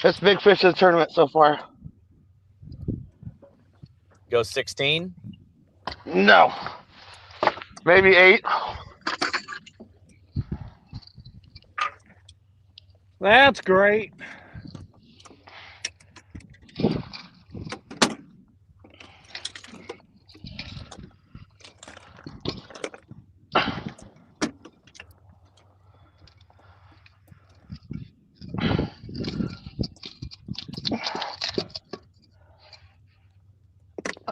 That's big fish of the tournament so far. Go 16. No. Maybe 8. That's great.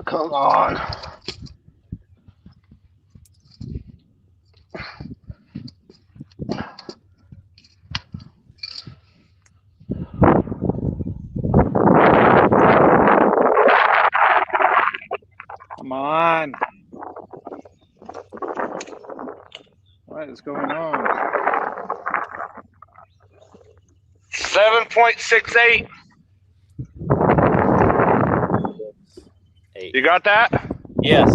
Come on. Come on. What is going on? 7.68. 8. You got that? Yes.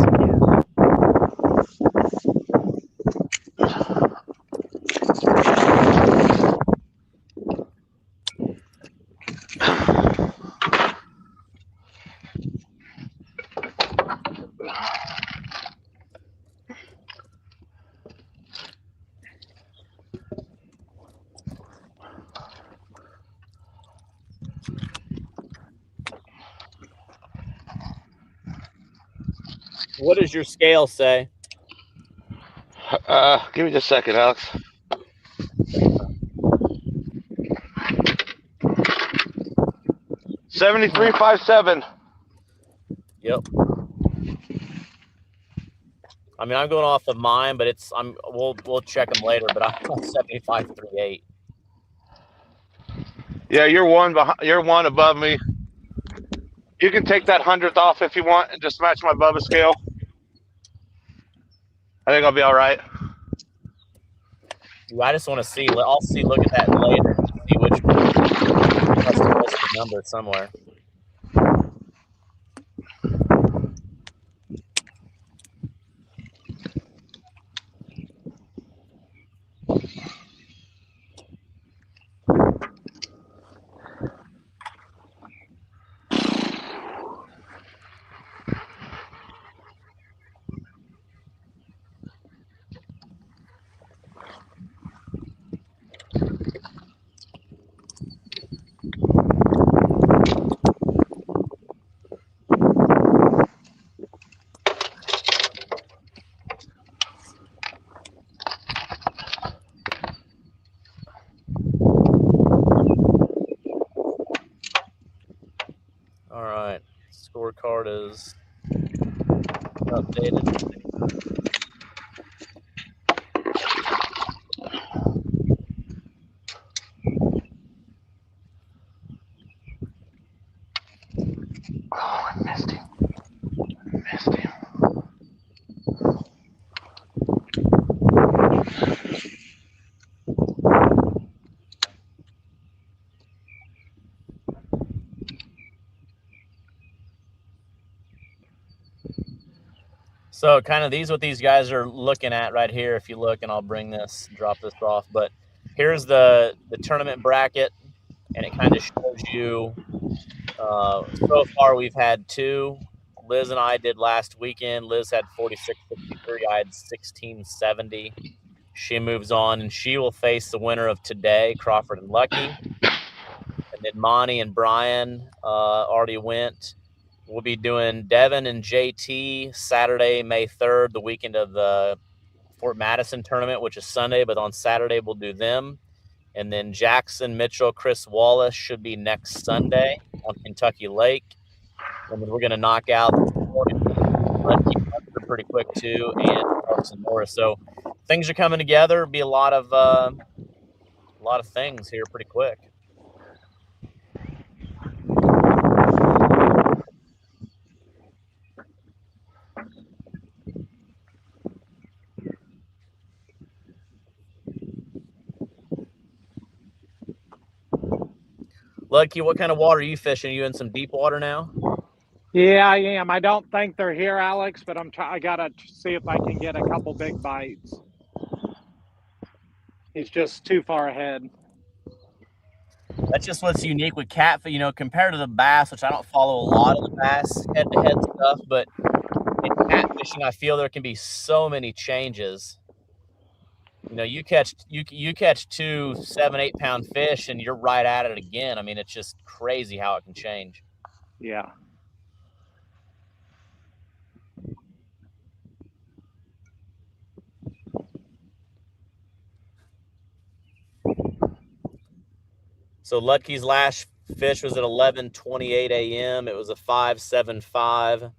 What does your scale say? Give me just a second, Alex. $73.57. Yep. I mean, I'm going off of mine, but we'll check them later. But I'm on 75.38. Yeah, you're one above me. You can take that 100th off if you want and just match my Bubba scale. I think I'll be all right. I just want to see. I'll see. Look at that later. See which must have missed the number somewhere. All right, scorecard is updated. Oh, I missed him. So kind of what these guys are looking at right here. If you look, and I'll drop this off. But here's the tournament bracket, and it kind of shows you. So far, we've had 2. Liz and I did last weekend. Liz had 46.63. I had 16.70. She moves on, and she will face the winner of today, Crawford and Ludtke. And then Monty and Brian already went. We'll be doing Devin and JT Saturday, May 3rd, the weekend of the Fort Madison tournament, which is Sunday. But on Saturday, we'll do them. And then Jackson, Mitchell, Chris Wallace should be next Sunday on Kentucky Lake. And then we're going to knock out pretty quick too, and Carson Morris. So things are coming together. It'll be a lot of things here pretty quick. Ludtke, what kind of water are you fishing? Are you in some deep water now? Yeah, I am. I don't think they're here, Alex, but I gotta see if I can get a couple big bites. He's just too far ahead. That's just what's unique with catfish, you know, compared to the bass, which I don't follow a lot of the bass head-to-head stuff, but in catfishing, I feel there can be so many changes. You know, you catch 2 7-8 pound fish and you're right at it again. I mean, it's just crazy how it can change. Yeah. So Ludtke's last fish was at 11:28 a.m. It was a 5.75.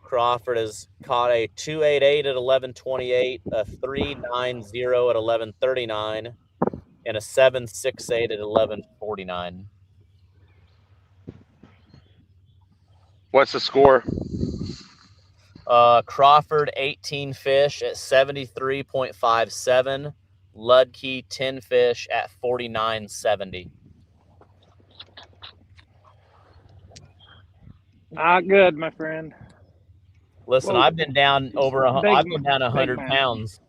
Crawford has caught a 2.88 at 11:28, a 3.90 at 11:39, and a 7.68 at 11:49. What's the score? Crawford 18 fish at 73.57. Ludtke 10 fish at 49.70. Not good, my friend. Listen, Whoa. I've been down over. I've been down 100 pounds.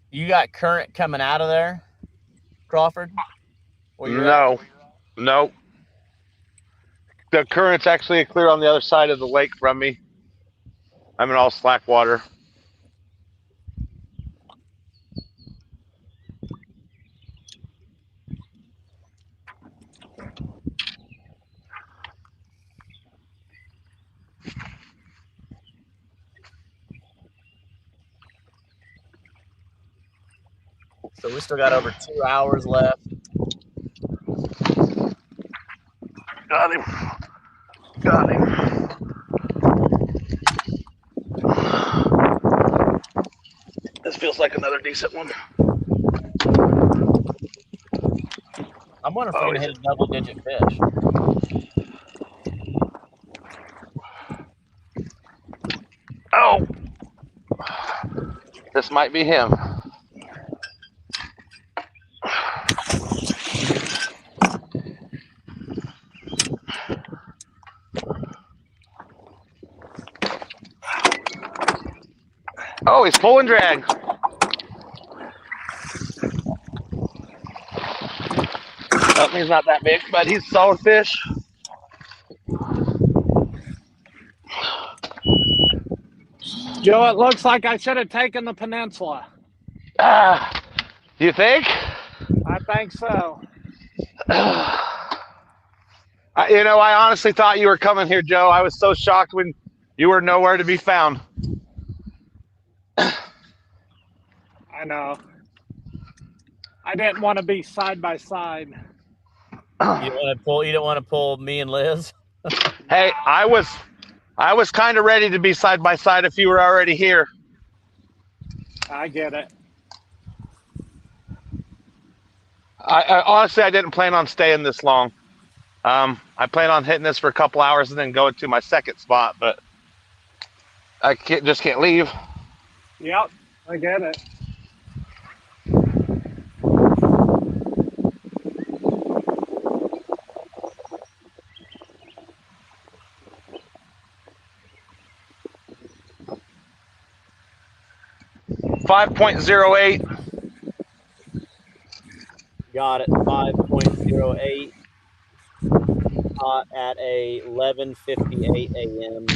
You got current coming out of there, Crawford? No. The current's actually clear on the other side of the lake from me. I'm in all slack water. So we still got over 2 hours left. Got him. This feels like another decent one. I'm wondering if we're going to hit a double-digit fish. Oh! This might be him. Oh, he's pulling drag. Oh, he's not that big, but he's a solid fish. Joe, it looks like I should have taken the peninsula. You think? I think so. You know, I honestly thought you were coming here, Joe. I was so shocked when you were nowhere to be found. I know. I didn't want to be side by side. You don't want to pull me and Liz? Hey, I was kind of ready to be side by side if you were already here. I get it. I honestly, I didn't plan on staying this long. I plan on hitting this for a couple hours and then going to my second spot, but I just can't leave. Yep, I get it. $5.08. Got it. 5.08. Caught at a 11:58 a.m.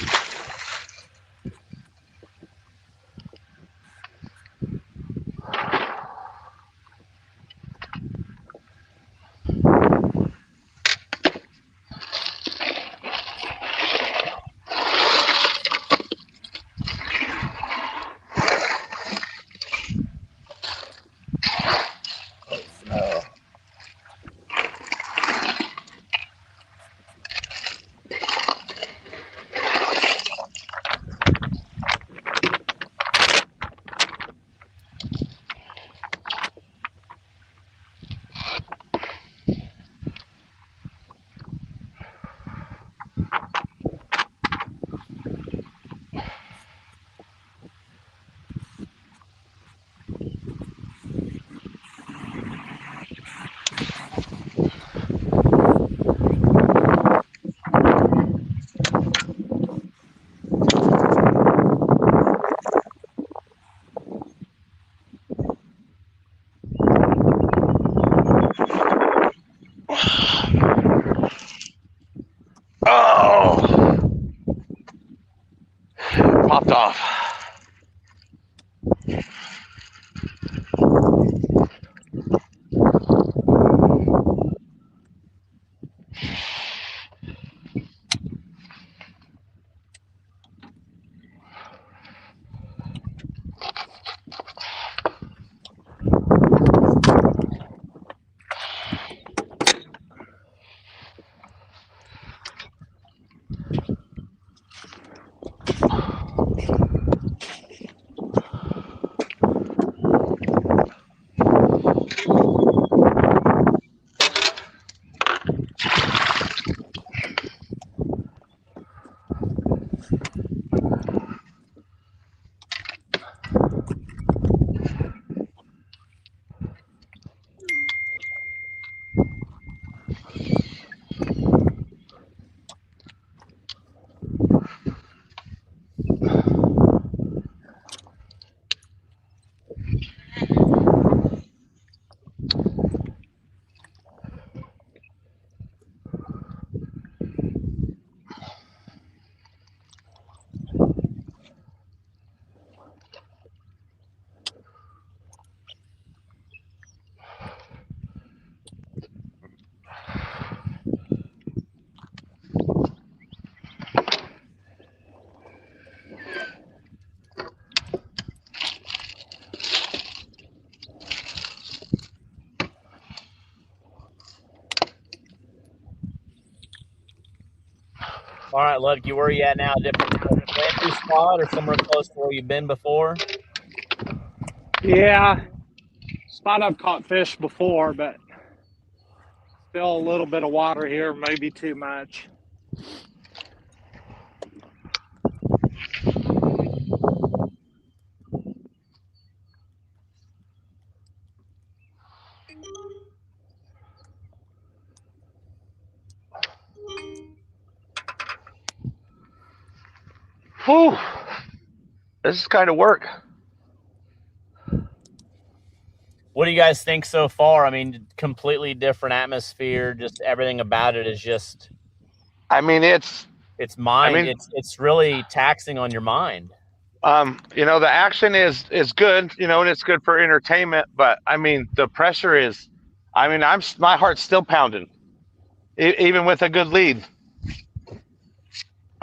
All right, Ludtke, where are you at now? Different brand new spot or somewhere close to where you've been before? Yeah, spot I've caught fish before, but still a little bit of water here, maybe too much. Whew. This is kind of work. What do you guys think so far? I mean, completely different atmosphere. Just everything about it is just. I mean, it's mind. I mean, it's really taxing on your mind. You know, the action is good, you know, and it's good for entertainment. But I mean, the pressure is. I mean, my heart's still pounding, even with a good lead.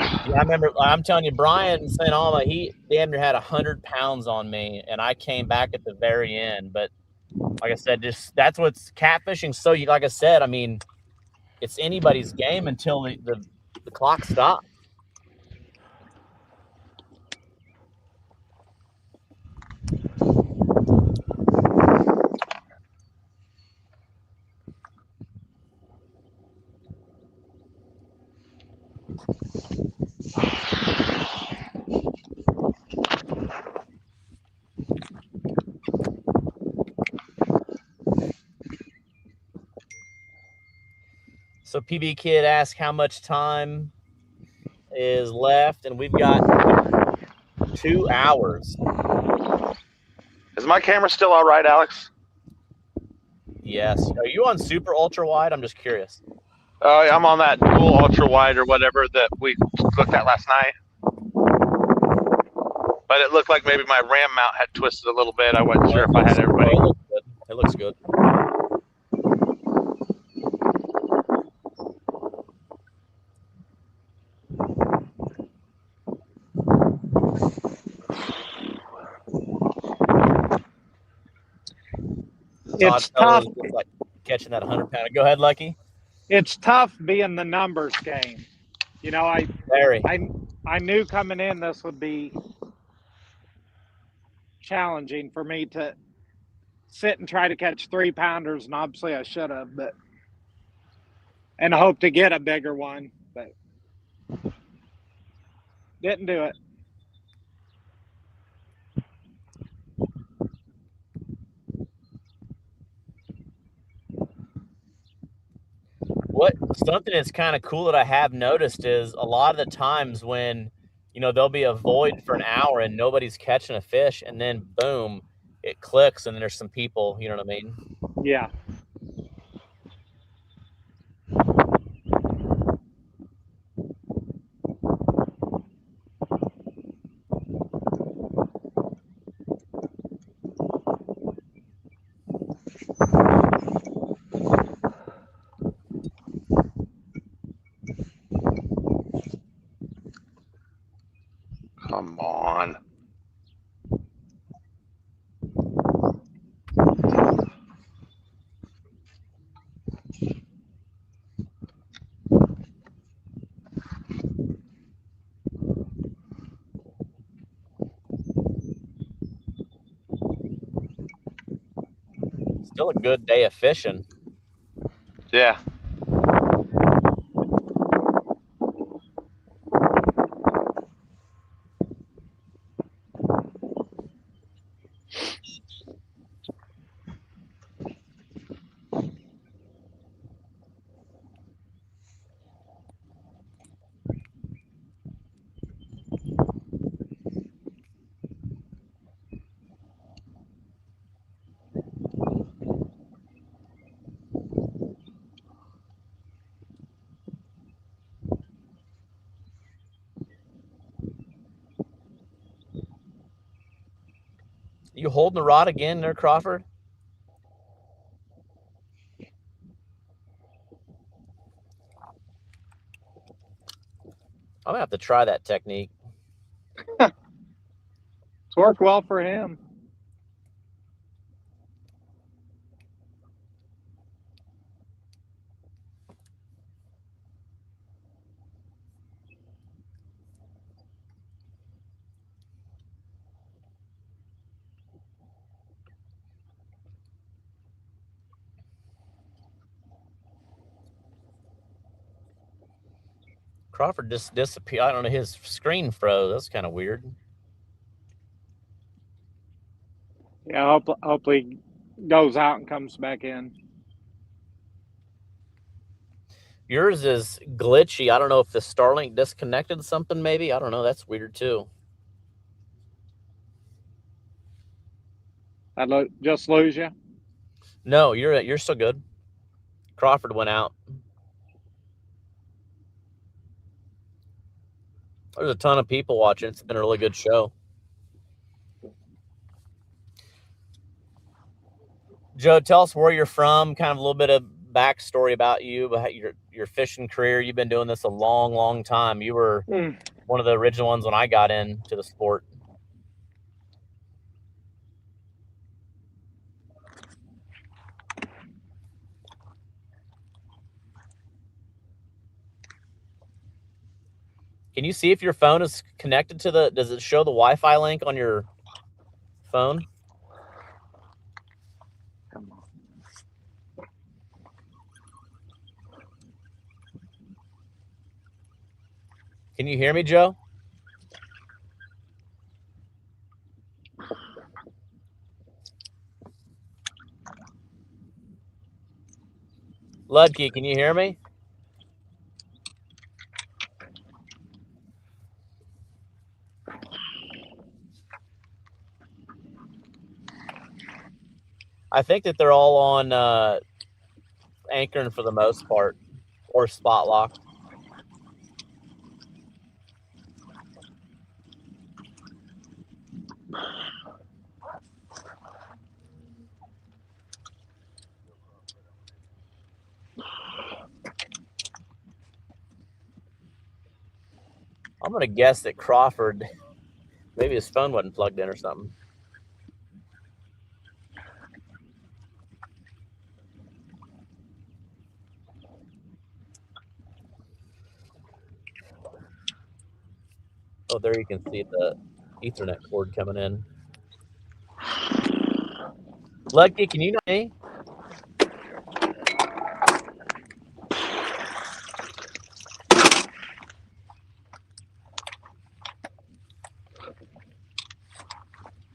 Yeah, I remember. I'm telling you, Brian in St. Alma, he damn near had 100 pounds on me, and I came back at the very end. But like I said, just that's what's catfishing. So, like I said, I mean, it's anybody's game until the clock stops. So PB Kid asked how much time is left, and we've got 2 hours. Is my camera still all right, Alex? Yes. Are you on super ultra wide? I'm just curious. I'm on that dual ultra wide or whatever that we looked at last night. But it looked like maybe my RAM mount had twisted a little bit. I wasn't sure if I had everybody. Oh, it looks good. It's tough. Like catching that 100-pounder. Go ahead, Lucky. It's tough being the numbers game. You know, I knew coming in this would be challenging for me to sit and try to catch 3-pounders, and obviously I should have, but and hope to get a bigger one, but didn't do it. Something that's kind of cool that I have noticed is a lot of the times when, you know, there'll be a void for an hour and nobody's catching a fish, and then boom, it clicks and there's some people, you know what I mean? Yeah. Come on. Still a good day of fishing. Yeah. You holding the rod again there, Crawford? I'm gonna have to try that technique. It's worked well for him. Crawford just disappeared. I don't know. His screen froze. That's kind of weird. Yeah, hopefully goes out and comes back in. Yours is glitchy. I don't know if the Starlink disconnected something. Maybe, I don't know. That's weird too. I just lose you. No, you're still good. Crawford went out. There's a ton of people watching. It's been a really good show. Joe, tell us where you're from, kind of a little bit of backstory about you, about your fishing career. You've been doing this a long, long time. You were one of the original ones when I got into the sport. Can you see if your phone is connected to the, does it show the Wi-Fi link on your phone? Come on. Can you hear me, Joe? Ludtke, can you hear me? I think that they're all on anchoring for the most part, or spot locked. I'm going to guess that Crawford, maybe his phone wasn't plugged in or something. Oh, there you can see the Ethernet cord coming in. Ludtke, can you know me?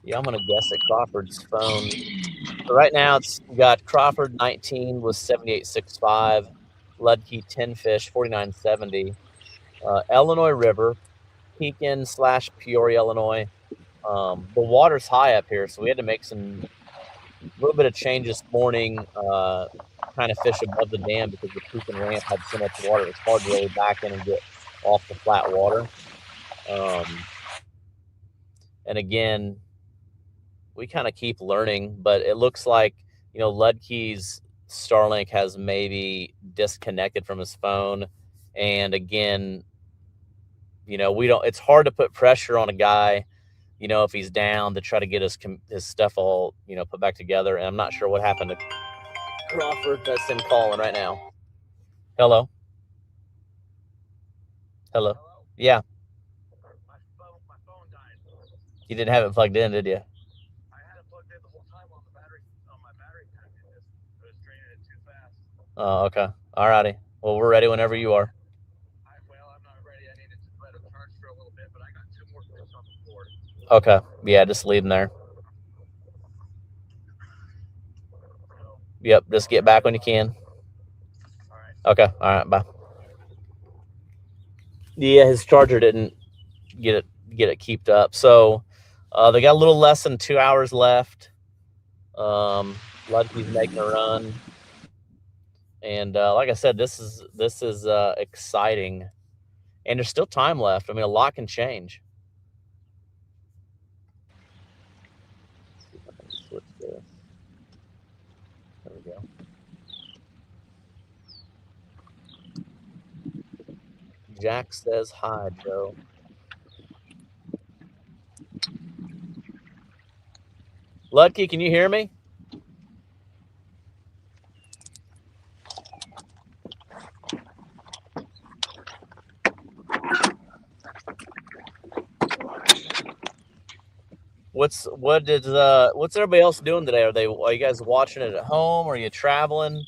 Yeah, I'm going to guess at Crawford's phone. So right now it's got Crawford 19 with 78.65, Ludtke 10 fish 49.70, Illinois River, Pekin / Peoria, Illinois. The water's high up here, so we had to make a little bit of change this morning, kind of fish above the dam because the Pekin ramp had so much water. It's hard to really back in and get off the flat water. And again, we kind of keep learning, but it looks like, you know, Ludtke's Starlink has maybe disconnected from his phone. And again, you know, it's hard to put pressure on a guy, you know, if he's down, to try to get his stuff all, you know, put back together. And I'm not sure what happened to Crawford. That's him calling right now. Hello. Hello. Yeah. My phone died. You didn't have it plugged in, did you? I had it plugged in the whole time on my battery pack. It was draining it too fast. Oh, okay. All righty. Well, we're ready whenever you are. I'm not ready. I needed to let it charge for a little bit, but I got 2 more fish on the board. Okay. Yeah, just leave them there. Yep, just get back when you can. All right. Okay. All right. Bye. Yeah, his charger didn't get it keeped up. So they got a little less than 2 hours left. Ludtke's making a run. And like I said, this is exciting. And there's still time left. I mean, a lot can change. Let's see if I can switch this. There we go. Jack says hi, Joe. Ludtke, can you hear me? What's everybody else doing today? Are you guys watching it at home? Are you traveling?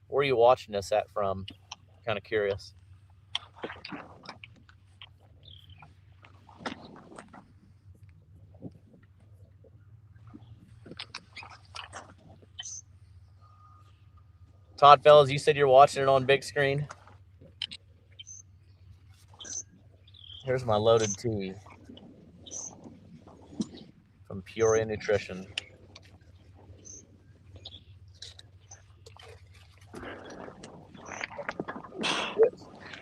Where are you watching this at from? Kind of curious. Todd Fellas, you said you're watching it on big screen. Here's my loaded tea from Peoria Nutrition.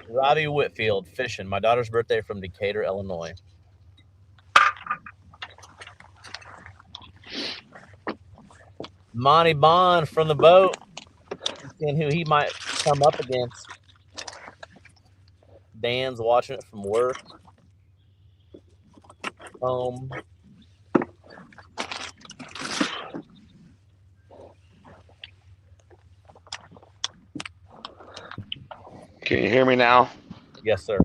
Robbie Whitfield fishing. My daughter's birthday from Decatur, Illinois. Monty Bond from the boat. Seeing who he might come up against. Dan's watching it from work. Home. Can you hear me now? Yes, sir.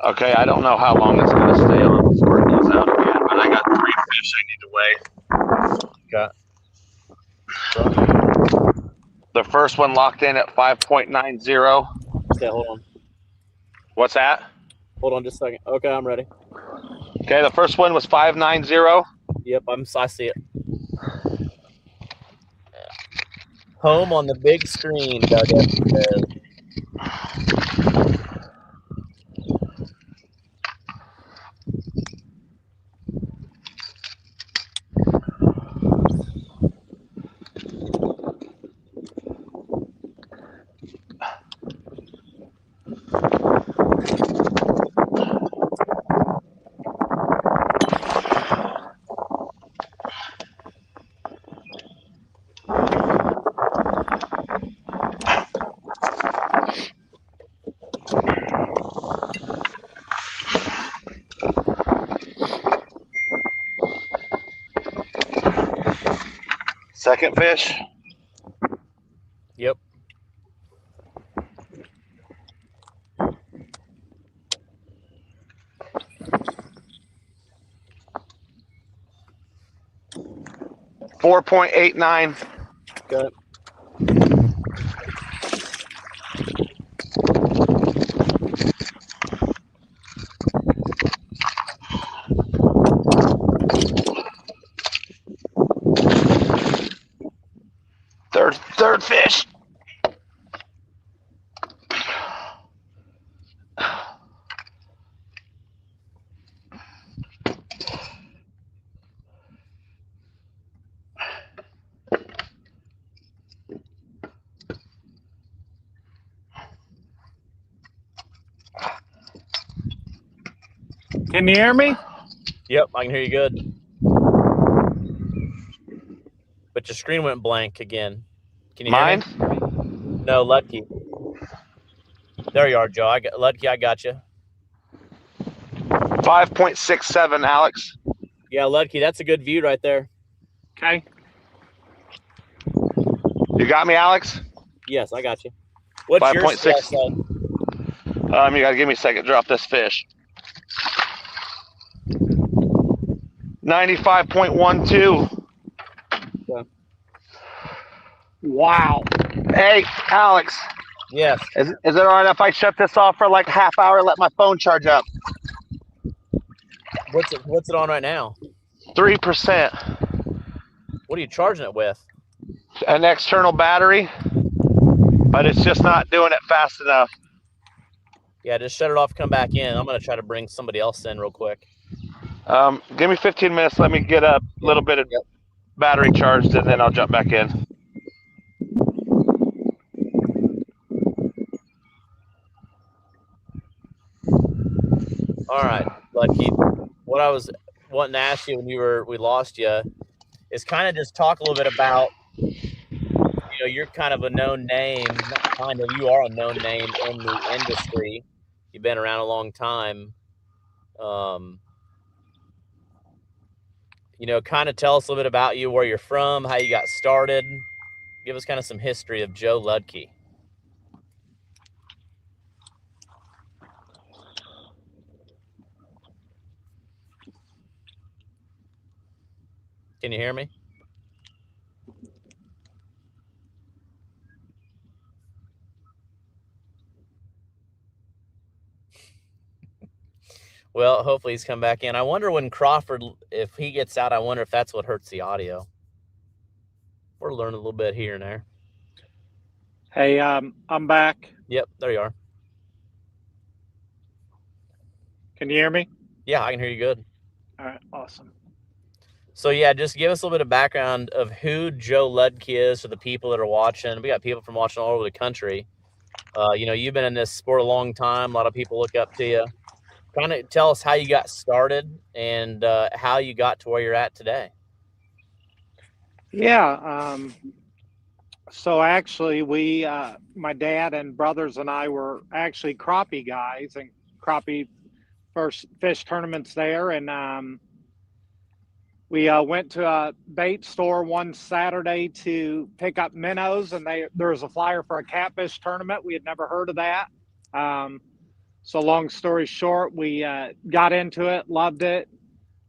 Okay, I don't know how long it's going to stay on before it goes out again, but I got 3 fish I need to weigh. Okay. The first one locked in at 5.90. Okay, hold on. What's that? Hold on just a second. Okay, I'm ready. Okay, the first one was 5.90. Yep, I see it. Home on the big screen, Doug Evans says. Second fish. Yep. $4.89. Okay. Third fish. Can you hear me? Yep, I can hear you good. But your screen went blank again. Can you Mine? hear me? No, Ludtke. There you are, Joe. Ludtke, I got you. 5.67, Alex. Yeah, Ludtke, that's a good view right there. Okay. You got me, Alex? Yes, I got you. What's 5.6. your stress say? You gotta give me a second to drop this fish. 95.12. Yeah. Wow. Hey, Alex. Yes. Is it all right if I shut this off for like half hour and let my phone charge up? What's it on right now? 3%. What are you charging it with? An external battery, but it's just not doing it fast enough. Yeah, just shut it off, come back in. I'm going to try to bring somebody else in real quick. Give me 15 minutes. Let me get a little bit of battery charged, and then I'll jump back in. All right, Ludtke. What I was wanting to ask you when we lost you is kind of just talk a little bit about, you're kind of a known name. Not kind of, you are a known name in the industry. You've been around a long time. Kind of tell us a little bit about you, where you're from, how you got started. Give us kind of some history of Joe Ludtke. Can you hear me? Well, hopefully he's come back in. I wonder when Crawford, if he gets out, I wonder if that's what hurts the audio. We're learning a little bit here and there. Hey, I'm back. Yep, there you are. Can you hear me? Yeah, I can hear you good. All right, awesome. So yeah, just give us a little bit of background of who Joe Ludtke is for the people that are watching. We got people from watching all over the country. You know, you've been in this sport a long time. A lot of people look up to you. Kind of tell us how you got started and how you got to where you're at today. Yeah. So actually, we, my dad and brothers and I were actually crappie guys and crappie first fish tournaments there. And we went to a bait store one Saturday to pick up minnows, and there was a flyer for a catfish tournament. We had never heard of that. So long story short, we got into it, loved it,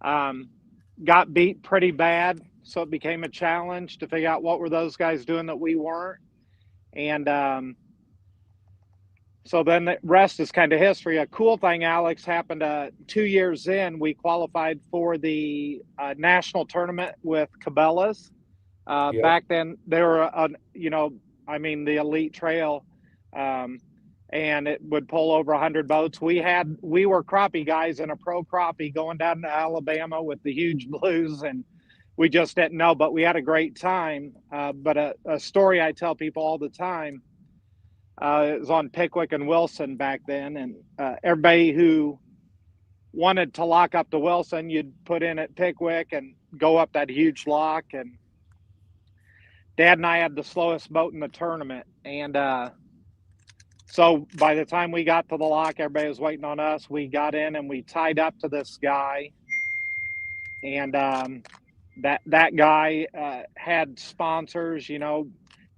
got beat pretty bad. So it became a challenge to figure out what were those guys doing that we weren't. And so then the rest is kind of history. A cool thing, Alex, happened 2 years in. We qualified for the national tournament with Cabela's. Yep. Back then, they were, the elite trail, and it would pull over 100 boats. We were crappie guys in a pro crappie going down to Alabama with the huge blues, and we just didn't know, but we had a great time. But a story I tell people all the time, it was on Pickwick and Wilson back then. And everybody who wanted to lock up to Wilson, you'd put in at Pickwick and go up that huge lock. And Dad and I had the slowest boat in the tournament. And so by the time we got to the lock, everybody was waiting on us. We got in and we tied up to this guy. And that guy had sponsors,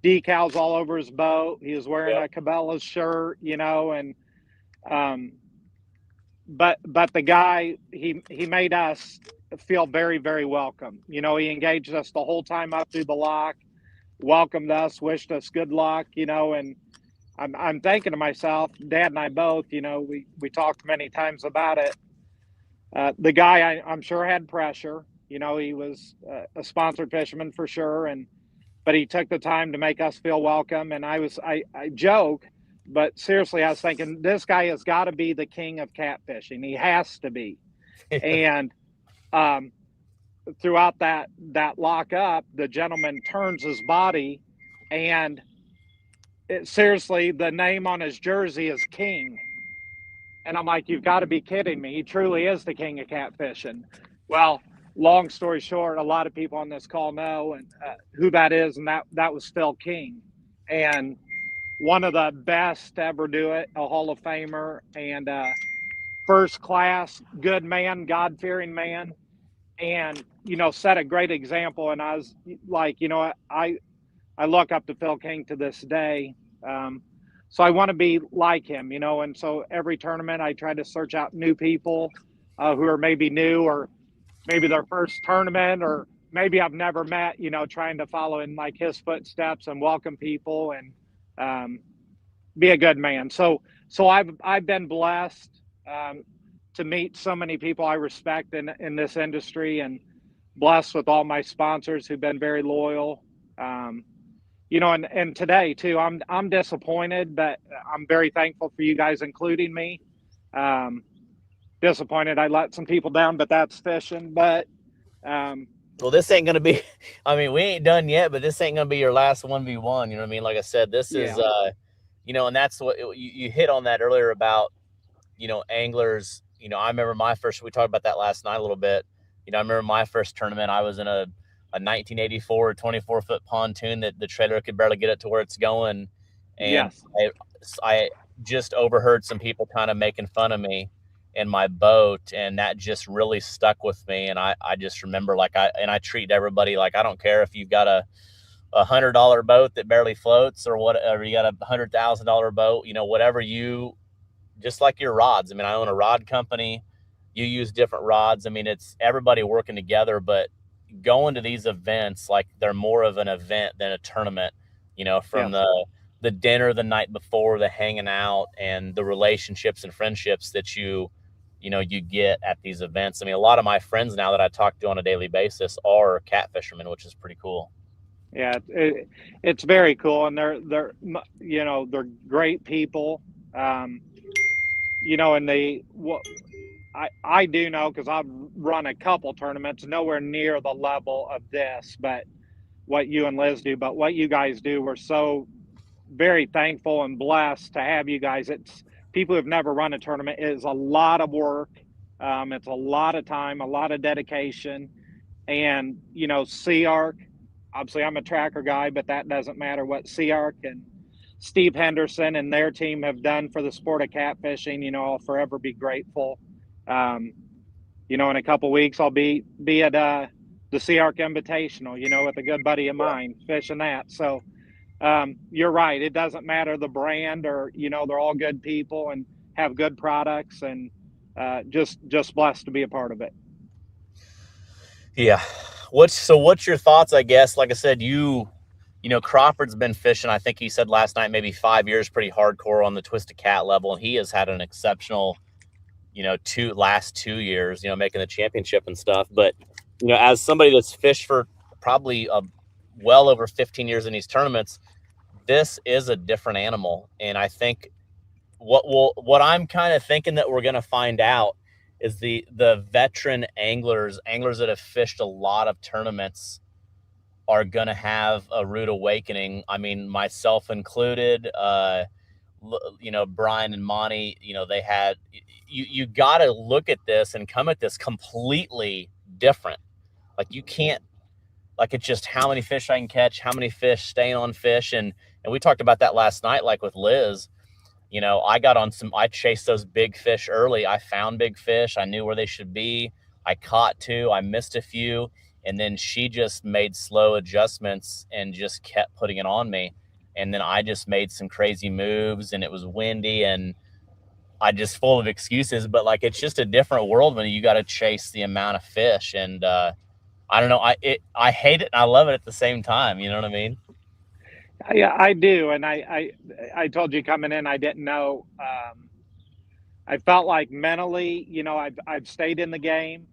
decals all over his boat. He was wearing a Cabela's shirt, and but the guy, he made us feel very, very welcome. He engaged us the whole time up through the lock, welcomed us, wished us good luck, and I'm thinking to myself, Dad and I both, we talked many times about it. The guy, I'm sure, had pressure. He was a sponsored fisherman for sure, but he took the time to make us feel welcome. And I joke, but seriously, I was thinking, this guy has got to be the king of catfishing. He has to be. And throughout that lockup, the gentleman turns his body, and seriously, the name on his jersey is King. And I'm like, you've got to be kidding me. He truly is the king of catfishing. Well, long story short, a lot of people on this call know who that is, and that was Phil King. And one of the best to ever do it, a Hall of Famer, and first class, good man, God-fearing man, and, set a great example. And I was like, I look up to Phil King to this day. So I want to be like him, and so every tournament I try to search out new people who are maybe new, or maybe their first tournament, or maybe I've never met, trying to follow in like his footsteps and welcome people and be a good man. So I've been blessed to meet so many people I respect in this industry, and blessed with all my sponsors who've been very loyal. And today too, I'm disappointed, but I'm very thankful for you guys including me. Disappointed I let some people down, but that's fishing. But well, this ain't gonna be. I mean, we ain't done yet, but this ain't gonna be your last 1v1. You know what I mean? Like I said, this is, and that's what you hit on that earlier about, anglers. I remember my first. We talked about that last night a little bit. I remember my first tournament. I was in a 1984 24-foot pontoon that the trailer could barely get it to where it's going. And I just overheard some people kind of making fun of me in my boat, and that just really stuck with me. And I just remember, I treat everybody like, I don't care if you've got a $100 boat that barely floats, or whatever, you got a $100,000 boat, whatever just like your rods. I mean, I own a rod company. You use different rods. I mean, it's everybody working together, but going to these events, like, they're more of an event than a tournament, from the dinner the night before, the hanging out, and the relationships and friendships that you you get at these events. I mean, a lot of my friends now that I talk to on a daily basis are cat fishermen, which is pretty cool. Yeah, it's very cool, and they're they're great people. And I do know, because I've run a couple tournaments, nowhere near the level of this, but what you and Liz do, but what you guys do, we're so very thankful and blessed to have you guys. It's people who've never run a tournament. It is a lot of work. It's a lot of time, a lot of dedication, and SeaArk. Obviously, I'm a tracker guy, but that doesn't matter. What SeaArk and Steve Henderson and their team have done for the sport of catfishing, I'll forever be grateful. In a couple of weeks, I'll be at the SeaArk Invitational, with a good buddy of mine fishing that. So you're right. It doesn't matter the brand, or they're all good people and have good products, and just blessed to be a part of it. Yeah. What's your thoughts? I guess, like I said, Crawford's been fishing, I think he said last night, maybe 5 years, pretty hardcore on the Twisted Cat level, and he has had an exceptional last 2 years, making the championship and stuff. But, as somebody that's fished for probably well over 15 years in these tournaments, this is a different animal. And I think what I'm kind of thinking that we're going to find out is the veteran anglers that have fished a lot of tournaments are going to have a rude awakening. I mean, myself included, Brian and Monty, they had, you got to look at this and come at this completely different. Like, you can't, like, it's just how many fish I can catch, how many fish staying on fish. And we talked about that last night, like with Liz. I chased those big fish early. I found big fish. I knew where they should be. I caught 2, I missed a few. And then she just made slow adjustments and just kept putting it on me. And then I just made some crazy moves, and it was windy, and I just full of excuses. But like, it's just a different world when you got to chase the amount of fish. And I don't know. I hate it and I love it at the same time. You know what I mean? Yeah, I do. And I told you coming in, I didn't know. I felt like mentally, I've stayed in the game.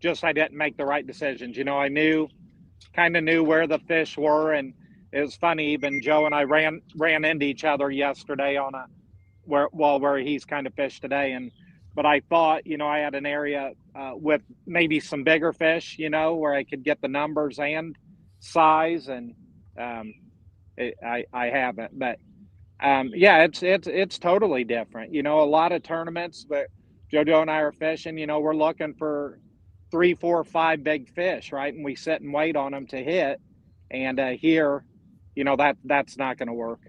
Just I didn't make the right decisions. I kind of knew where the fish were, and it was funny. Even Joe and I ran into each other yesterday on where he's kind of fished today, but I thought, I had an area with maybe some bigger fish, where I could get the numbers and size, and I haven't. But yeah, it's totally different. A lot of tournaments that JoJo and I are fishing, we're looking for 3, 4, 5 big fish, right? And we sit and wait on them to hit. And here, that's not going to work.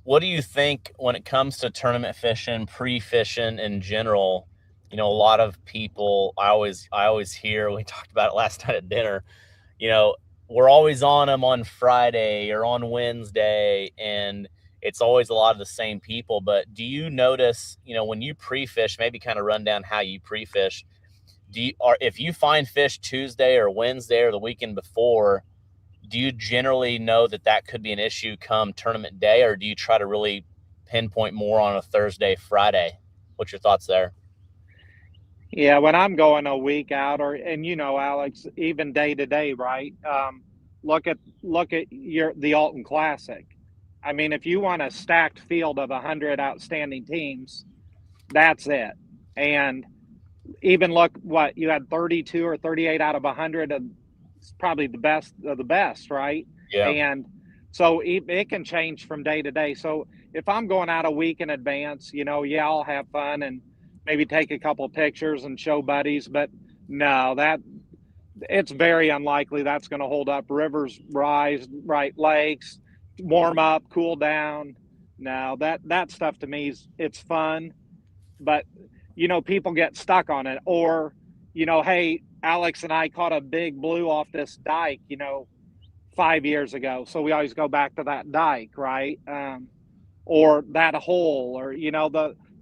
What do you think when it comes to tournament fishing, pre-fishing in general? A lot of people, I always hear, we talked about it last night at dinner, we're always on them on Friday or on Wednesday, and it's always a lot of the same people. But do you notice, when you pre-fish, maybe kind of run down how you pre-fish, if you find fish Tuesday or Wednesday or the weekend before, do you generally know that could be an issue come tournament day, or do you try to really pinpoint more on a Thursday, Friday? What's your thoughts there? Yeah, when I'm going a week out, Alex, even day to day, right? Look at the Alton Classic. I mean, if you want a stacked field of 100 outstanding teams, that's it. And even look what you had 32 or 38 out of 100 of probably the best of the best, right? Yeah. And so it can change from day to day. So if I'm going out a week in advance, I'll have fun and maybe take a couple pictures and show buddies, but no, it's very unlikely that's going to hold up. Rivers rise, right? Lakes warm up, cool down. No, that stuff to me it's fun, but people get stuck on it. Or hey, Alex and I caught a big blue off this dike 5 years ago, so we always go back to that dike, right? Or that hole, or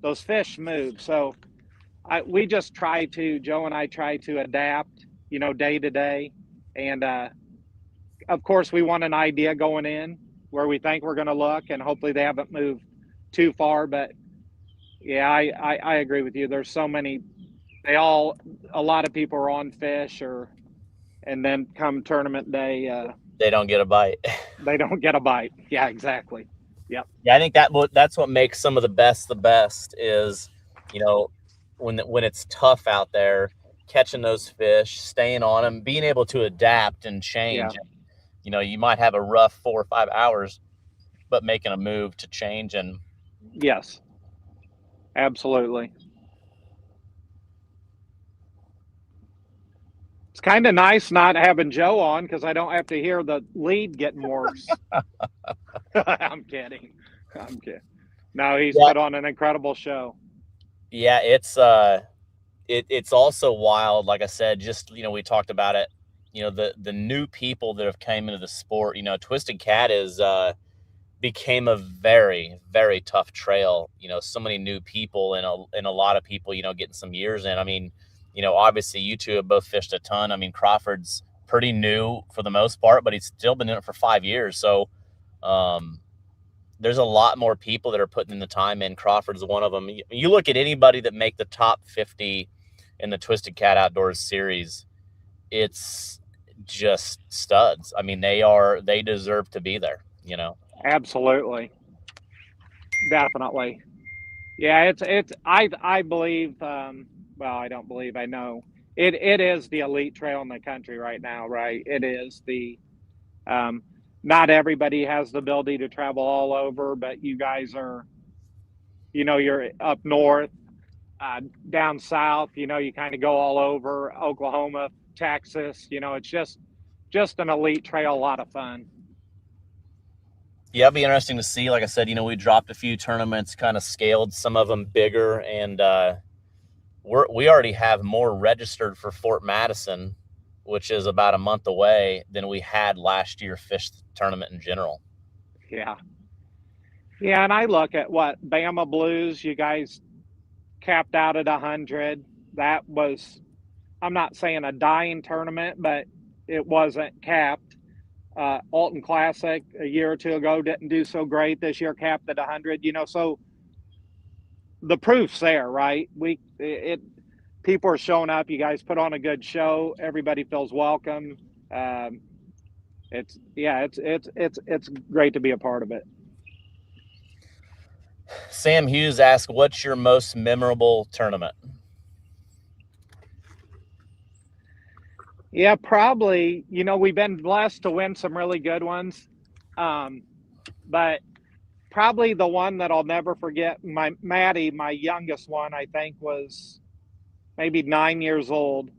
those fish move. So we just try to, Joe and I try to adapt, day to day. And of course, we want an idea going in where we think we're going to look, and hopefully they haven't moved too far. But Yeah, I agree with you. There's so many. A lot of people are on fish, and then come tournament day, They don't get a bite. they don't get a bite. Yeah, exactly. Yep. Yeah, I think that's what makes some of the best is, you know, when it's tough out there, catching those fish, staying on them, being able to adapt and change. Yeah. You know, you might have a rough 4 or 5 hours, but making a move to change. And Yes. Absolutely. It's kind of nice not having Joe on because I don't have to hear the lead getting worse. I'm kidding. I'm kidding. No, he's put on an incredible show. Yeah, it's also wild. Like I said, just, you know, we talked about it, you know, the new people that have came into the sport. You know, Twisted Cat is became a very, very tough trail. You know, so many new people and a lot of people, you know, getting some years in. I mean, you know, obviously you two have both fished a ton. I mean, Crawford's pretty new for the most part, but he's still been in it for 5 years. So there's a lot more people that are putting in the time in. Crawford's one of them. You look at anybody that make the top 50 in the Twisted Cat Outdoors series, it's just studs. I mean, they deserve to be there, you know? Absolutely. Definitely. Yeah, I believe, well, I don't believe, I know it is the elite trail in the country right now, right? It is not everybody has the ability to travel all over, but you guys are, you know, you're up north, down south, you know, you kind of go all over Oklahoma, Texas, you know, it's just an elite trail, a lot of fun. Yeah, it'll be interesting to see. Like I said, you know, we dropped a few tournaments, kind of scaled some of them bigger, and we already have more registered for Fort Madison, which is about a month away, than we had last year fish tournament in general. Yeah. Yeah, and I look at what Bama Blues, you guys capped out at 100. That was, I'm not saying a dying tournament, but it wasn't capped. Alton Classic a year or two ago didn't do so great. This year capped at 100. You know, so the proof's there, right? People are showing up. You guys put on a good show. Everybody feels welcome. It's great to be a part of it. Sam Hughes asked, "What's your most memorable tournament?" Yeah, probably. You know, we've been blessed to win some really good ones, but probably the one that I'll never forget. Maddie, my youngest one, I think was maybe 9 years old,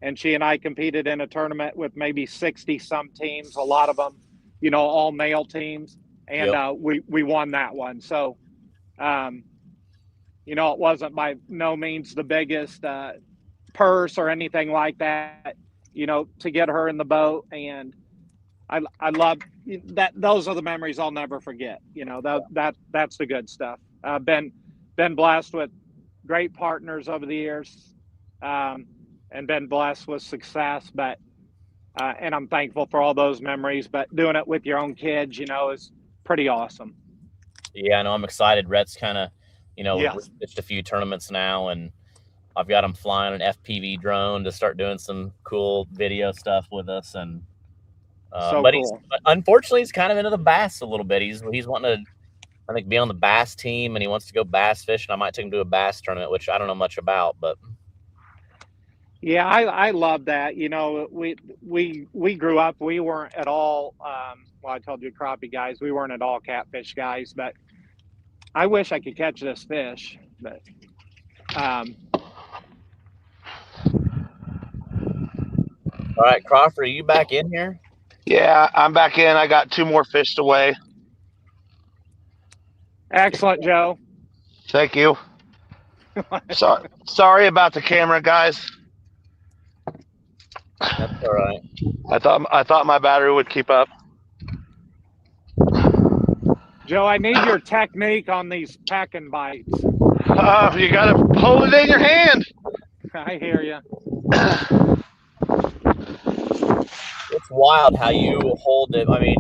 and she and I competed in a tournament with maybe 60 some teams, a lot of them, you know, all male teams, and we won that one. So, you know, it wasn't by no means the biggest purse or anything like that, you know, to get her in the boat. And I love that. Those are the memories I'll never forget. You know, that's the good stuff. Been blessed with great partners over the years, and been blessed with success, but and I'm thankful for all those memories, but doing it with your own kids, you know, is pretty awesome. Yeah, I know. I'm excited. Rhett's kind of, you know, we've pitched a few tournaments now, and I've got him flying an FPV drone to start doing some cool video stuff with us. And but cool. Unfortunately, he's kind of into the bass a little bit. He's wanting to, I think, be on the bass team, and he wants to go bass fishing. I might take him to a bass tournament, which I don't know much about, but yeah, I love that. You know, we grew up, we weren't at all, well, I told you crappie guys, we weren't at all catfish guys, but I wish I could catch this fish, but all right, Crawford, are you back in here? Yeah, I'm back in. I got 2 more fish to weigh. Excellent, Joe. Thank you. Sorry about the camera, guys. That's all right. I thought my battery would keep up. Joe, I need your technique on these Pekin bites. You gotta hold it in your hand. I hear you. It's wild how you hold it. I mean,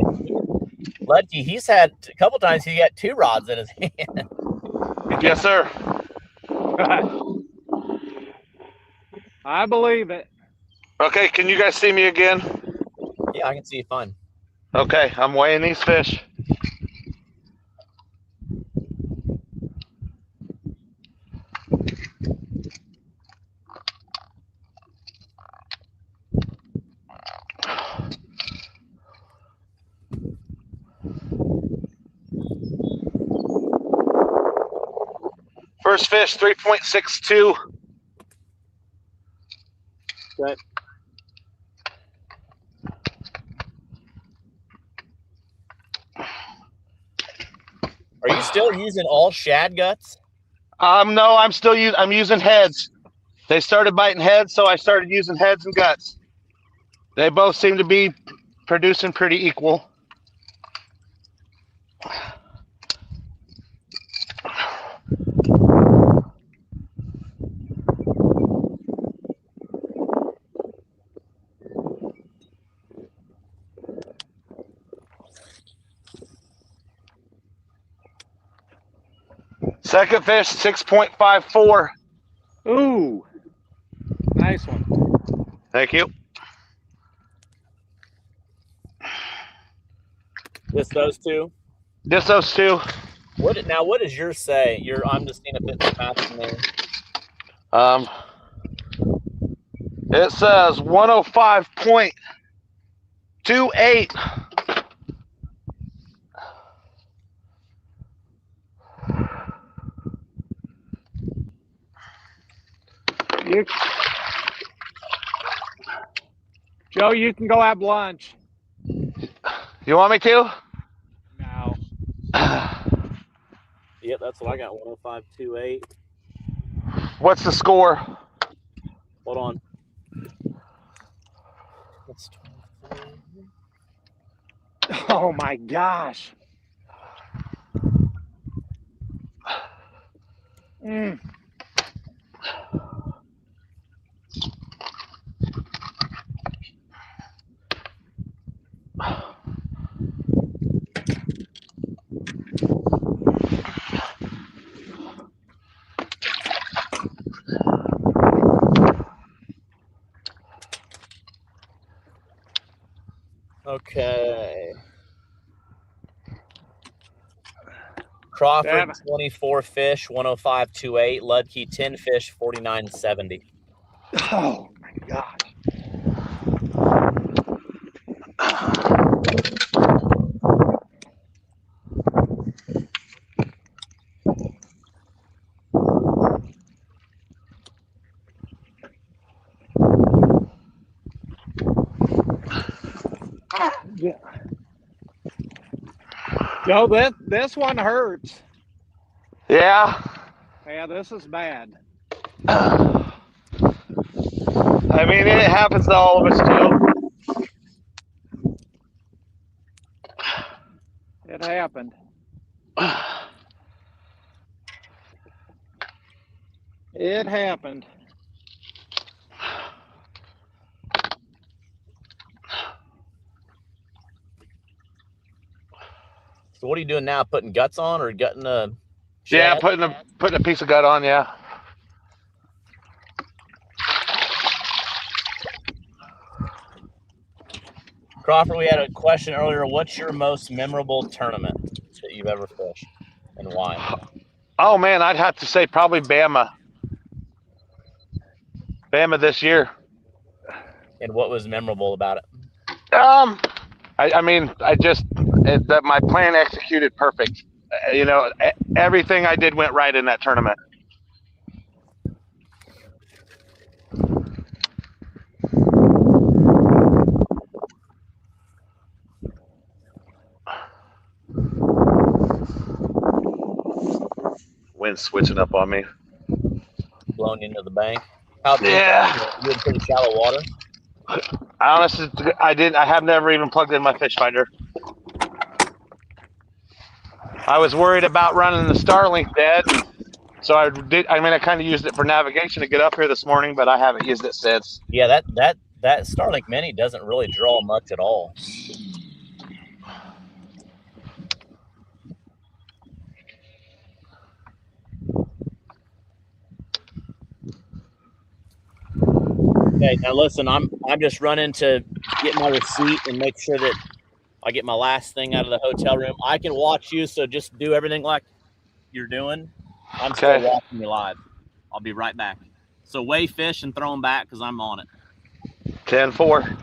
Ludtke, he's had a couple times he got 2 rods in his hand. Yes, sir. I believe it. Okay, can you guys see me again? Yeah, I can see you fine. Okay, I'm weighing these fish. First fish, 3.62. Good. Are you still using all shad guts? No, I'm using heads. They started biting heads, so I started using heads and guts. They both seem to be producing pretty equal. Second fish, 6.54. Ooh, nice one. Thank you. Just those two? Just those two. What does yours say? I'm just seeing if it's matching there. It says 105.28. Joe, you can go have lunch. You want me to? No. Yep, that's what I got. 105.28. What's the score? Hold on. That's 23. Oh my gosh. Mm. Okay. Crawford, Damn. 24 fish, 105.28. Ludtke, 10 fish, 49.70. Oh my gosh. Yeah. Joe, this one hurts. Yeah. Yeah, this is bad. I mean, it happens to all of us too. It happened. It happened. So what are you doing now? Putting guts on or gutting a Yeah, shad? putting a piece of gut on, yeah. Crawford, we had a question earlier. What's your most memorable tournament that you've ever fished and why? Oh man, I'd have to say probably Bama. Bama this year. And what was memorable about it? I mean, my plan executed perfect. You know, everything I did went right in that tournament. Wind's switching up on me. Blown into the bank? How deep? Yeah. You in pretty shallow water? Honestly, I have never even plugged in my fish finder. I was worried about running the Starlink dead, so I kind of used it for navigation to get up here this morning, but I haven't used it since. Yeah, that Starlink Mini doesn't really draw much at all. Okay, now listen, I'm just running to get my receipt and make sure that I get my last thing out of the hotel room. I can watch you, so just do everything like you're doing. I'm still Okay. watching you live. I'll be right back. So weigh fish and throw them back because I'm on it. 10-4.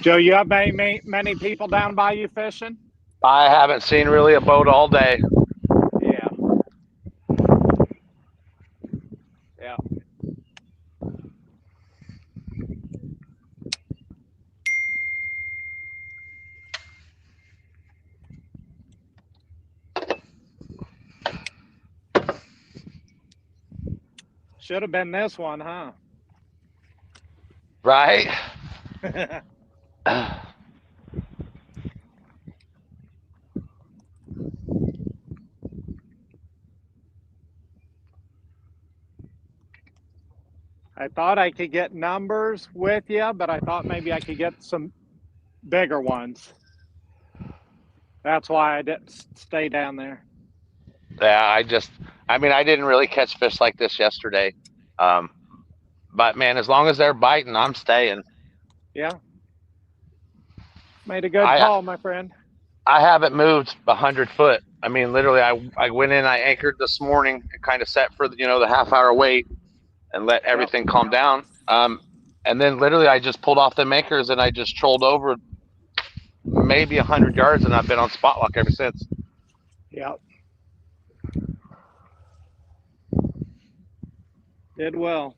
Joe, you have many people down by you fishing? I haven't seen really a boat all day. Yeah. Yeah. Should have been this one, huh? Right? I thought I could get numbers with you, but I thought maybe I could get some bigger ones. That's why I didn't stay down there. Yeah, I didn't really catch fish like this yesterday. But man, as long as they're biting, I'm staying. Yeah. Made a good call, my friend. I haven't moved 100 foot. I mean, literally, I went in, I anchored this morning and kind of sat for the half-hour wait and let everything calm down. And then literally, I just pulled off the anchors and I just trolled over maybe 100 yards, and I've been on spot lock ever since. Yep. Did well.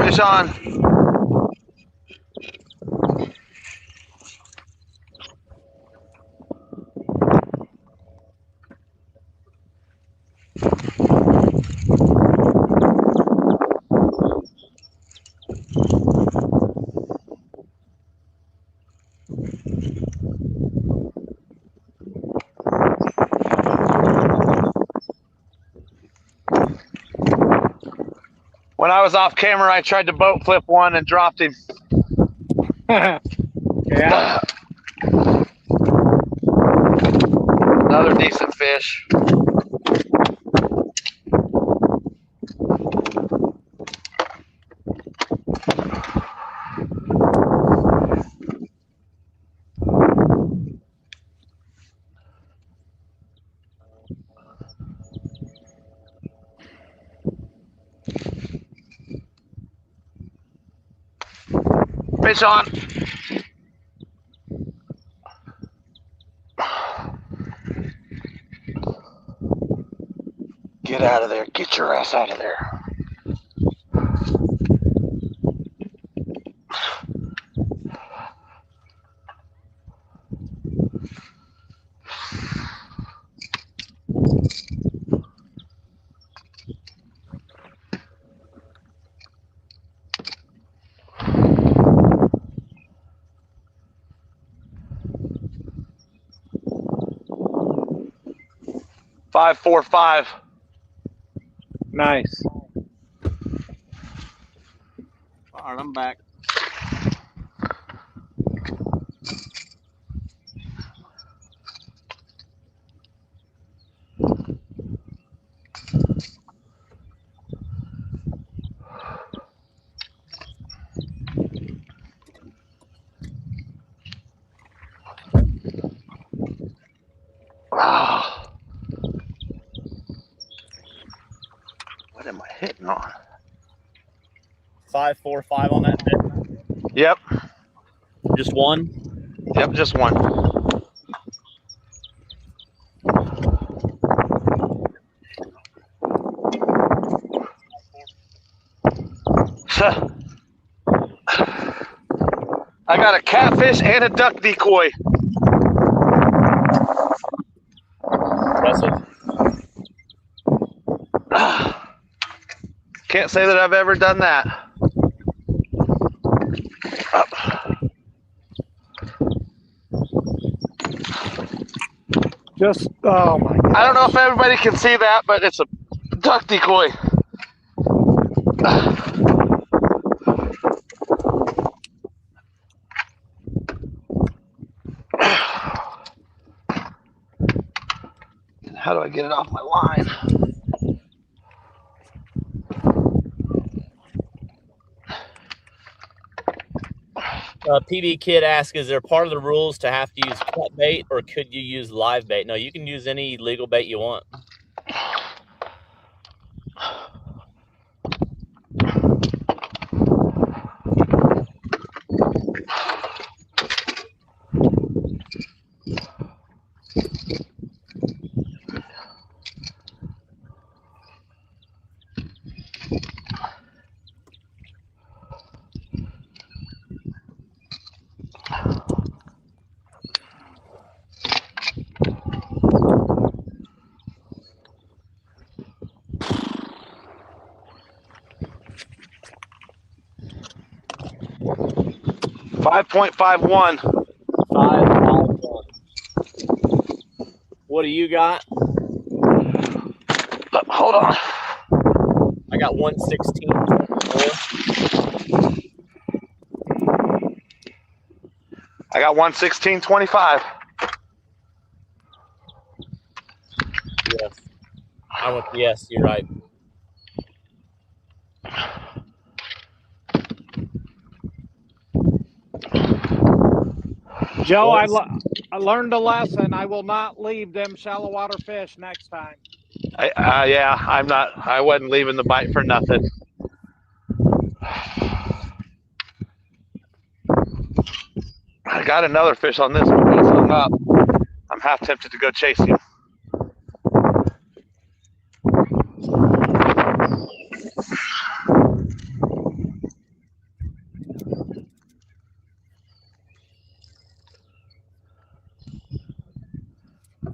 Fish on. When I was off camera, I tried to boat flip one and dropped him. Yeah. Another decent fish. Fish on. Get out of there. Get your ass out of there. Five, 4, 5. Nice. All right, I'm back. Ah. What am I hitting on? 5, 4, 5 on that fish. Yep. Just one. Yep, just one. I got a catfish and a duck decoy. Impressive. Can't say that I've ever done that. Just, oh my God. I don't know if everybody can see that, but it's a duck decoy. How do I get it off my line? PB Kid asks, is there part of the rules to have to use cut bait or could you use live bait? No, you can use any legal bait you want. $5.51. 5.51. What do you got? Hold on. I got 116.4. I got 116.25. Yes. I went, yes, you're right. Joe, I learned a lesson. I will not leave them shallow water fish next time. Yeah, I wasn't leaving the bite for nothing. I got another fish on this one, but it's hung up. I'm half tempted to go chase him.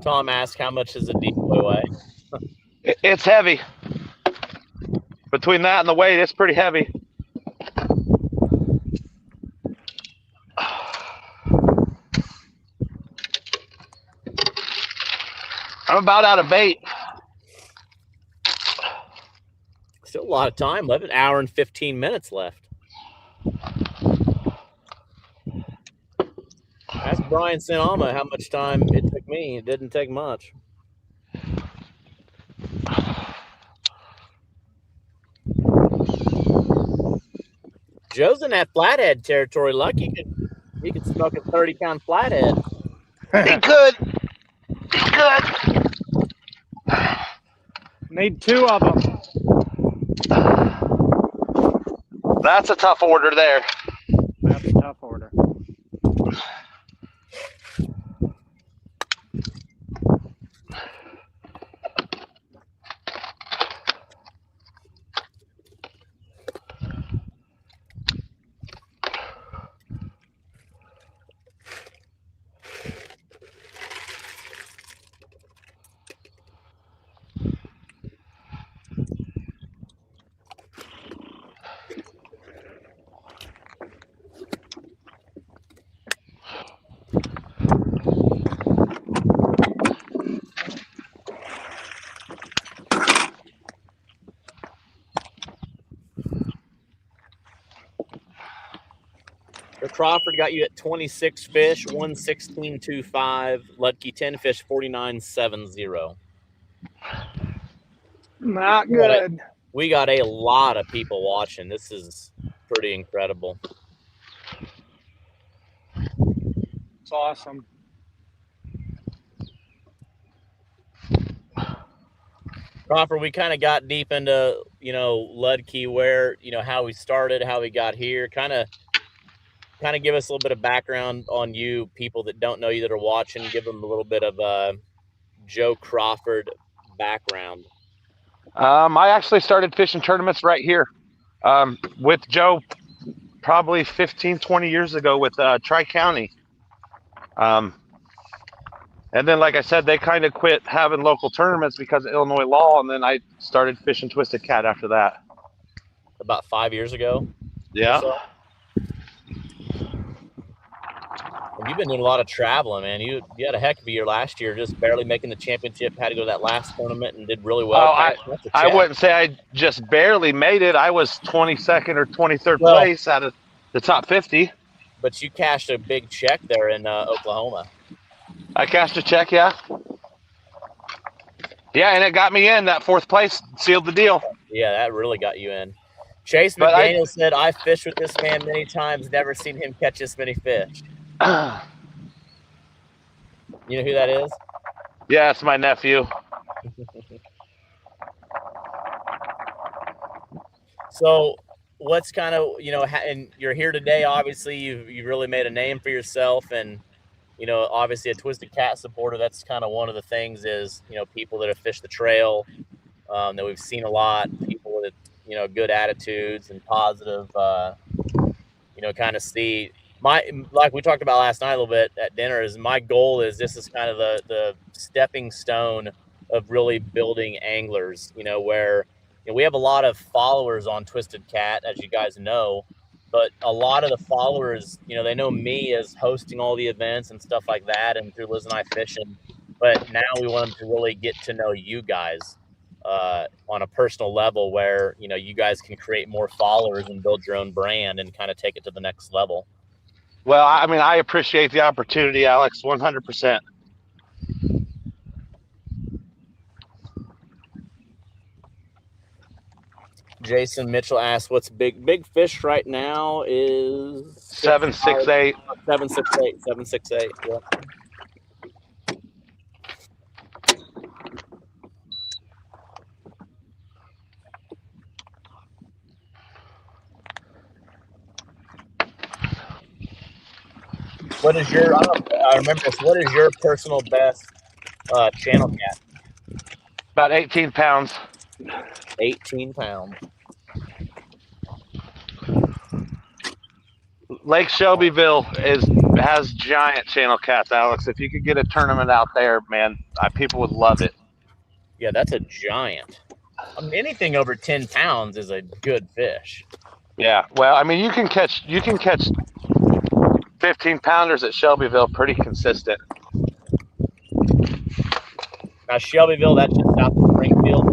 Tom asked, how much does a decoy weigh? It's heavy. Between that and the weight, it's pretty heavy. I'm about out of bait. Still a lot of time left. An hour and 15 minutes left. Ask Brian Sinama how much time it took me. It didn't take much. Joe's in that flathead territory. Lucky he could smoke a 30-pound flathead. He could. He could. Need 2 of them. That's a tough order there. That's a tough order. So Crawford got you at 26 fish, 116.25. Ludtke 10 fish, 49.70. Not good. We got a lot of people watching. This is pretty incredible. It's awesome. Crawford, we kind of got deep into, Ludtke, where, how we started, how we got here. Kind of give us a little bit of background on you, people that don't know you that are watching. Give them a little bit of Joe Crawford background. I actually started fishing tournaments right here with Joe probably 15, 20 years ago with Tri-County. And then, like I said, they kind of quit having local tournaments because of Illinois law, and then I started fishing Twisted Cat after that. About 5 years ago? Yeah. So. And you've been doing a lot of traveling, man. You had a heck of a year last year, just barely making the championship. Had to go to that last tournament and did really well. I wouldn't say I just barely made it. I was 22nd or 23rd place out of the top 50. But you cashed a big check there in Oklahoma. I cashed a check, yeah. Yeah, and it got me in. That 4th place sealed the deal. Yeah, that really got you in. Chase McDaniel said, I fished with this man many times, never seen him catch this many fish. You know who that is? Yeah, it's my nephew. So what's kind of, and you're here today, obviously, you really made a name for yourself, and, obviously a Twisted Cat supporter. That's kind of one of the things is, people that have fished the trail, that we've seen a lot, people with, good attitudes and positive, kind of see. Like we talked about last night a little bit at dinner, is my goal is this is kind of the stepping stone of really building anglers, where we have a lot of followers on Twisted Cat, as you guys know, but a lot of the followers, they know me as hosting all the events and stuff like that, and through Liz and I Fishing, but now we want them to really get to know you guys on a personal level, where, you guys can create more followers and build your own brand and kind of take it to the next level. Well, I mean, I appreciate the opportunity, Alex, 100%. Jason Mitchell asked, what's big fish right now is 768. 768. 768. Yeah. What is your, I remember this, what is your personal best channel cat? About 18 pounds. 18 pounds. Lake Shelbyville has giant channel cats, Alex. If you could get a tournament out there, man, people would love it. Yeah, that's a giant. I mean, anything over 10 pounds is a good fish. Yeah, well, I mean, you can catch 15-pounders at Shelbyville pretty consistent. Now, Shelbyville, that's just south of Springfield.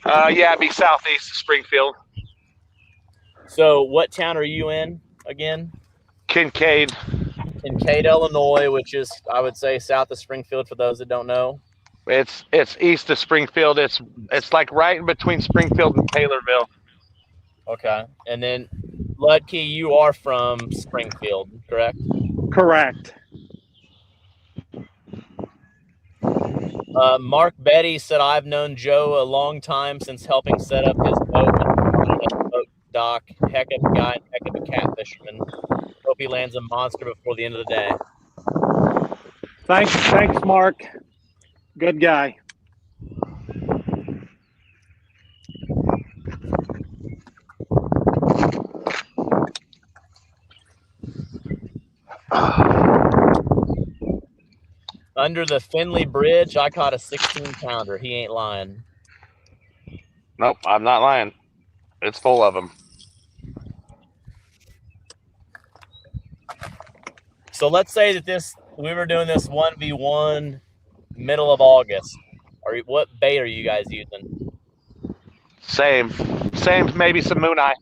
Yeah, it'd be southeast of Springfield. So what town are you in again? Kincaid. Kincaid, Illinois, which is, I would say, south of Springfield for those that don't know. It's east of Springfield. It's like right in between Springfield and Taylorville. Okay. And then, Ludtke, you are from Springfield, correct? Correct. Mark Betty said, I've known Joe a long time since helping set up his boat dock. Heck of a guy and heck of a catfisherman. Hope he lands a monster before the end of the day. Thanks, Mark. Good guy. Under the Finley Bridge, I caught a 16-pounder. He ain't lying. Nope, I'm not lying. It's full of them. So let's say that we were doing this 1v1 middle of August. What bait are you guys using? Same, maybe some moon eye.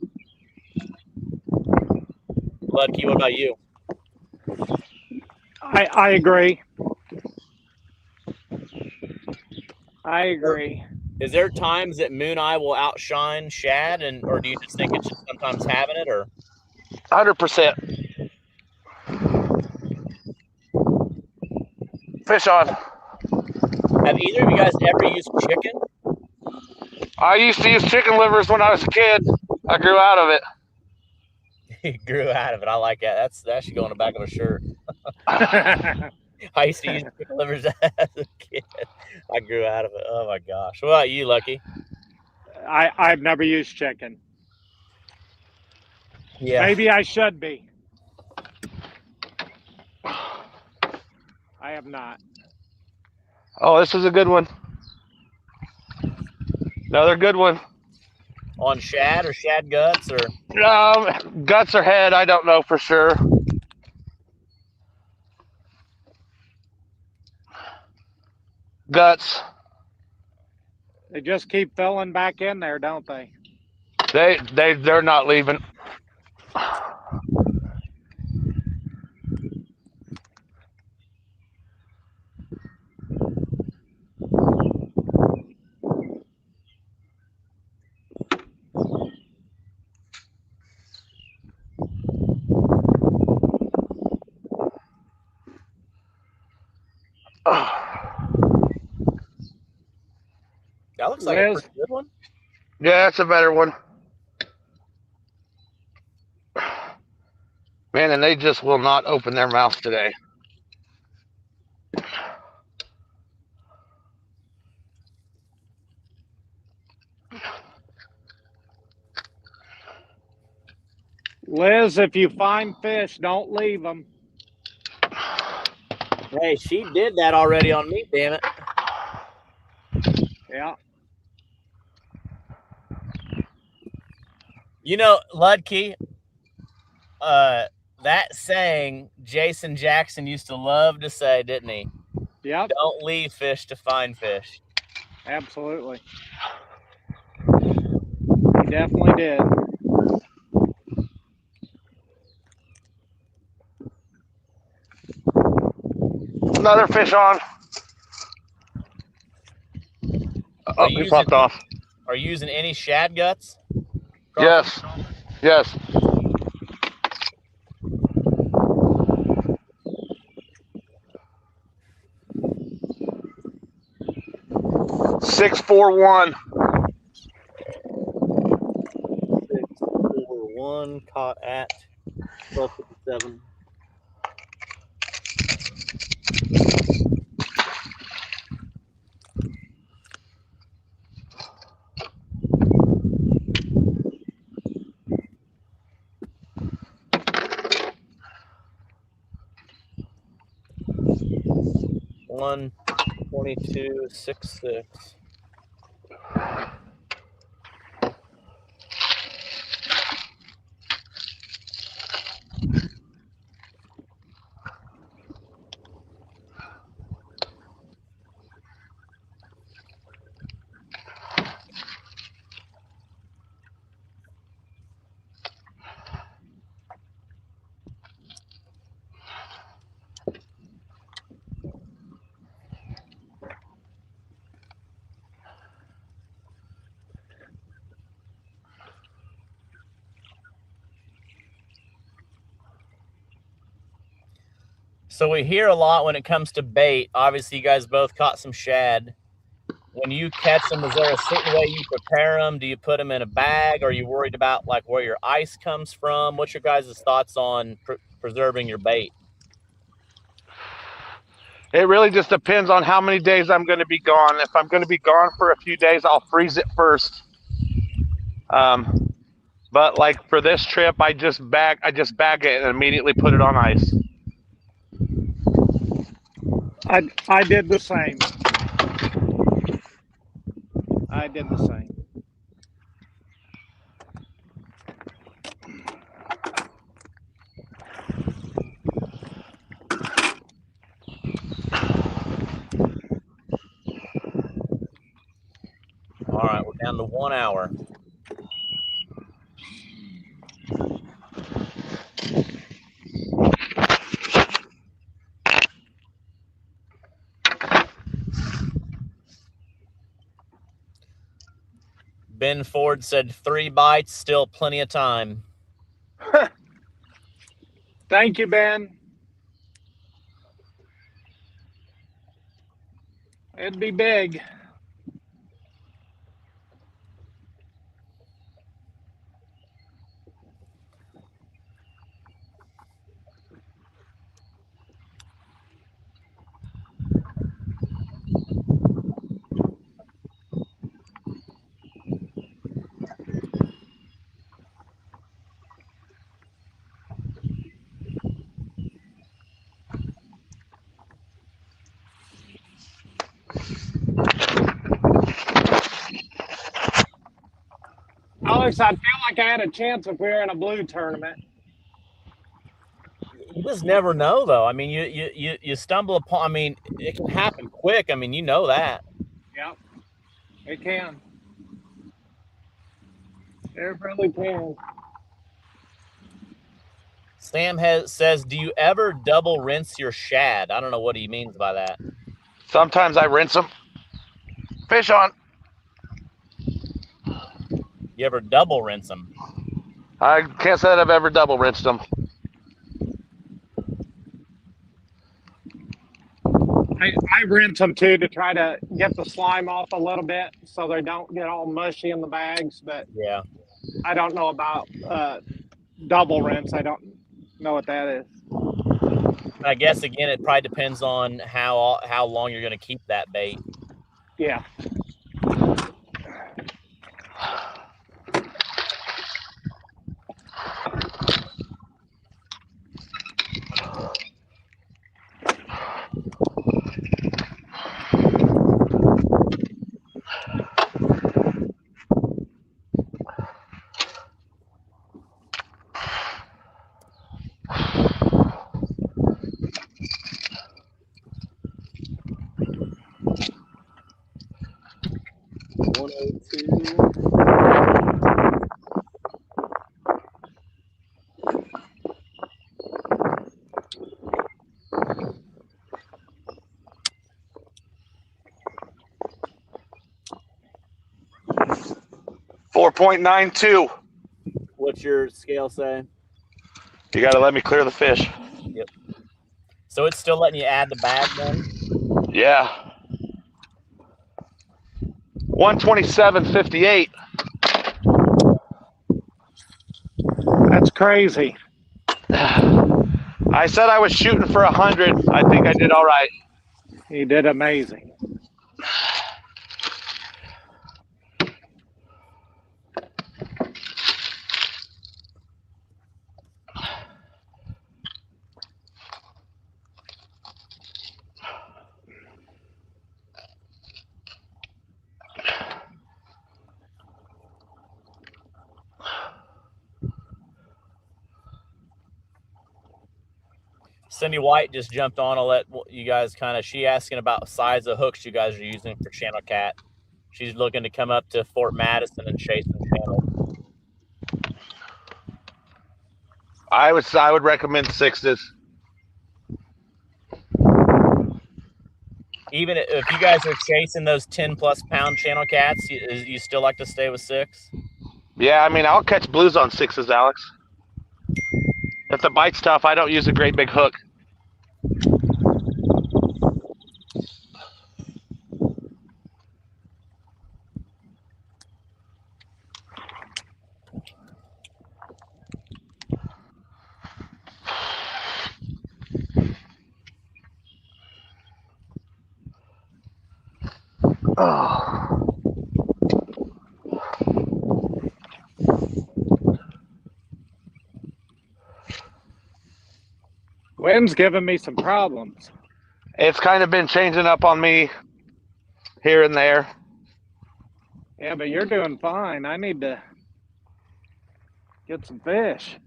Ludtke, what about you? I agree. I agree. Is there times that moon eye will outshine shad, or do you just think it's just sometimes having it, or? 100%. Fish on. Have either of you guys ever used chicken? I used to use chicken livers when I was a kid. I grew out of it. He grew out of it. I like that. That should go on the back of a shirt. I used to use chicken livers as a kid. I grew out of it. Oh my gosh. What about you, Lucky? I've never used chicken. Yeah. Maybe I should be. I have not. Oh, this is a good one. Another good one. On shad or shad guts or? Guts or head, I don't know for sure. Guts. They just keep filling back in there, don't they? They're not leaving. That looks like a pretty good one. Yeah, that's a better one. Man, and they just will not open their mouths today. Liz, if you find fish, don't leave them. Hey, she did that already on me, damn it. Yeah. You know, Ludtke, that saying Jason Jackson used to love to say, didn't he? Yep. Don't leave fish to find fish. Absolutely. He definitely did. Another fish on. Oh, he popped off. Are you using any shad guts? Yes. Yes. Six, 4, 1. 6, 4, 1, caught at 12:57. 122.66. So we hear a lot when it comes to bait. Obviously, you guys both caught some shad. When you catch them, is there a certain way you prepare them? Do you put them in a bag? Are you worried about like where your ice comes from? What's your guys' thoughts on preserving your bait? It really just depends on how many days I'm going to be gone. If I'm going to be gone for a few days, I'll freeze it first. But like for this trip, I just bag it and immediately put it on ice. I did the same. I did the same. All right, we're down to 1 hour. Ben Ford said 3 bites, still plenty of time. Thank you, Ben. It'd be big. Alex, I feel like I had a chance if we were in a blue tournament. You just never know, though. I mean, you stumble upon. I mean, it can happen quick. I mean, you know that. Yep, it can. It really can. Sam says, do you ever double rinse your shad? I don't know what he means by that. Sometimes I rinse them. Fish on. You ever double rinse them? I can't say that I've ever double rinsed them. I rinse them too to try to get the slime off a little bit so they don't get all mushy in the bags. But yeah, I don't know about double rinse. I don't know what that is. I guess again, it probably depends on how long you're going to keep that bait. Yeah. .92. What's your scale say? You got to let me clear the fish. Yep. So it's still letting you add the bag then? Yeah. 127.58. That's crazy. I said I was shooting for 100. I think I did all right. You did amazing. Cindy White just jumped on. I'll let you guys kind of. She asking about size of hooks you guys are using for channel cat. She's looking to come up to Fort Madison and chase some channels. I would recommend 6s. Even if you guys are chasing those 10+ pound channel cats, you still like to stay with 6? Yeah, I mean, I'll catch blues on 6s, Alex. If the bite's tough, I don't use a great big hook. Oh. Wind's giving me some problems. It's kind of been changing up on me here and there. Yeah, but you're doing fine. I need to get some fish.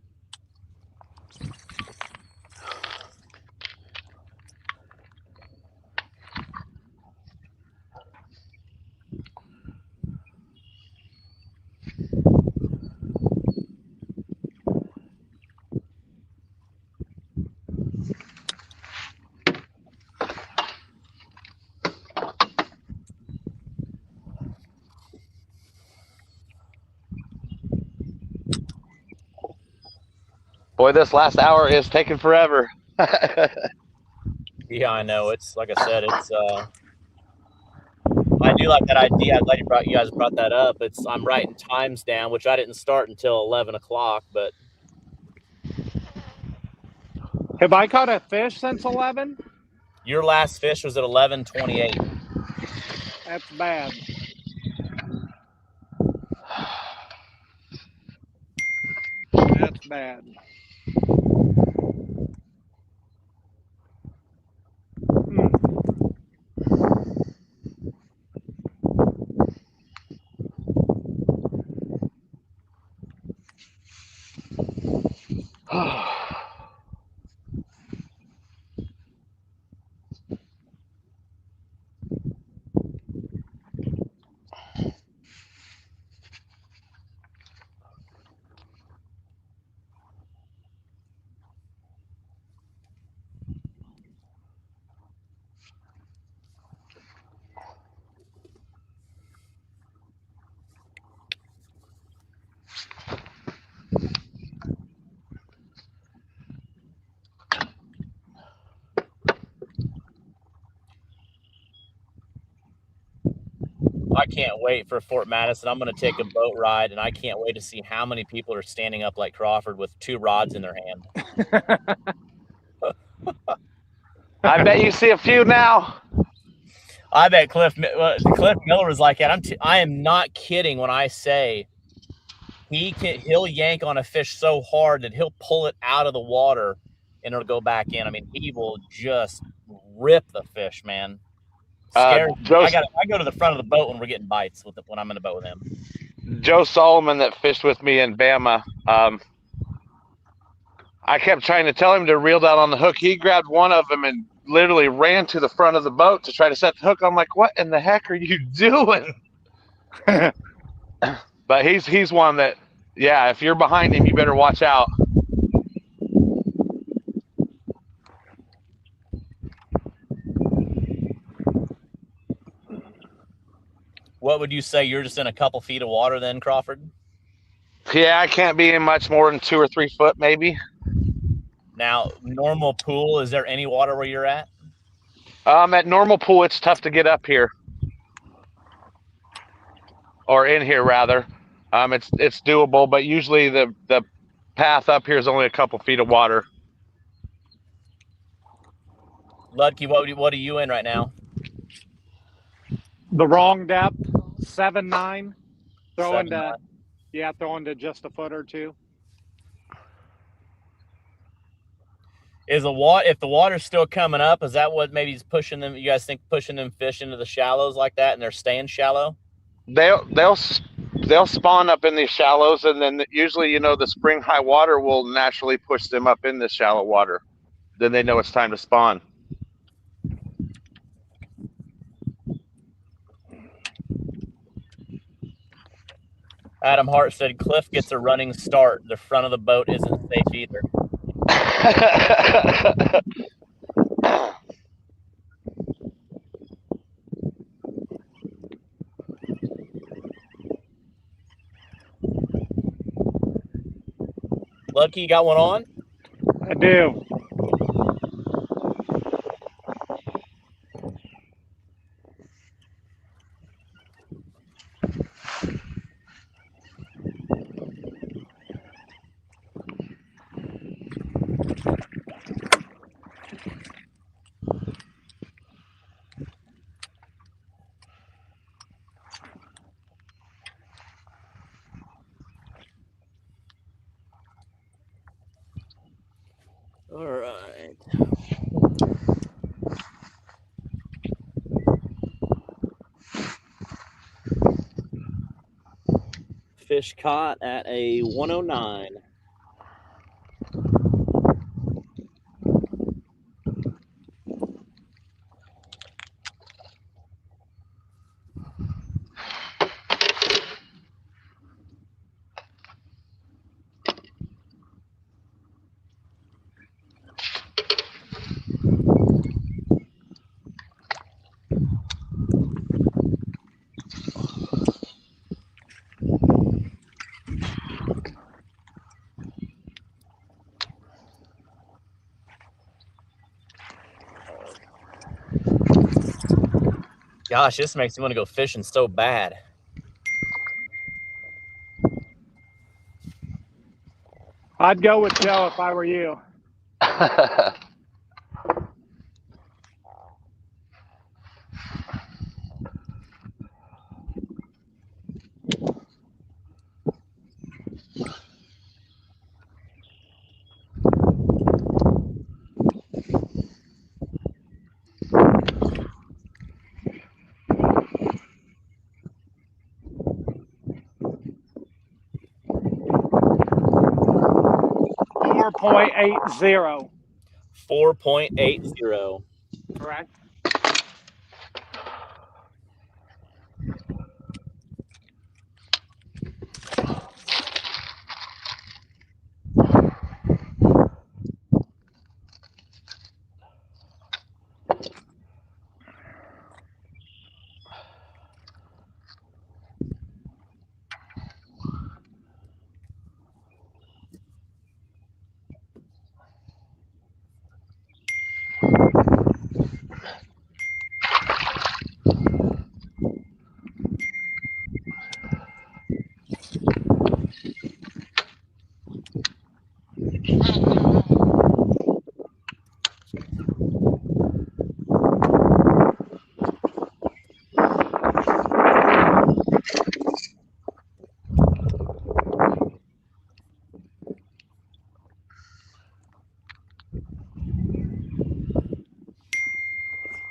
Boy, this last hour is taking forever. Yeah, I know. It's like I said. It's I do like that idea. I'm glad you guys brought that up. I'm writing times down, which I didn't start until 11 o'clock. But Have I caught a fish since 11? your last fish was at 11:28. That's bad. That's bad. I can't wait for Fort Madison. I'm going to take a boat ride, and I can't wait to see how many people are standing up like Crawford with 2 rods in their hand. I bet you see a few now. I bet Cliff Miller was like that. I am not kidding when I say he'll yank on a fish so hard that he'll pull it out of the water and it'll go back in. I mean, he will just rip the fish, man. I go to the front of the boat when we're getting bites when I'm in the boat with him. Joe Solomon that fished with me in Bama, I kept trying to tell him to reel down on the hook. He grabbed one of them and literally ran to the front of the boat to try to set the hook. I'm like, what in the heck are you doing? But he's one that, yeah, if you're behind him, you better watch out. What would you say? You're just in a couple feet of water then, Crawford? Yeah, I can't be in much more than 2 or 3 foot, maybe. Now, normal pool, is there any water where you're at? At normal pool, it's tough to get up here. Or in here, rather. It's doable, but usually the path up here is only a couple feet of water. Ludtke, what are you in right now? The wrong depth, 7-9. Throwing 7-9. throwing to just a foot or two. If the water's still coming up, is that what maybe is pushing them? You guys think pushing them fish into the shallows like that, and they're staying shallow? They'll spawn up in these shallows, and then usually, the spring high water will naturally push them up in this shallow water. then they know it's time to spawn. Adam Hart said Cliff gets a running start. The front of the boat isn't safe either. Lucky, you got one on? I do. All right. Fish caught at a 109. Gosh, this makes me want to go fishing so bad. I'd go with Joe if I were you. 4.80. 4.80. Correct.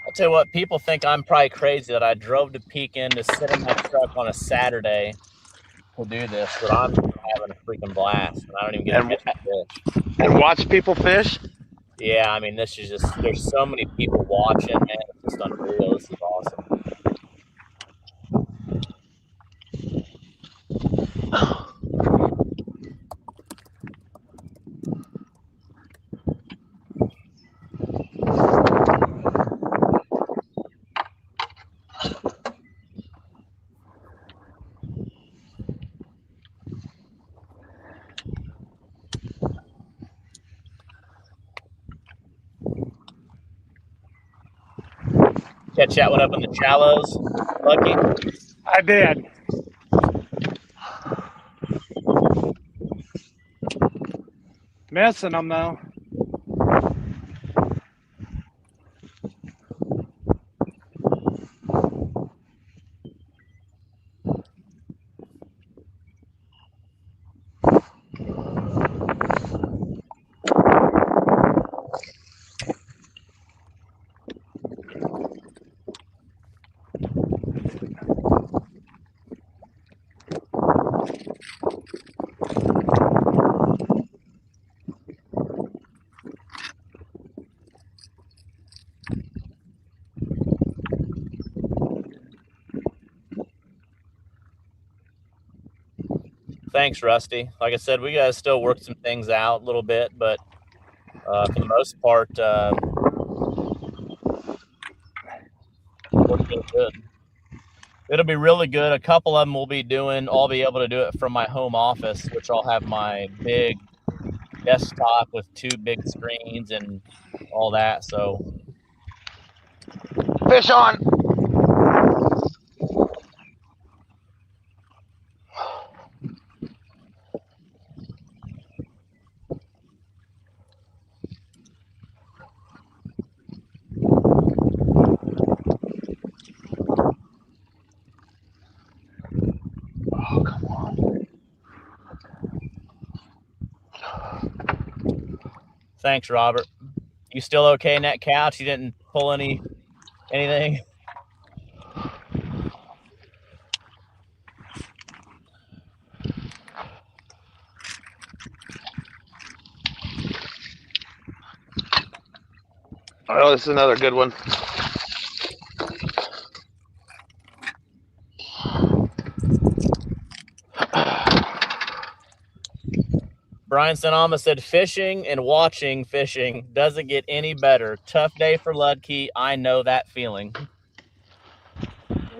I'll tell you what, people think I'm probably crazy that I drove to Pekin to sit in my truck on a Saturday to do this, but I'm having a freaking blast, and I don't even get to catch a fish. And watch people fish? Yeah, I mean, this is just, there's so many people watching, man. It's just unreal. This is awesome. Catch that one up in the shallows, Lucky? I did. Missing them though. Thanks, Rusty. Like I said, we gotta still work some things out a little bit, but for the most part, we're doing good. It'll be really good. A couple of them will be doing. I'll be able to do it from my home office, which I'll have my big desktop with 2 big screens and all that. So Fish on. Oh, come on. thanks, Robert. You still okay in that couch? You didn't pull anything? Oh, this is another good one. Brian Sanama said, fishing and watching fishing doesn't get any better. Tough day for Ludtke. I know that feeling.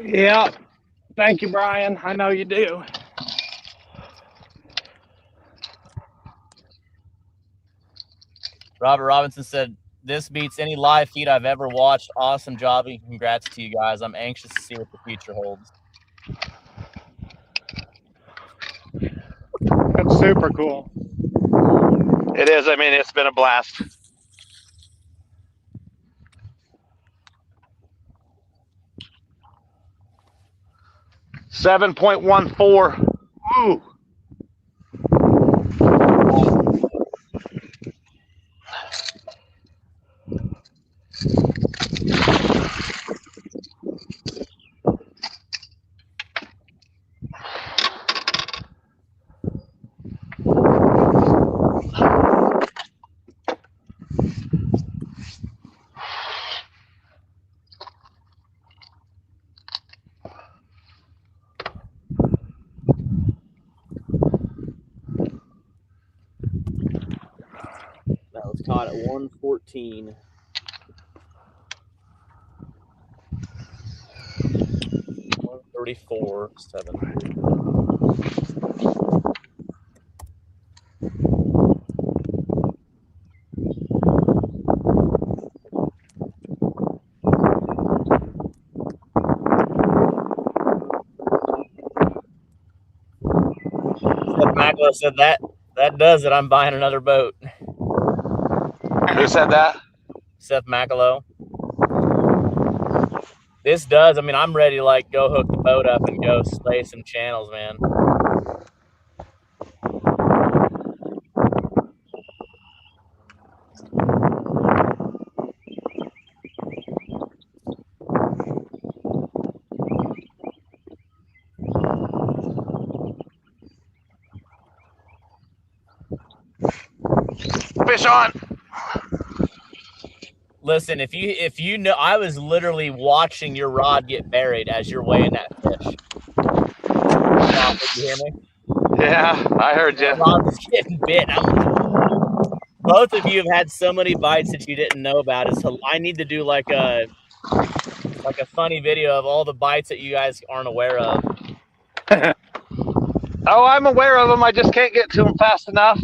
Yeah. Thank you, Brian. I know you do. Robert Robinson said, this beats any live feed I've ever watched. Awesome job and congrats to you guys. I'm anxious to see what the future holds. That's super cool. It is. I mean, it's been a blast. $7.14. Ooh. That was caught at 114. 134, 7. Maclo said that does it. I'm buying another boat. Who said that? Seth Macalo. This does. I mean, I'm ready to like go hook the boat up and go slay some channels, man. Fish on. Listen, if you know, I was literally watching your rod get buried as you're weighing that fish. Did you hear me? Yeah, I heard you. My rod was getting bit. Both of you have had so many bites that you didn't know about. I need to do like a funny video of all the bites that you guys aren't aware of. Oh, I'm aware of them. I just can't get to them fast enough.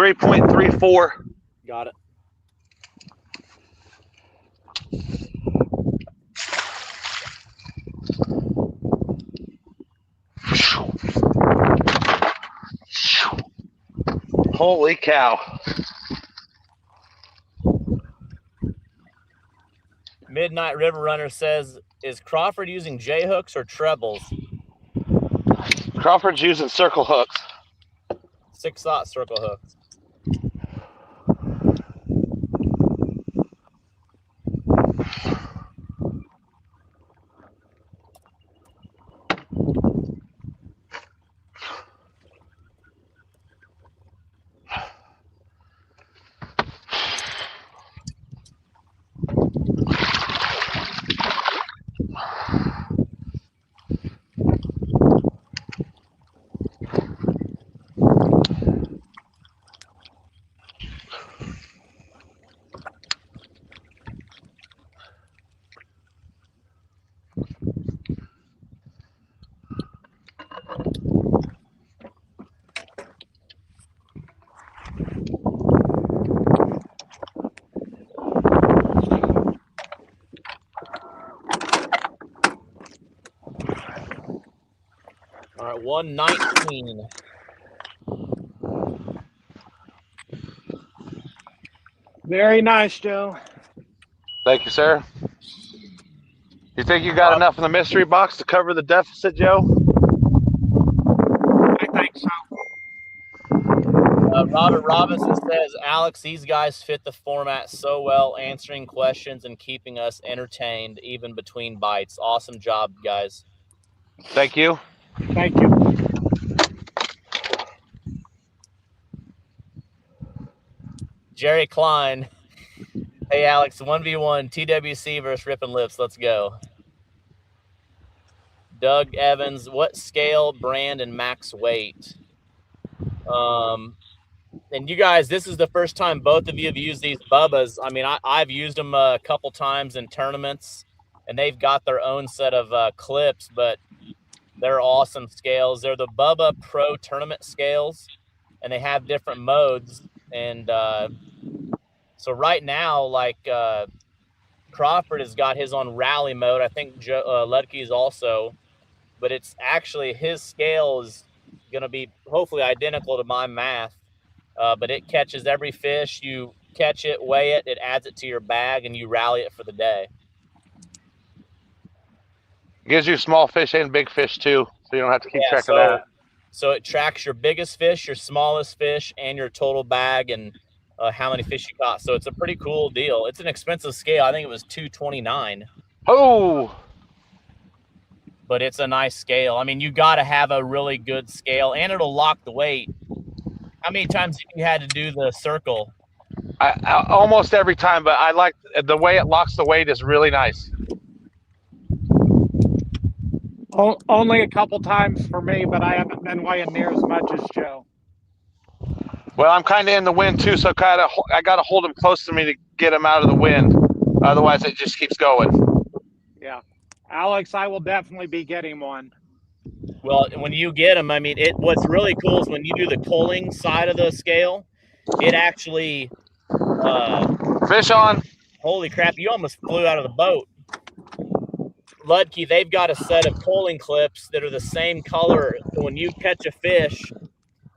3.34. Got it. Holy cow. Midnight River Runner says, is Crawford using J hooks or trebles? Crawford's using circle hooks. 6/0 circle hooks. All right, 119. Very nice, Joe. Thank you, sir. You think you got enough in the mystery box to cover the deficit, Joe? I think so. Robert Robinson says, Alex, these guys fit the format so well, answering questions and keeping us entertained even between bites. Awesome job, guys. Thank you. Thank you. Jerry Klein. Hey, Alex, 1v1 TWC versus Rippin' Lips. Let's go. Doug Evans, what scale, brand, and max weight? And you guys, this is the first time both of you have used these Bubbas. I mean, I've used them a couple times in tournaments, and they've got their own set of clips, but they're awesome scales. They're the Bubba Pro Tournament scales, and they have different modes. And so right now, like Crawford has got his on rally mode. I think Ludtke is also, but it's actually his scale is going to be hopefully identical to my math. But it catches every fish. You catch it, weigh it, it adds it to your bag, and you rally it for the day. Gives you small fish and big fish too, so you don't have to keep track of that. So it tracks your biggest fish, your smallest fish, and your total bag, and how many fish you caught. So it's a pretty cool deal. It's an expensive scale. I think it was $229. Oh! But it's a nice scale. I mean, you got to have a really good scale, and it'll lock the weight. How many times have you had to do the circle? I almost every time, but I like the way it locks the weight is really nice. Only a couple times for me, but I haven't been weighing near as much as Joe. Well, I'm kind of in the wind too, so I got to hold him close to me to get him out of the wind. Otherwise, it just keeps going. Yeah. Alex, I will definitely be getting one. Well, when you get them, I mean, what's really cool is when you do the culling side of the scale, it actually fish on. Holy crap, you almost flew out of the boat. Ludtke, they've got a set of culling clips that are the same color. So when you catch a fish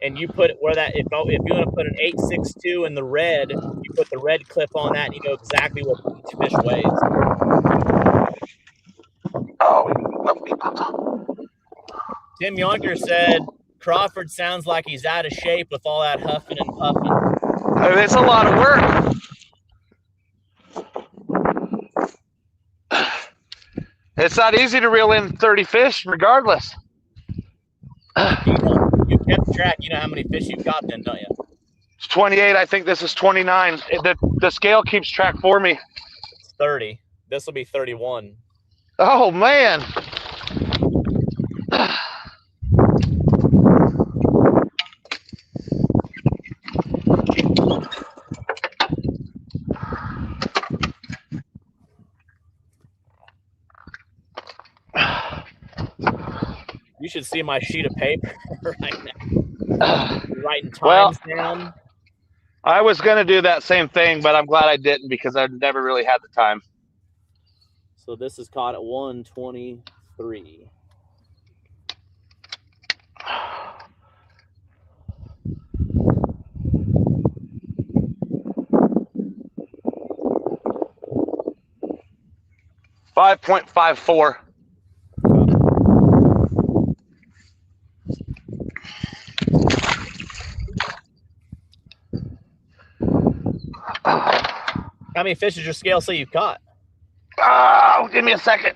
and you put it where that, if you want to put an 862 in the red, you put the red clip on that and you know exactly what each fish weighs. Oh, Tim Yonker said, Crawford sounds like he's out of shape with all that huffing and puffing. It's a lot of work. It's not easy to reel in 30 fish, regardless. You kept track. You know how many fish you've got then, don't you? It's 28. I think this is 29. The scale keeps track for me. It's 30. This will be 31. Oh, man. You should see my sheet of paper right now. Writing times down. I was going to do that same thing, but I'm glad I didn't because I've never really had the time. So this is caught at 123. $5.54. How many fish does your scale say you caught? Oh, give me a second.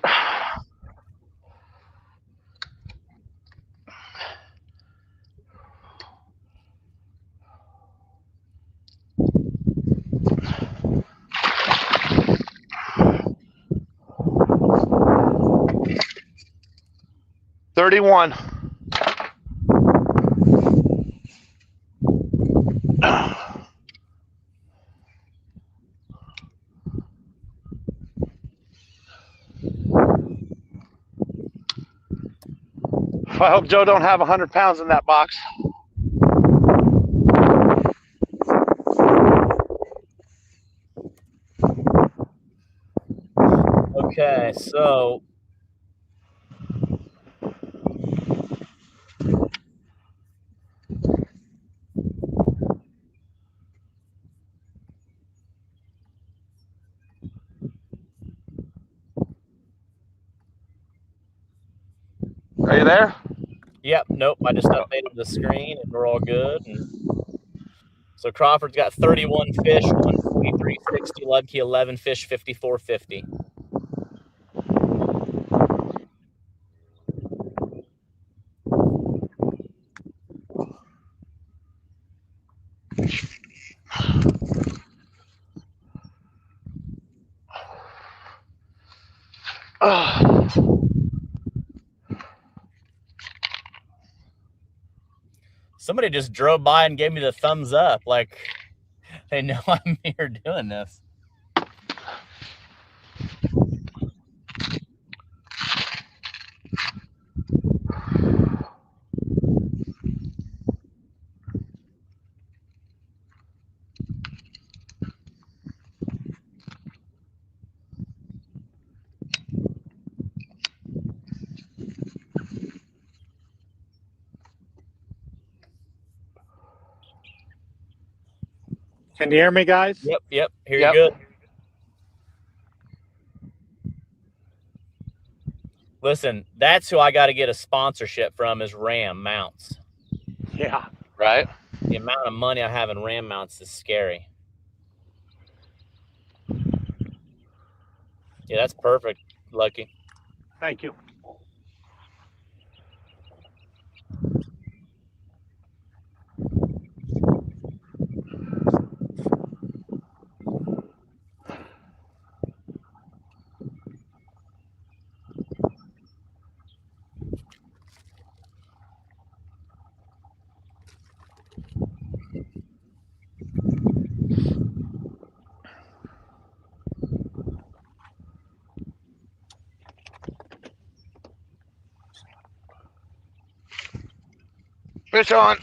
$31. I hope Joe don't have 100 pounds in that box. Okay, so Are you there? yep, nope. I just updated the screen and we're all good. And so Crawford's got 31 fish, 143.60. Ludtke 11 fish, 54.50. Somebody just drove by and gave me the thumbs up. Like they know I'm here doing this. Can you hear me, guys? Yep. Here Yep. you're good. Listen, that's who I got to get a sponsorship from is Ram mounts. Yeah. Right. The amount of money I have in Ram mounts is scary. Yeah, that's perfect, Lucky. Thank you. Fish on.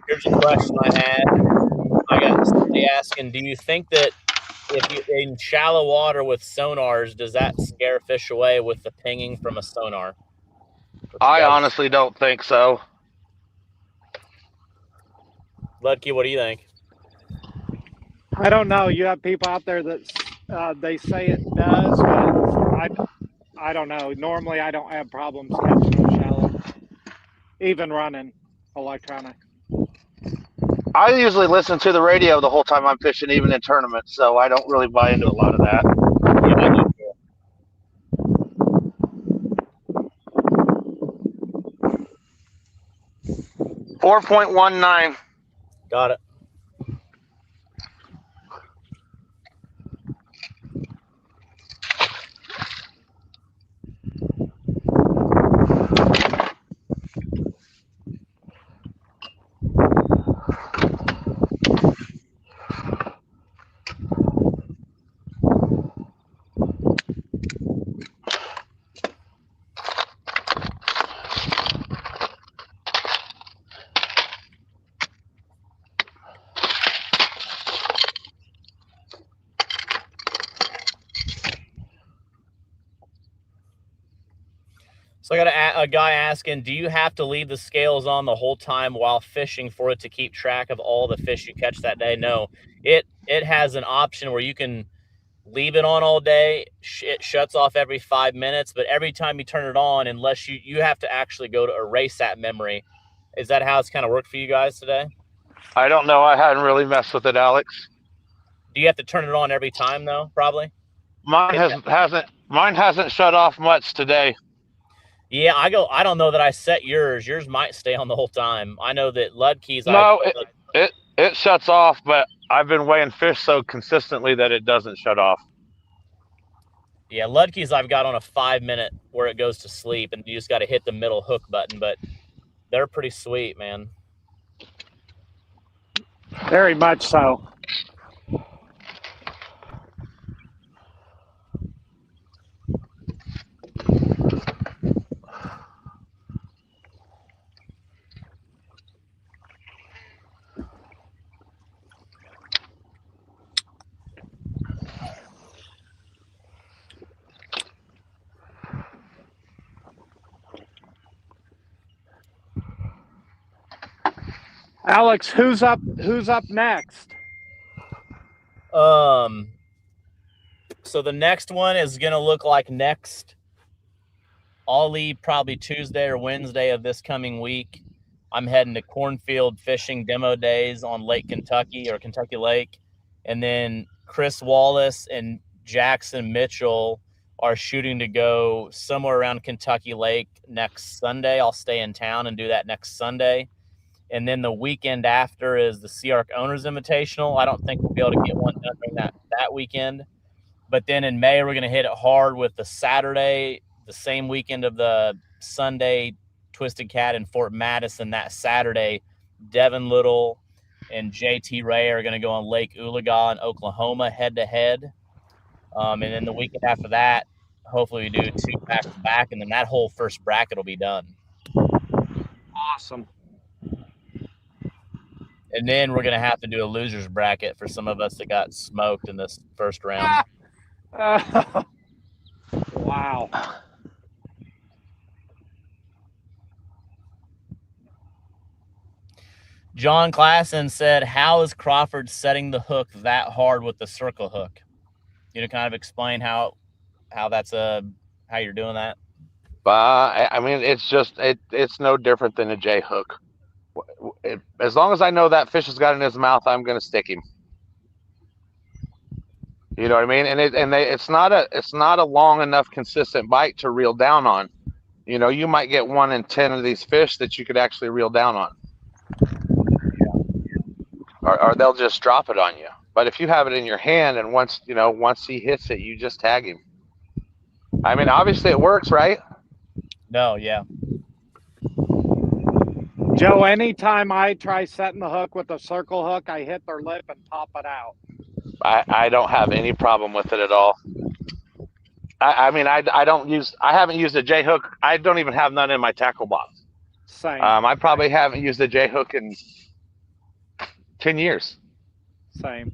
Here's a question I had. I got somebody asking, do you think that if you in shallow water with sonars, does that scare fish away with the pinging from a sonar? I honestly don't think so. Ludtke, what do you think? I don't know. You have people out there that they say it does, but I don't know. Normally, I don't have problems catching them shallow, even running electronic. I usually listen to the radio the whole time I'm fishing, even in tournaments, so I don't really buy into a lot of that. Yeah, I do. 4.19. Got it. So I got a guy asking, do you have to leave the scales on the whole time while fishing for it to keep track of all the fish you catch that day? No, it has an option where you can leave it on all day. It shuts off every 5 minutes, but every time you turn it on, unless you have to actually go to erase that memory. Is that how it's kind of worked for you guys today? I don't know. I hadn't really messed with it, Alex. Do you have to turn it on every time though? Probably. Mine hasn't shut off much today. Yeah, I don't know that I set yours. Yours might stay on the whole time. I know that Ludtke's. No, it shuts off, but I've been weighing fish so consistently that it doesn't shut off. Yeah, Ludtke's I've got on a 5 minute where it goes to sleep, and you just got to hit the middle hook button. But they're pretty sweet, man. Very much so. Alex, who's up next? So the next one is gonna look like next. I'll leave probably Tuesday or Wednesday of this coming week. I'm heading to cornfield fishing demo days on Lake Kentucky or Kentucky Lake, and then Chris Wallace and Jackson Mitchell are shooting to go somewhere around Kentucky Lake next Sunday. I'll stay in town and do that next Sunday. And then the weekend after is the Sea Arc Owners Invitational. I don't think we'll be able to get one done during that weekend. But then in May, we're going to hit it hard with the Saturday, the same weekend of the Sunday Twisted Cat in Fort Madison. That Saturday, Devin Little and JT Ray are going to go on Lake Oologah in Oklahoma head-to-head. And then the weekend after that, hopefully we do 2 back-to-back, and then that whole first bracket will be done. Awesome. And then we're going to have to do a loser's bracket for some of us that got smoked in this first round. Wow. John Klassen said, how is Crawford setting the hook that hard with the circle hook? You know, kind of explain how that's how you're doing that. I mean, it's no different than a J hook. As long as I know that fish has got it in his mouth, I'm going to stick him. You know what I mean? And it's not a long enough consistent bite to reel down on. You know, you might get 1 in 10 of these fish that you could actually reel down on, or they'll just drop it on you. But if you have it in your hand, and once he hits it, you just tag him. I mean, obviously it works, right? No, yeah. Joe, anytime I try setting the hook with a circle hook, I hit their lip and pop it out. I don't have any problem with it at all. I mean, I haven't used a J hook. I don't even have none in my tackle box. Same. I probably haven't used a J hook in 10 years. Same.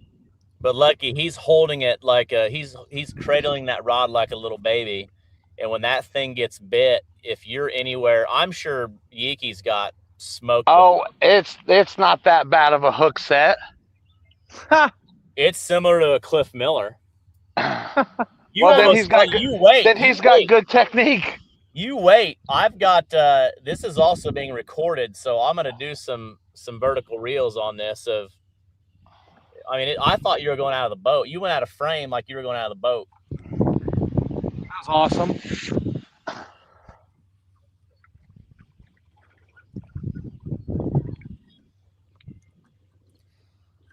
But Lucky, he's holding it like he's cradling that rod like a little baby. And when that thing gets bit, if you're anywhere, I'm sure Yiki's got smoked. Oh, it's not that bad of a hook set. It's similar to a Cliff Miller. He's got good technique. You wait. I've got this is also being recorded, so I'm gonna do some vertical reels on this. I thought you were going out of the boat. You went out of frame like you were going out of the boat. That was awesome.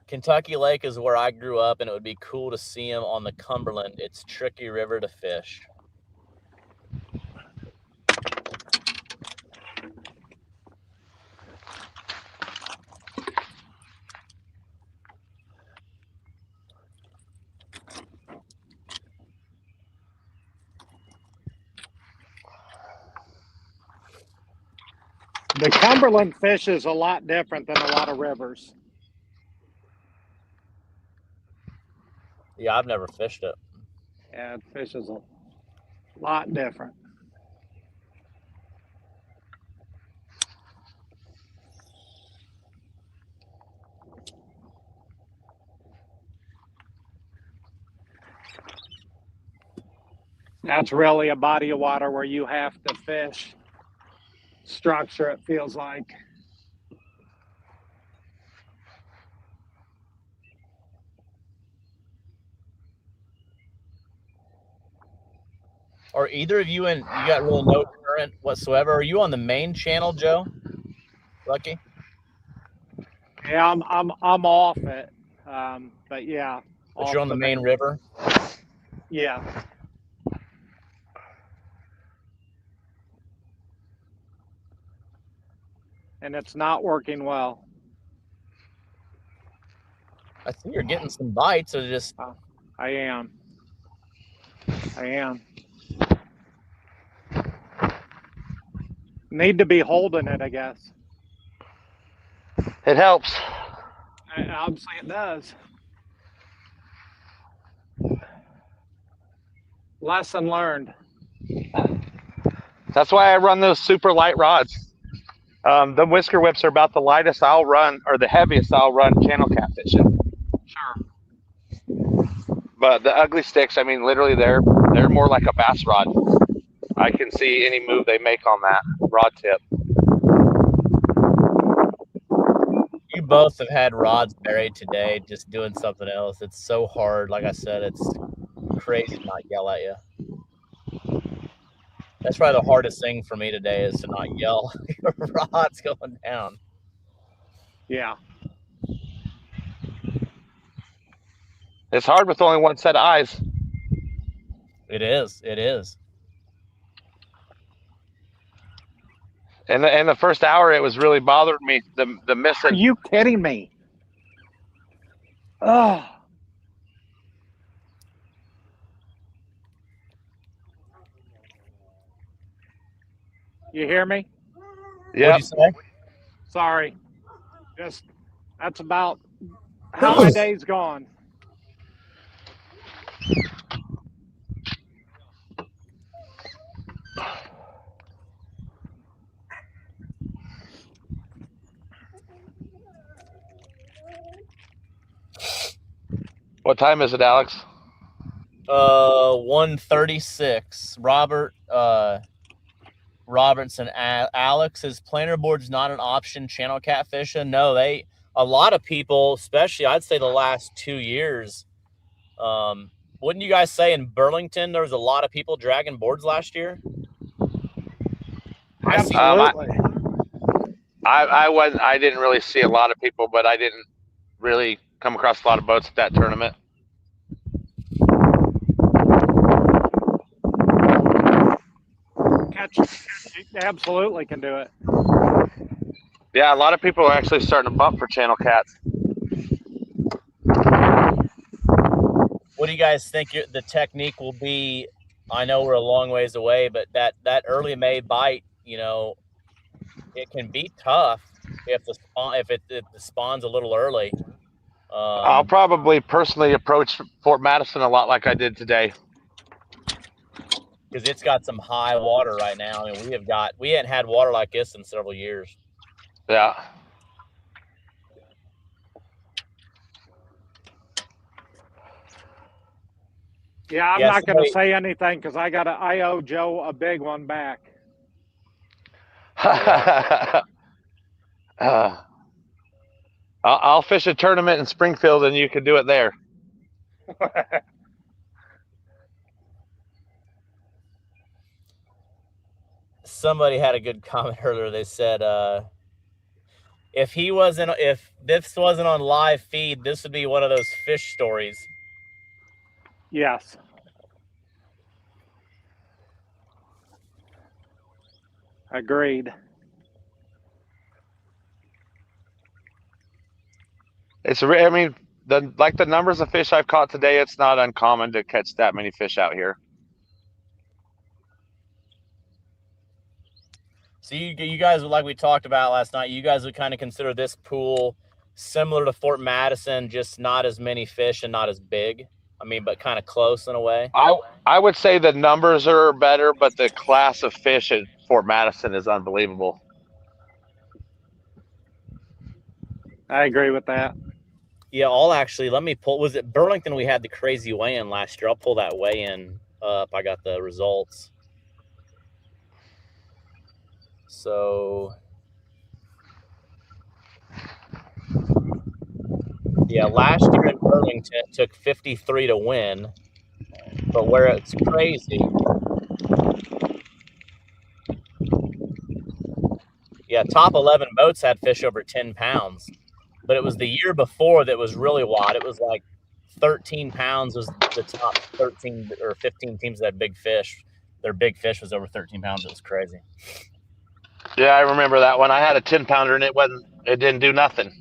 Kentucky Lake is where I grew up, and it would be cool to see him on the Cumberland. It's tricky river to fish. The Cumberland fish is a lot different than a lot of rivers. Yeah, I've never fished it. Yeah, fish is a lot different. That's really a body of water where you have to fish structure, it feels like. Are either of you in? You got really no current whatsoever. Are you on the main channel, Joe? Lucky. Yeah, I'm off it, but yeah. But you're on the main river. Yeah. And it's not working well. I think you're getting some bites. So just I am. Need to be holding it, I guess. It helps. Obviously it does. Lesson learned. That's why I run those super light rods. The whisker whips are about the lightest I'll run, or the heaviest I'll run channel catfishing. Sure. But the ugly sticks, I mean, literally they're more like a bass rod. I can see any move they make on that rod tip. You both have had rods buried today, just doing something else. It's so hard. Like I said, it's crazy to not yell at you. That's probably the hardest thing for me today is to not yell. Your rod's going down. Yeah. It's hard with only one set of eyes. It is. It is. And the first hour, it was really bothering me. The missing. Are you kidding me? Oh. You hear me? Yeah. What'd you say? Sorry. Just that's about how my day's gone. What time is it, Alex? 1:36. Robertson, Alex, is planer boards not an option channel catfishing? No, a lot of people, especially I'd say the last 2 years, wouldn't you guys say in Burlington there was a lot of people dragging boards last year? Absolutely. I didn't really see a lot of people, but I didn't really come across a lot of boats at that tournament. You absolutely can do it. Yeah, a lot of people are actually starting to bump for channel cats. What do you guys think the technique will be? I know we're a long ways away, but that early May bite, you know, it can be tough if the spawn's a little early. I'll probably personally approach Fort Madison a lot like I did today. Because it's got some high water right now. I mean, we hadn't had water like this in several years. Yeah. Yeah, I'm not going to say anything because I owe Joe a big one back. I'll fish a tournament in Springfield and you can do it there. Somebody had a good comment earlier. They said, if this wasn't on live feed, this would be one of those fish stories. Yes. Agreed. I mean, the numbers of fish I've caught today, it's not uncommon to catch that many fish out here. So you guys, like we talked about last night, you guys would kind of consider this pool similar to Fort Madison, just not as many fish and not as big. I mean, but kind of close in a way. I would say the numbers are better, but the class of fish at Fort Madison is unbelievable. I agree with that. Yeah, let me pull. Was it Burlington we had the crazy weigh-in last year? I'll pull that weigh-in up. I got the results. So yeah, last year in Burlington it took 53 to win, but where it's crazy. Yeah, top 11 boats had fish over 10 pounds, but it was the year before that was really wild. It was like 13 pounds was the top 13 or 15 teams that had big fish. Their big fish was over 13 pounds. It was crazy. Yeah, I remember that one. I had a 10-pounder and it didn't do nothing.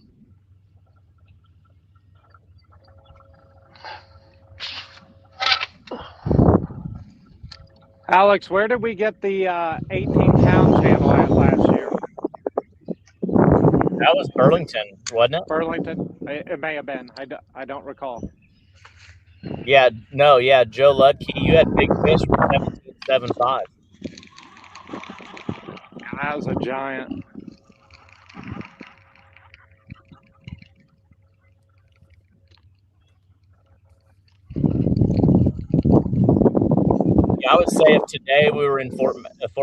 Alex, where did we get the 18-pound channel at last year? That was Burlington, wasn't it? Burlington? It may have been. I don't recall. Yeah, no, yeah, Joe Ludtke, you had big fish for 17.75. That was a giant. Yeah, I would say if today we were in Fort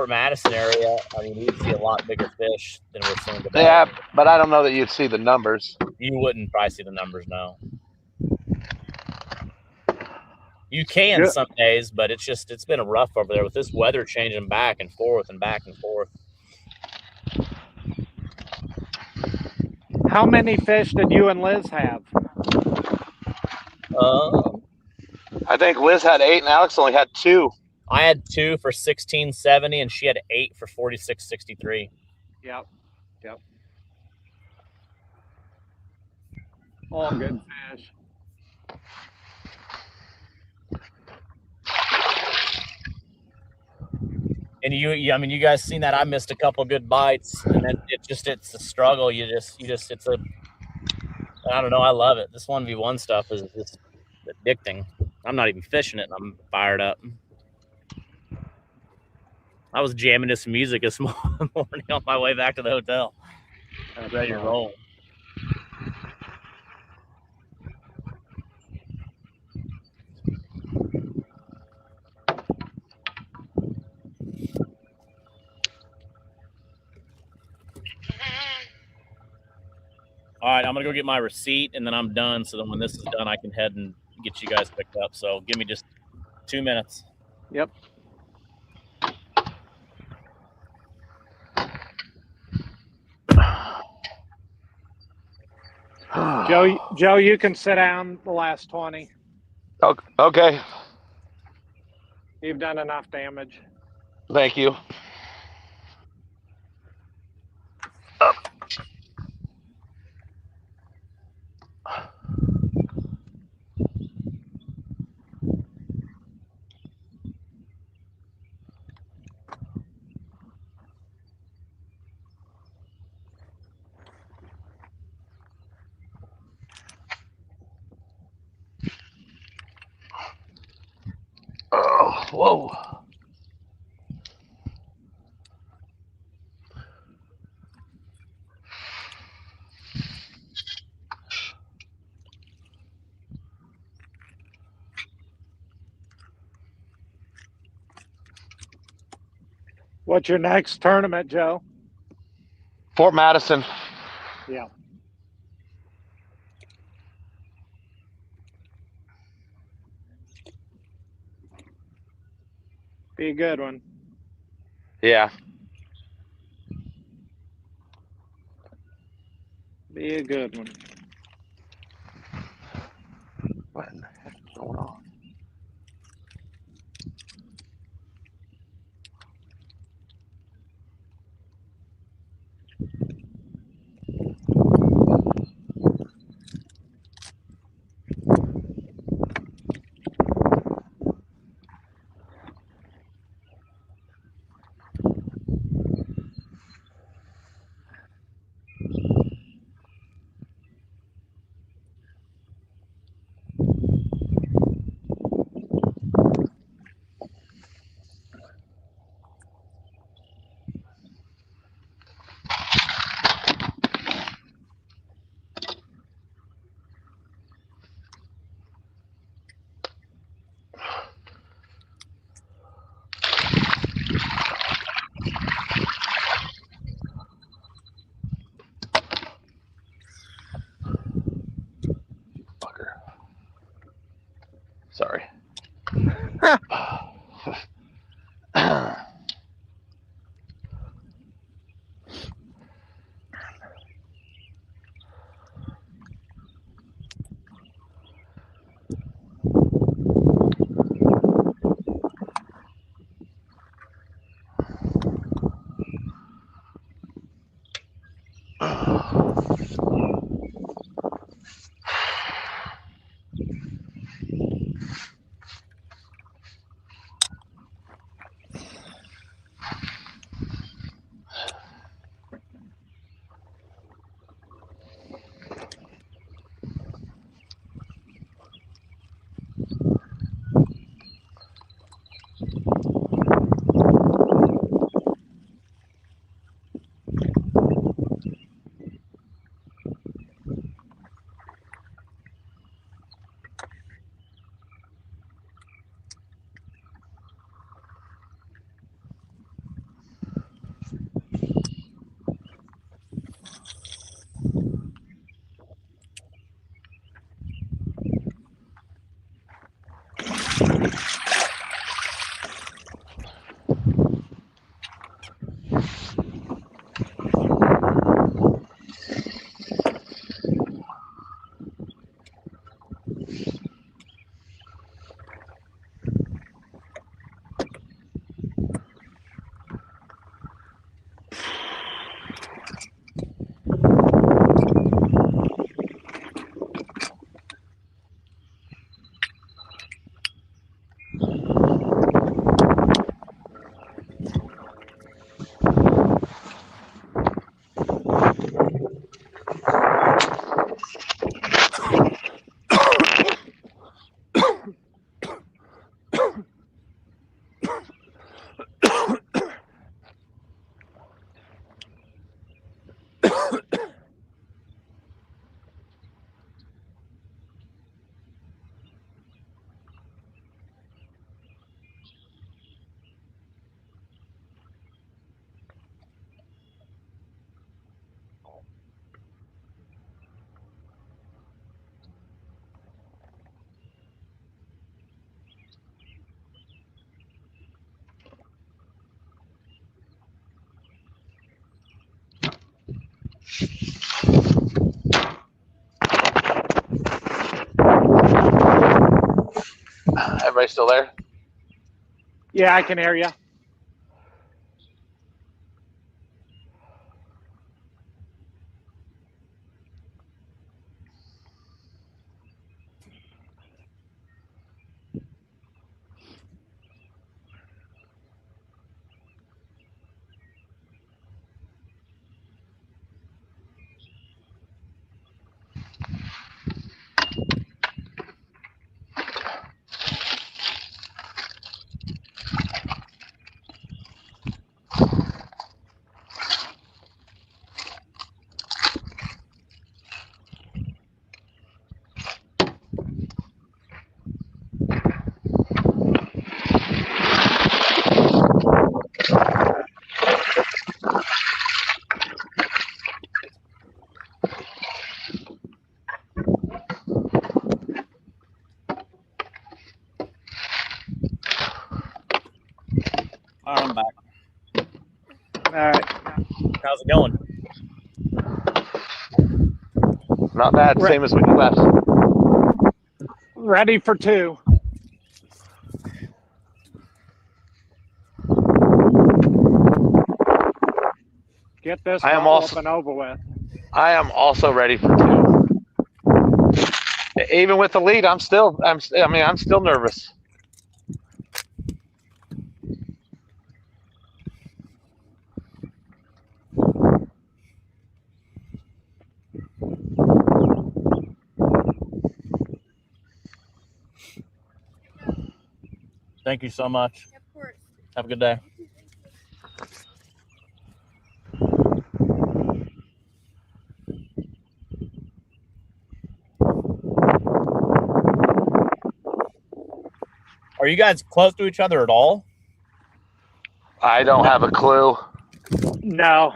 Madison area, I mean, we'd see a lot bigger fish than we're seeing today. Yeah, but I don't know that you'd see the numbers. You wouldn't probably see the numbers, no. You can some days, but it's been rough over there with this weather changing back and forth and back and forth. How many fish did you and Liz have? I think Liz had 8 and Alex only had 2. I had 2 for 16.70 and she had 8 for 46.63. Yep. All good fish. And I mean, you guys seen that I missed a couple good bites, and then it's a struggle. It's a, I don't know. I love it. This 1v1 stuff is just addicting. I'm not even fishing it, and I'm fired up. I was jamming to some music this morning on my way back to the hotel. I was ready to roll. All right, I'm gonna go get my receipt, and then I'm done. So then when this is done, I can head and get you guys picked up. So give me just 2 minutes. Yep. Joe, you can sit down the last 20. Okay. You've done enough damage. Thank you. Oh, whoa. What's your next tournament, Joe? Fort Madison. Yeah. Be a good one. Yeah. Be a good one. What in the heck is going on? Sorry. Everybody still there? Yeah, I can hear you. All right, I'm back. All right. How's it going? Not bad. Same as when you left. Ready for 2. Get this I am one also- up and over with. I am also ready for 2. Even with the lead, I'm still nervous. Thank you so much. Of course. Have a good day. Are you guys close to each other at all? I don't have a clue. No.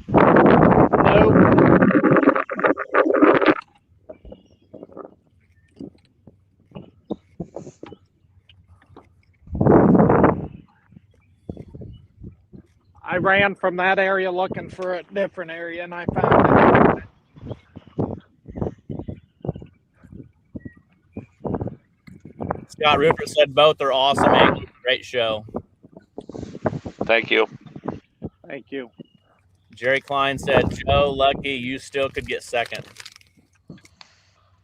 Nope. ran from that area looking for a different area, and I found it. Scott Rupert said both are awesome anglers. Great show. Thank you. Thank you. Jerry Klein said, Joe, Ludtke, you still could get second.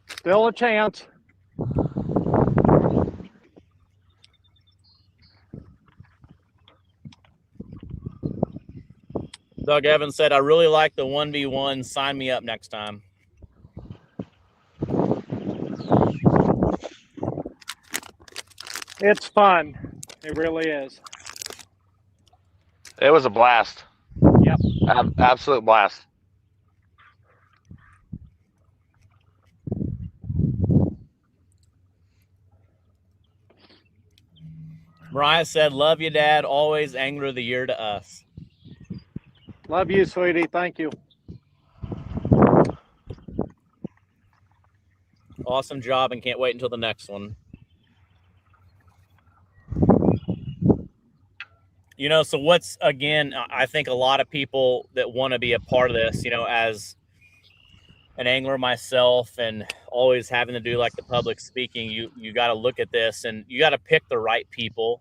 Still a chance. Doug Evans said, I really like the 1v1. Sign me up next time. It's fun. It really is. It was a blast. Yep. Absolute blast. Mariah said, love you, Dad. Always Angler of the Year to us. Love you, sweetie. Thank you. Awesome job, and can't wait until the next one. You know, so what's, again, I think a lot of people that want to be a part of this, you know, as an angler myself and always having to do like the public speaking, you got to look at this and you got to pick the right people.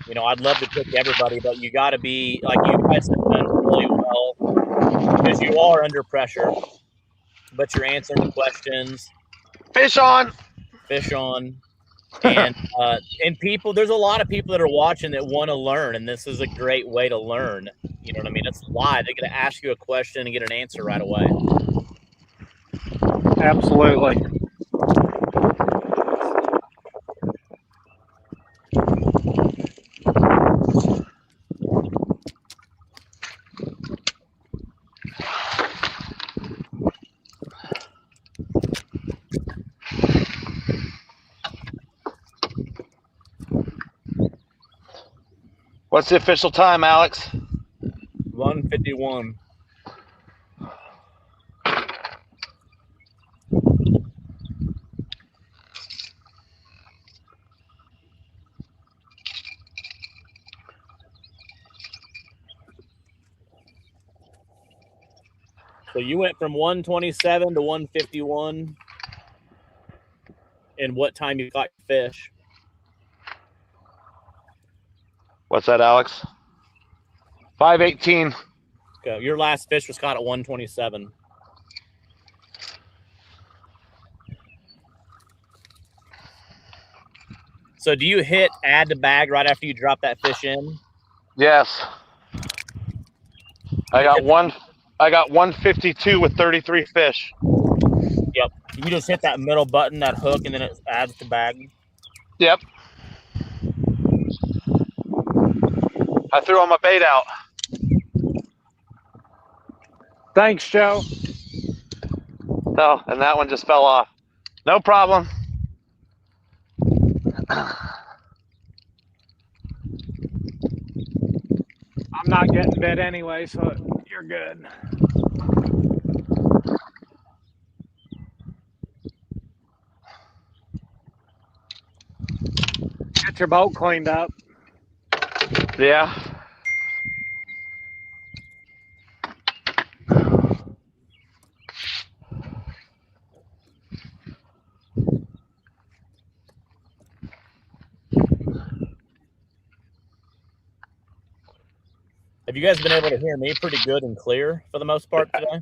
You know, I'd love to pick everybody, but you got to be, like you guys have done really well because you are under pressure, but you're answering the questions. Fish on. Fish on. And people, there's a lot of people that are watching that want to learn, and this is a great way to learn. You know what I mean? It's live. They're going to ask you a question and get an answer right away. Absolutely. What's the official time, Alex? 1:51. So you went from 1:27 to 1:51. And what time you caught your fish? What's that, Alex? 5:18. Okay. Your last fish was caught at 1:27. So do you hit add to bag right after you drop that fish in? Yes. I got 152 with 33 fish. Yep. You just hit that middle button, that hook, and then it adds to bag. Yep. I threw all my bait out. Thanks, Joe. Oh, and that one just fell off. No problem. I'm not getting bit anyway, so you're good. Get your boat cleaned up. Yeah. Have you guys been able to hear me pretty good and clear for the most part today?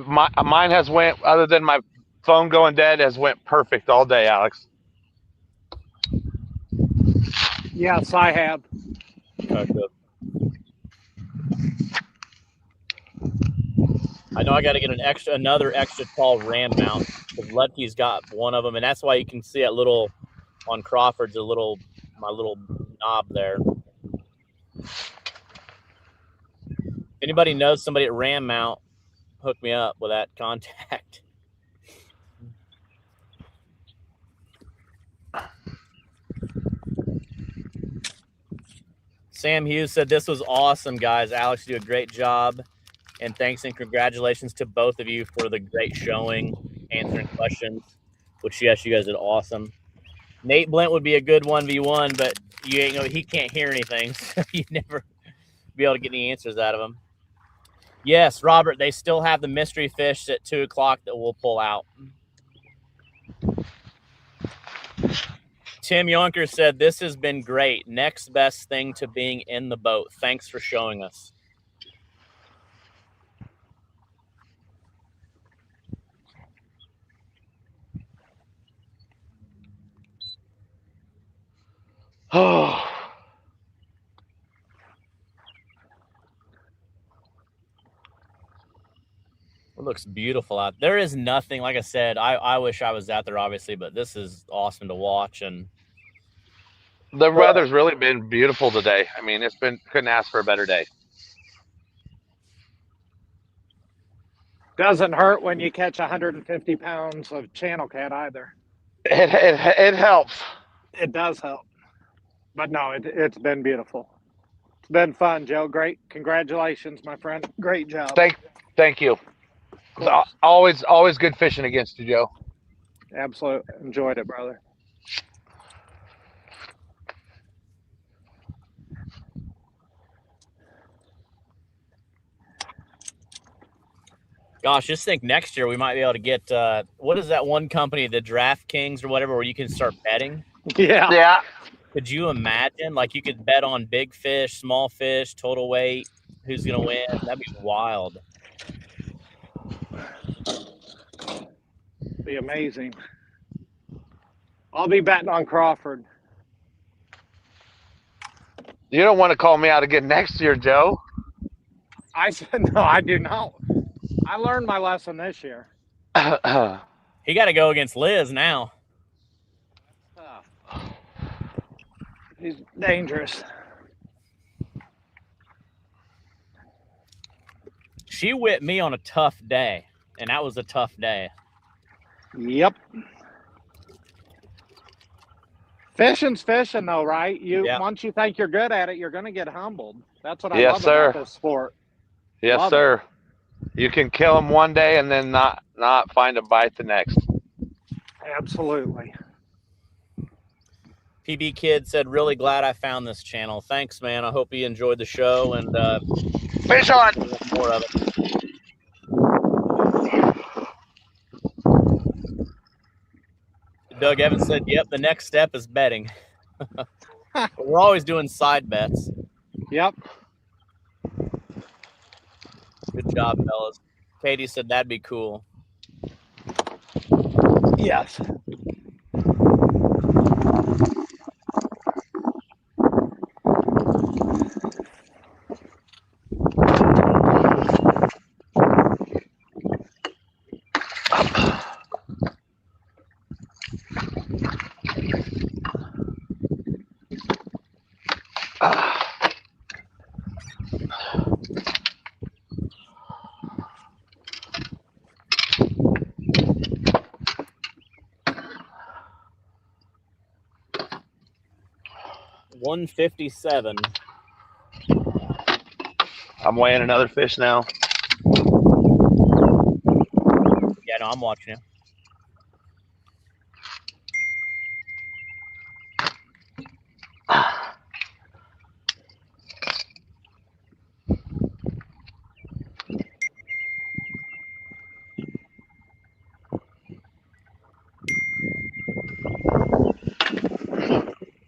Mine has went, other than my phone going dead, has went perfect all day, Alex. Yes, I have. Okay, good. I know I got to get another extra tall ram mount because Ludtke's got one of them, and that's why you can see that little on Crawford's my little knob there. If anybody knows somebody at Ram Mount, hook me up with that contact. Sam Hughes said, this was awesome, guys. Alex, you do a great job. And thanks and congratulations to both of you for the great showing, answering questions, which, yes, you guys did awesome. Nate Blint would be a good 1v1, but he can't hear anything. So you never be able to get any answers out of them. Yes, Robert, they still have the mystery fish at 2 o'clock that we'll pull out. Tim Yonker said, this has been great. Next best thing to being in the boat. Thanks for showing us. Oh. It looks beautiful out. There is nothing, like I said, I wish I was out there, obviously, but this is awesome to watch. And the weather's really been beautiful today. I mean, couldn't ask for a better day. Doesn't hurt when you catch 150 pounds of channel cat either. It helps. It does help. But no, it's been beautiful. It's been fun, Joe. Great. Congratulations, my friend. Great job. Thank you. Always good fishing against you, Joe. Absolutely. Enjoyed it, brother. gosh, just think next year we might be able to get, what is that one company, the DraftKings or whatever, where you can start betting? Yeah. Could you imagine? Like, you could bet on big fish, small fish, total weight, who's going to win. That'd be wild. Be amazing. I'll be betting on Crawford. You don't want to call me out again next year, Joe. I said, no, I do not. I learned my lesson this year. He got to go against Liz now. He's dangerous. She whipped me on a tough day, and that was a tough day. Yep. Fishing's fishing, though, right? Once you think you're good at it, you're going to get humbled. That's what I love about this sport. Yes, sir. You can kill them one day and then not find a bite the next. Absolutely. PB Kid said, really glad I found this channel. Thanks, man. I hope you enjoyed the show, and fish on! More of it. Doug Evans said, yep, the next step is betting. We're always doing side bets. Yep. Good job, fellas. Katie said that'd be cool. Yes. $157. I'm weighing another fish now. Yeah, no, I'm watching you.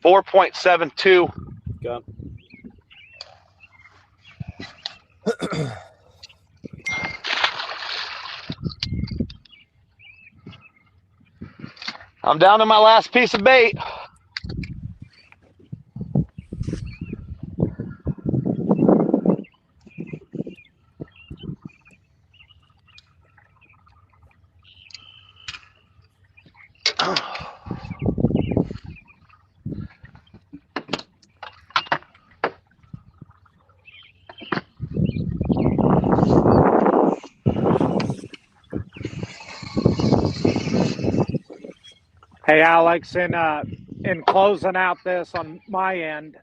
$4.72. Go. I'm down to my last piece of bait. Hey, Alex, in closing out this on my end,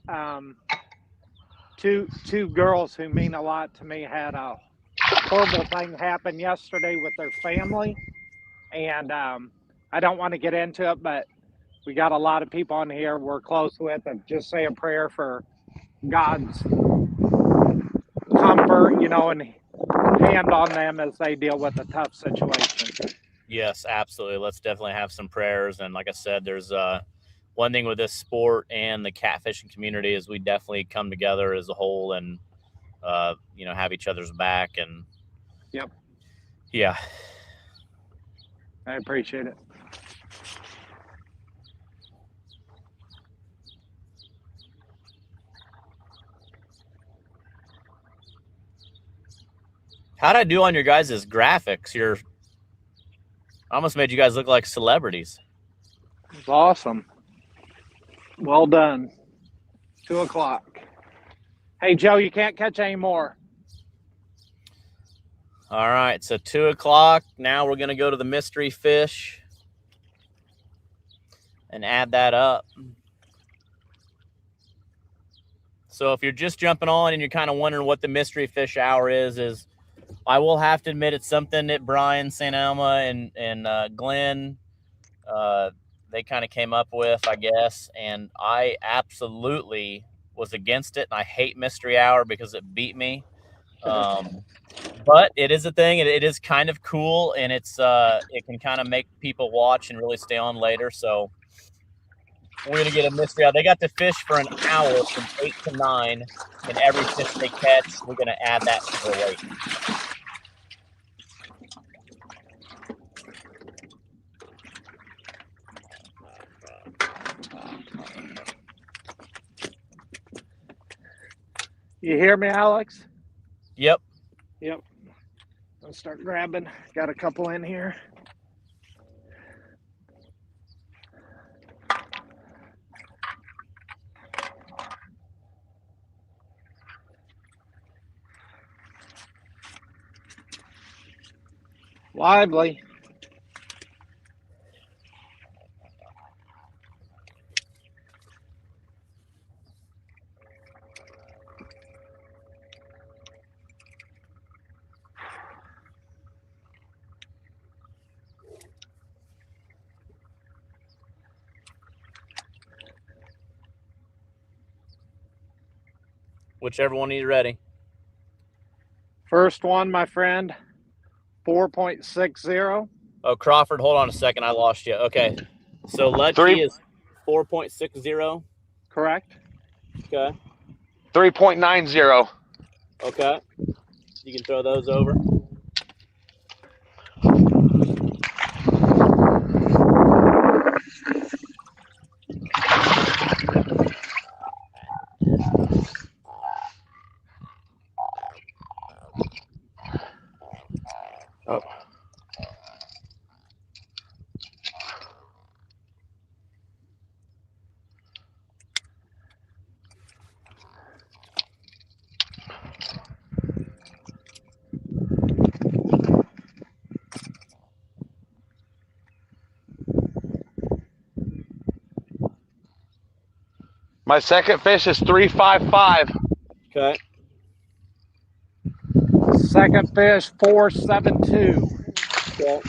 two girls who mean a lot to me had a horrible thing happen yesterday with their family, and I don't want to get into it, but we got a lot of people on here we're close with, and just say a prayer for God's number, you know, and hand on them as they deal with a tough situation. Yes, absolutely. Let's definitely have some prayers. And like I said, there's one thing with this sport and the catfishing community is we definitely come together as a whole and you know, have each other's back. And Yep, yeah, I appreciate it. how'd I do on your guys' graphics? I almost made you guys look like celebrities. It's awesome. Well done. 2 o'clock. Hey, Joe, you can't catch any more. All right, so 2 o'clock. Now we're going to go to the mystery fish and add that up. So if you're just jumping on and you're kind of wondering what the mystery fish hour is I will have to admit it's something that Brian, St. Alma, and Glenn, they kind of came up with, I guess. And I absolutely was against it. And I hate mystery hour because it beat me. But it is a thing. It is kind of cool, and it can kind of make people watch and really stay on later. So we're going to get a mystery hour. They got to fish for an hour from 8 to 9, and every fish they catch, we're going to add that to their weight. You hear me, Alex? Yep. Yep. Let's start grabbing. Got a couple in here. Lively. Whichever one you're ready. First one, my friend, 4.60. Oh, Crawford, hold on a second. I lost you. Okay. So Ludtke is 4.60. Correct. Okay. 3.90. Okay. You can throw those over. Oh. My second fish is 3.55. Okay. Second fish, 4.72. Okay.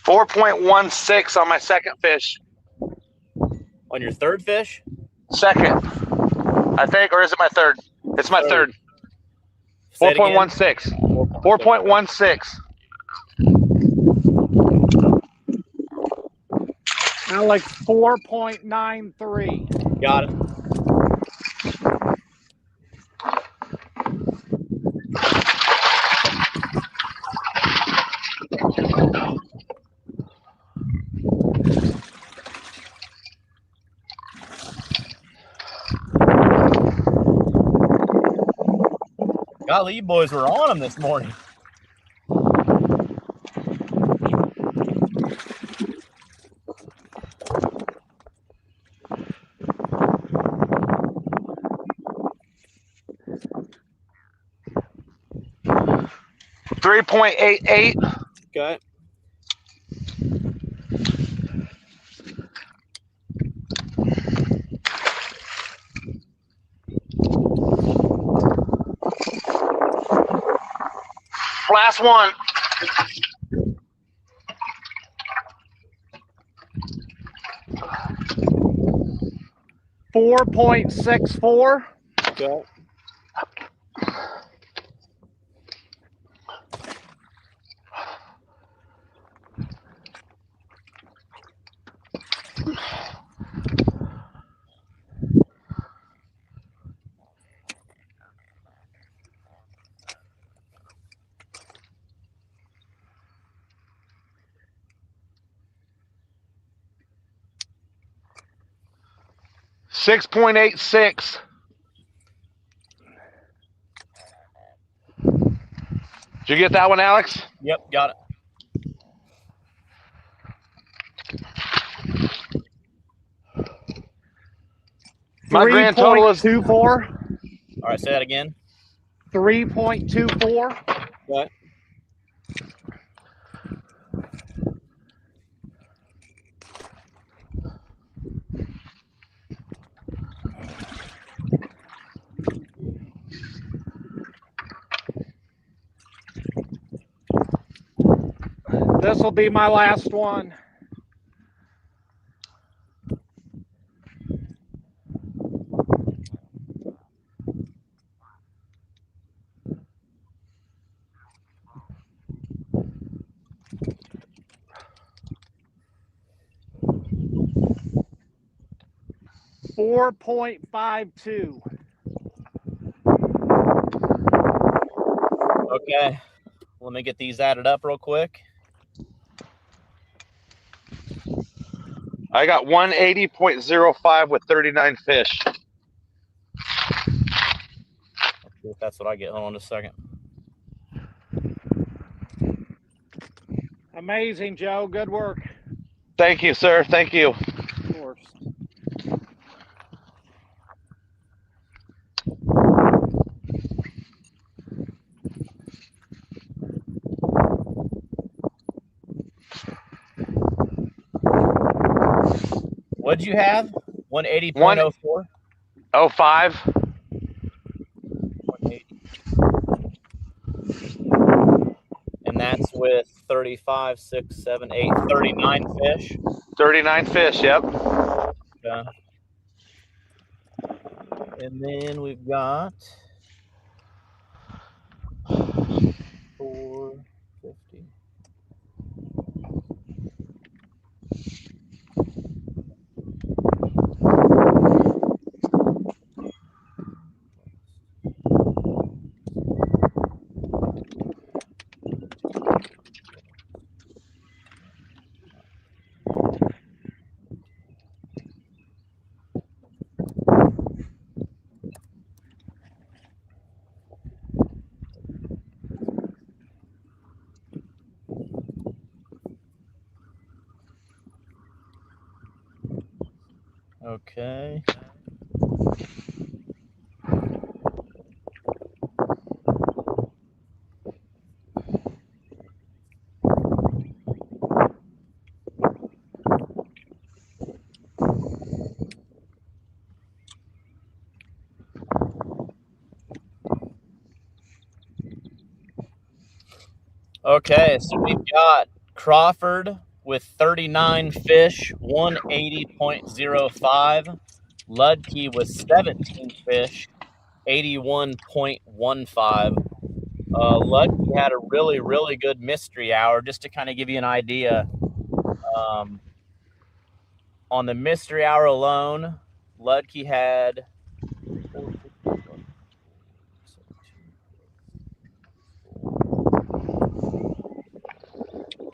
$4.16 on my second fish. On your third fish? Second, I think, or is it my third? It's my third. Say it again. 4.16. 4.16. Alex, 4.93. Got it. Golly, you boys were on them this morning. 3.88. Okay. Last one. $4.64. Okay. $6.86. Did you get that one, Alex? Yep, got it. My grand total is 3.24. All right, say that again. 3.24. Okay. This will be my last one. $4.52. Okay. Let me get these added up real quick. I got 180.05 with 39 fish. Let's see if that's what I get. Hold on just a second. Amazing, Joe. Good work. Thank you, sir. Thank you. Of course. What'd you have? 180.04? 05. 180. And that's with 35, 6, 7, 8, 39 fish. 39 fish, yep. Okay. And then we've got 450. Okay. Okay, so we've got Crawford with 39 fish, 180.05. Ludtke with 17 fish, 81.15. Ludtke had a really, really good mystery hour. Just to kind of give you an idea, on the mystery hour alone, Ludtke had 4, 6, 7, 2, 4.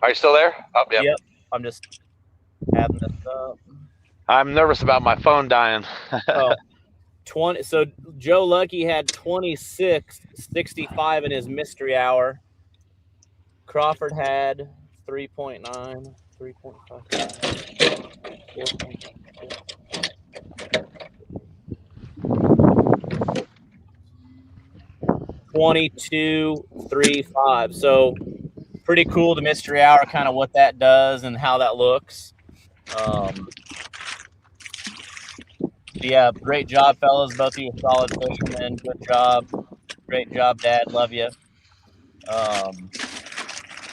Are you still there? Oh, yep. Yep, I'm just adding this up. I'm nervous about my phone dying. Oh, 20. So Joe Ludtke had 26.65 in his mystery hour. Crawford had 3.9, 3.5, 4.6. 3, 5. So pretty cool, the mystery hour, kind of what that does and how that looks. Yeah, great job, fellas. Both of you solid fishermen. Good job. Great job, Dad. Love you.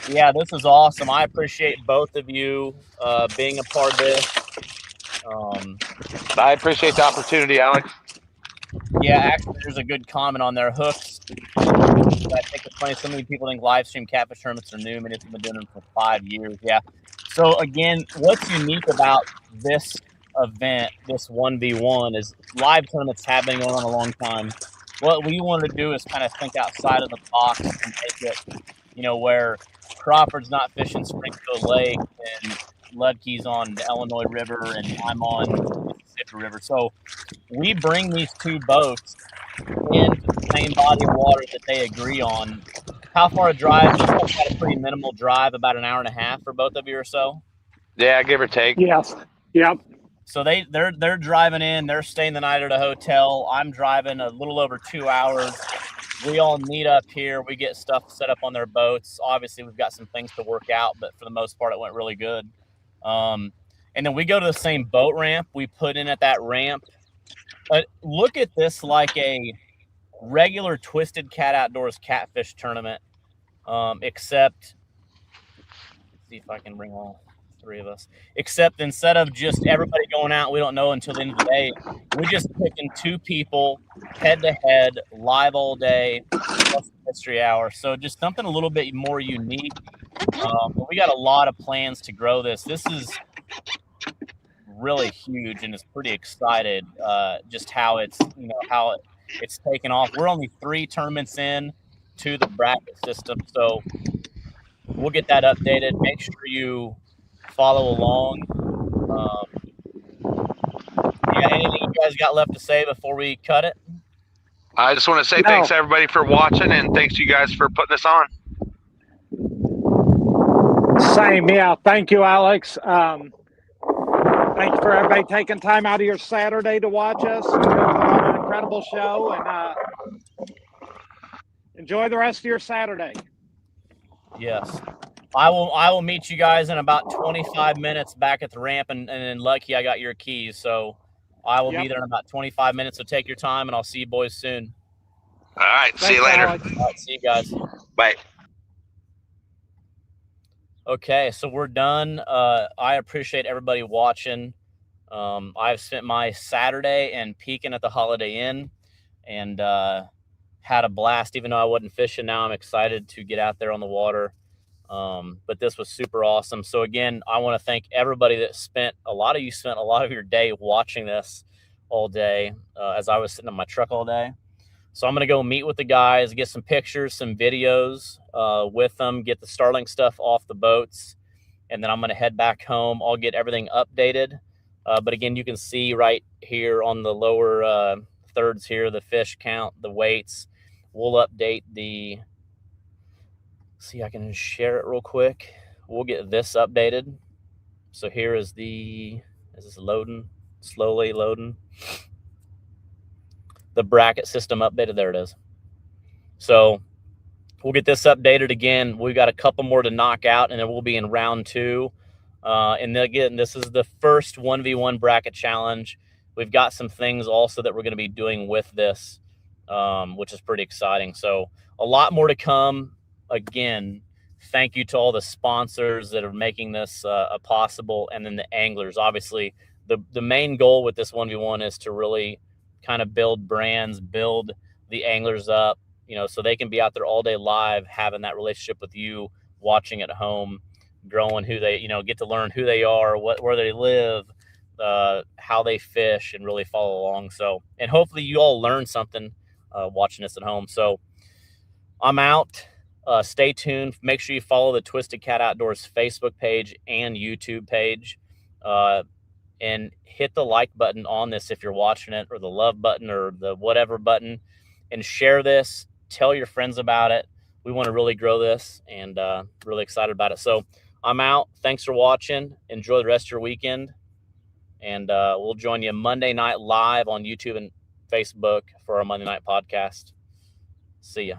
Yeah, this is awesome. I appreciate both of you being a part of this. I appreciate the opportunity, Alex. Yeah, actually, there's a good comment on there. Hooks. I think it's funny. So many people think live stream catfish tournaments are new. I mean, it's been doing them for 5 years. Yeah. So again, what's unique about this event, this 1v1, is live tournaments have been going on a long time. What we wanted to do is kind of think outside of the box and make it, where Crawford's not fishing Springfield Lake and Ludtke's on the Illinois River and I'm on the Mississippi River. So we bring these two boats into the same body of water that they agree on. How far a drive? You guys got a pretty minimal drive, about an hour and a half for both of you or so. Yeah, give or take. Yes. Yep. So they're driving in. They're staying the night at a hotel. I'm driving a little over 2 hours. We all meet up here. We get stuff set up on their boats. Obviously, we've got some things to work out, but for the most part, it went really good. And then we go to the same boat ramp. We put in at that ramp. Look at this like a regular Twisted Cat Outdoors catfish tournament, except, let's see if I can bring all 3 of us, except instead of just everybody going out, we don't know until the end of the day, we're just picking 2 people head to head live all day plus the mystery hour. So just something a little bit more unique. But we got a lot of plans to grow this. This is really huge and it's pretty excited just how it's it's taken off. We're only 3 tournaments in to the bracket system, so we'll get that updated. Make sure you follow along. Yeah, anything you guys got left to say before we cut it? I just want to say thanks everybody for watching and thanks you guys for putting this on. Same, yeah. Thank you, Alex. Thank you for everybody taking time out of your Saturday to watch us. We're putting on an incredible show, and enjoy the rest of your Saturday. Yes. I will meet you guys in about 25 minutes back at the ramp, and then Lucky, I got your keys, so I will be there in about 25 minutes. So take your time, and I'll see you boys soon. All right. Thanks, see you later. Alex. All right, see you guys. Bye. Okay, so we're done. I appreciate everybody watching. I've spent my Saturday in Pekin at the Holiday Inn and had a blast. Even though I wasn't fishing, now I'm excited to get out there on the water. But this was super awesome. So again, I want to thank everybody that spent a lot of your day watching this all day as I was sitting in my truck all day. So I'm going to go meet with the guys, get some pictures, some videos with them, get the Starling stuff off the boats, and then I'm going to head back home. I'll get everything updated. But again, you can see right here on the lower thirds here, the fish count, the weights. We'll update the, see, I can share it real quick. We'll get this updated. So here is is this loading? Slowly loading. The bracket system updated. There it is. So we'll get this updated again. We've got a couple more to knock out, and then we'll be in round 2. And then again, this is the first 1v1 bracket challenge. We've got some things also that we're going to be doing with this, which is pretty exciting. So a lot more to come. Again, thank you to all the sponsors that are making this possible, and then the anglers. Obviously, the main goal with this 1v1 is to really kind of build brands, build the anglers up, so they can be out there all day live, having that relationship with you, watching at home, growing who they, get to learn who they are, where they live, how they fish, and really follow along. So, and hopefully you all learn something watching this at home. So I'm out. Stay tuned. Make sure you follow the Twisted Cat Outdoors Facebook page and YouTube page. And hit the like button on this if you're watching it, or the love button, or the whatever button, and share this. Tell your friends about it. We want to really grow this, and really excited about it. So I'm out. Thanks for watching. Enjoy the rest of your weekend, and we'll join you Monday night live on YouTube and Facebook for our Monday night podcast. See ya.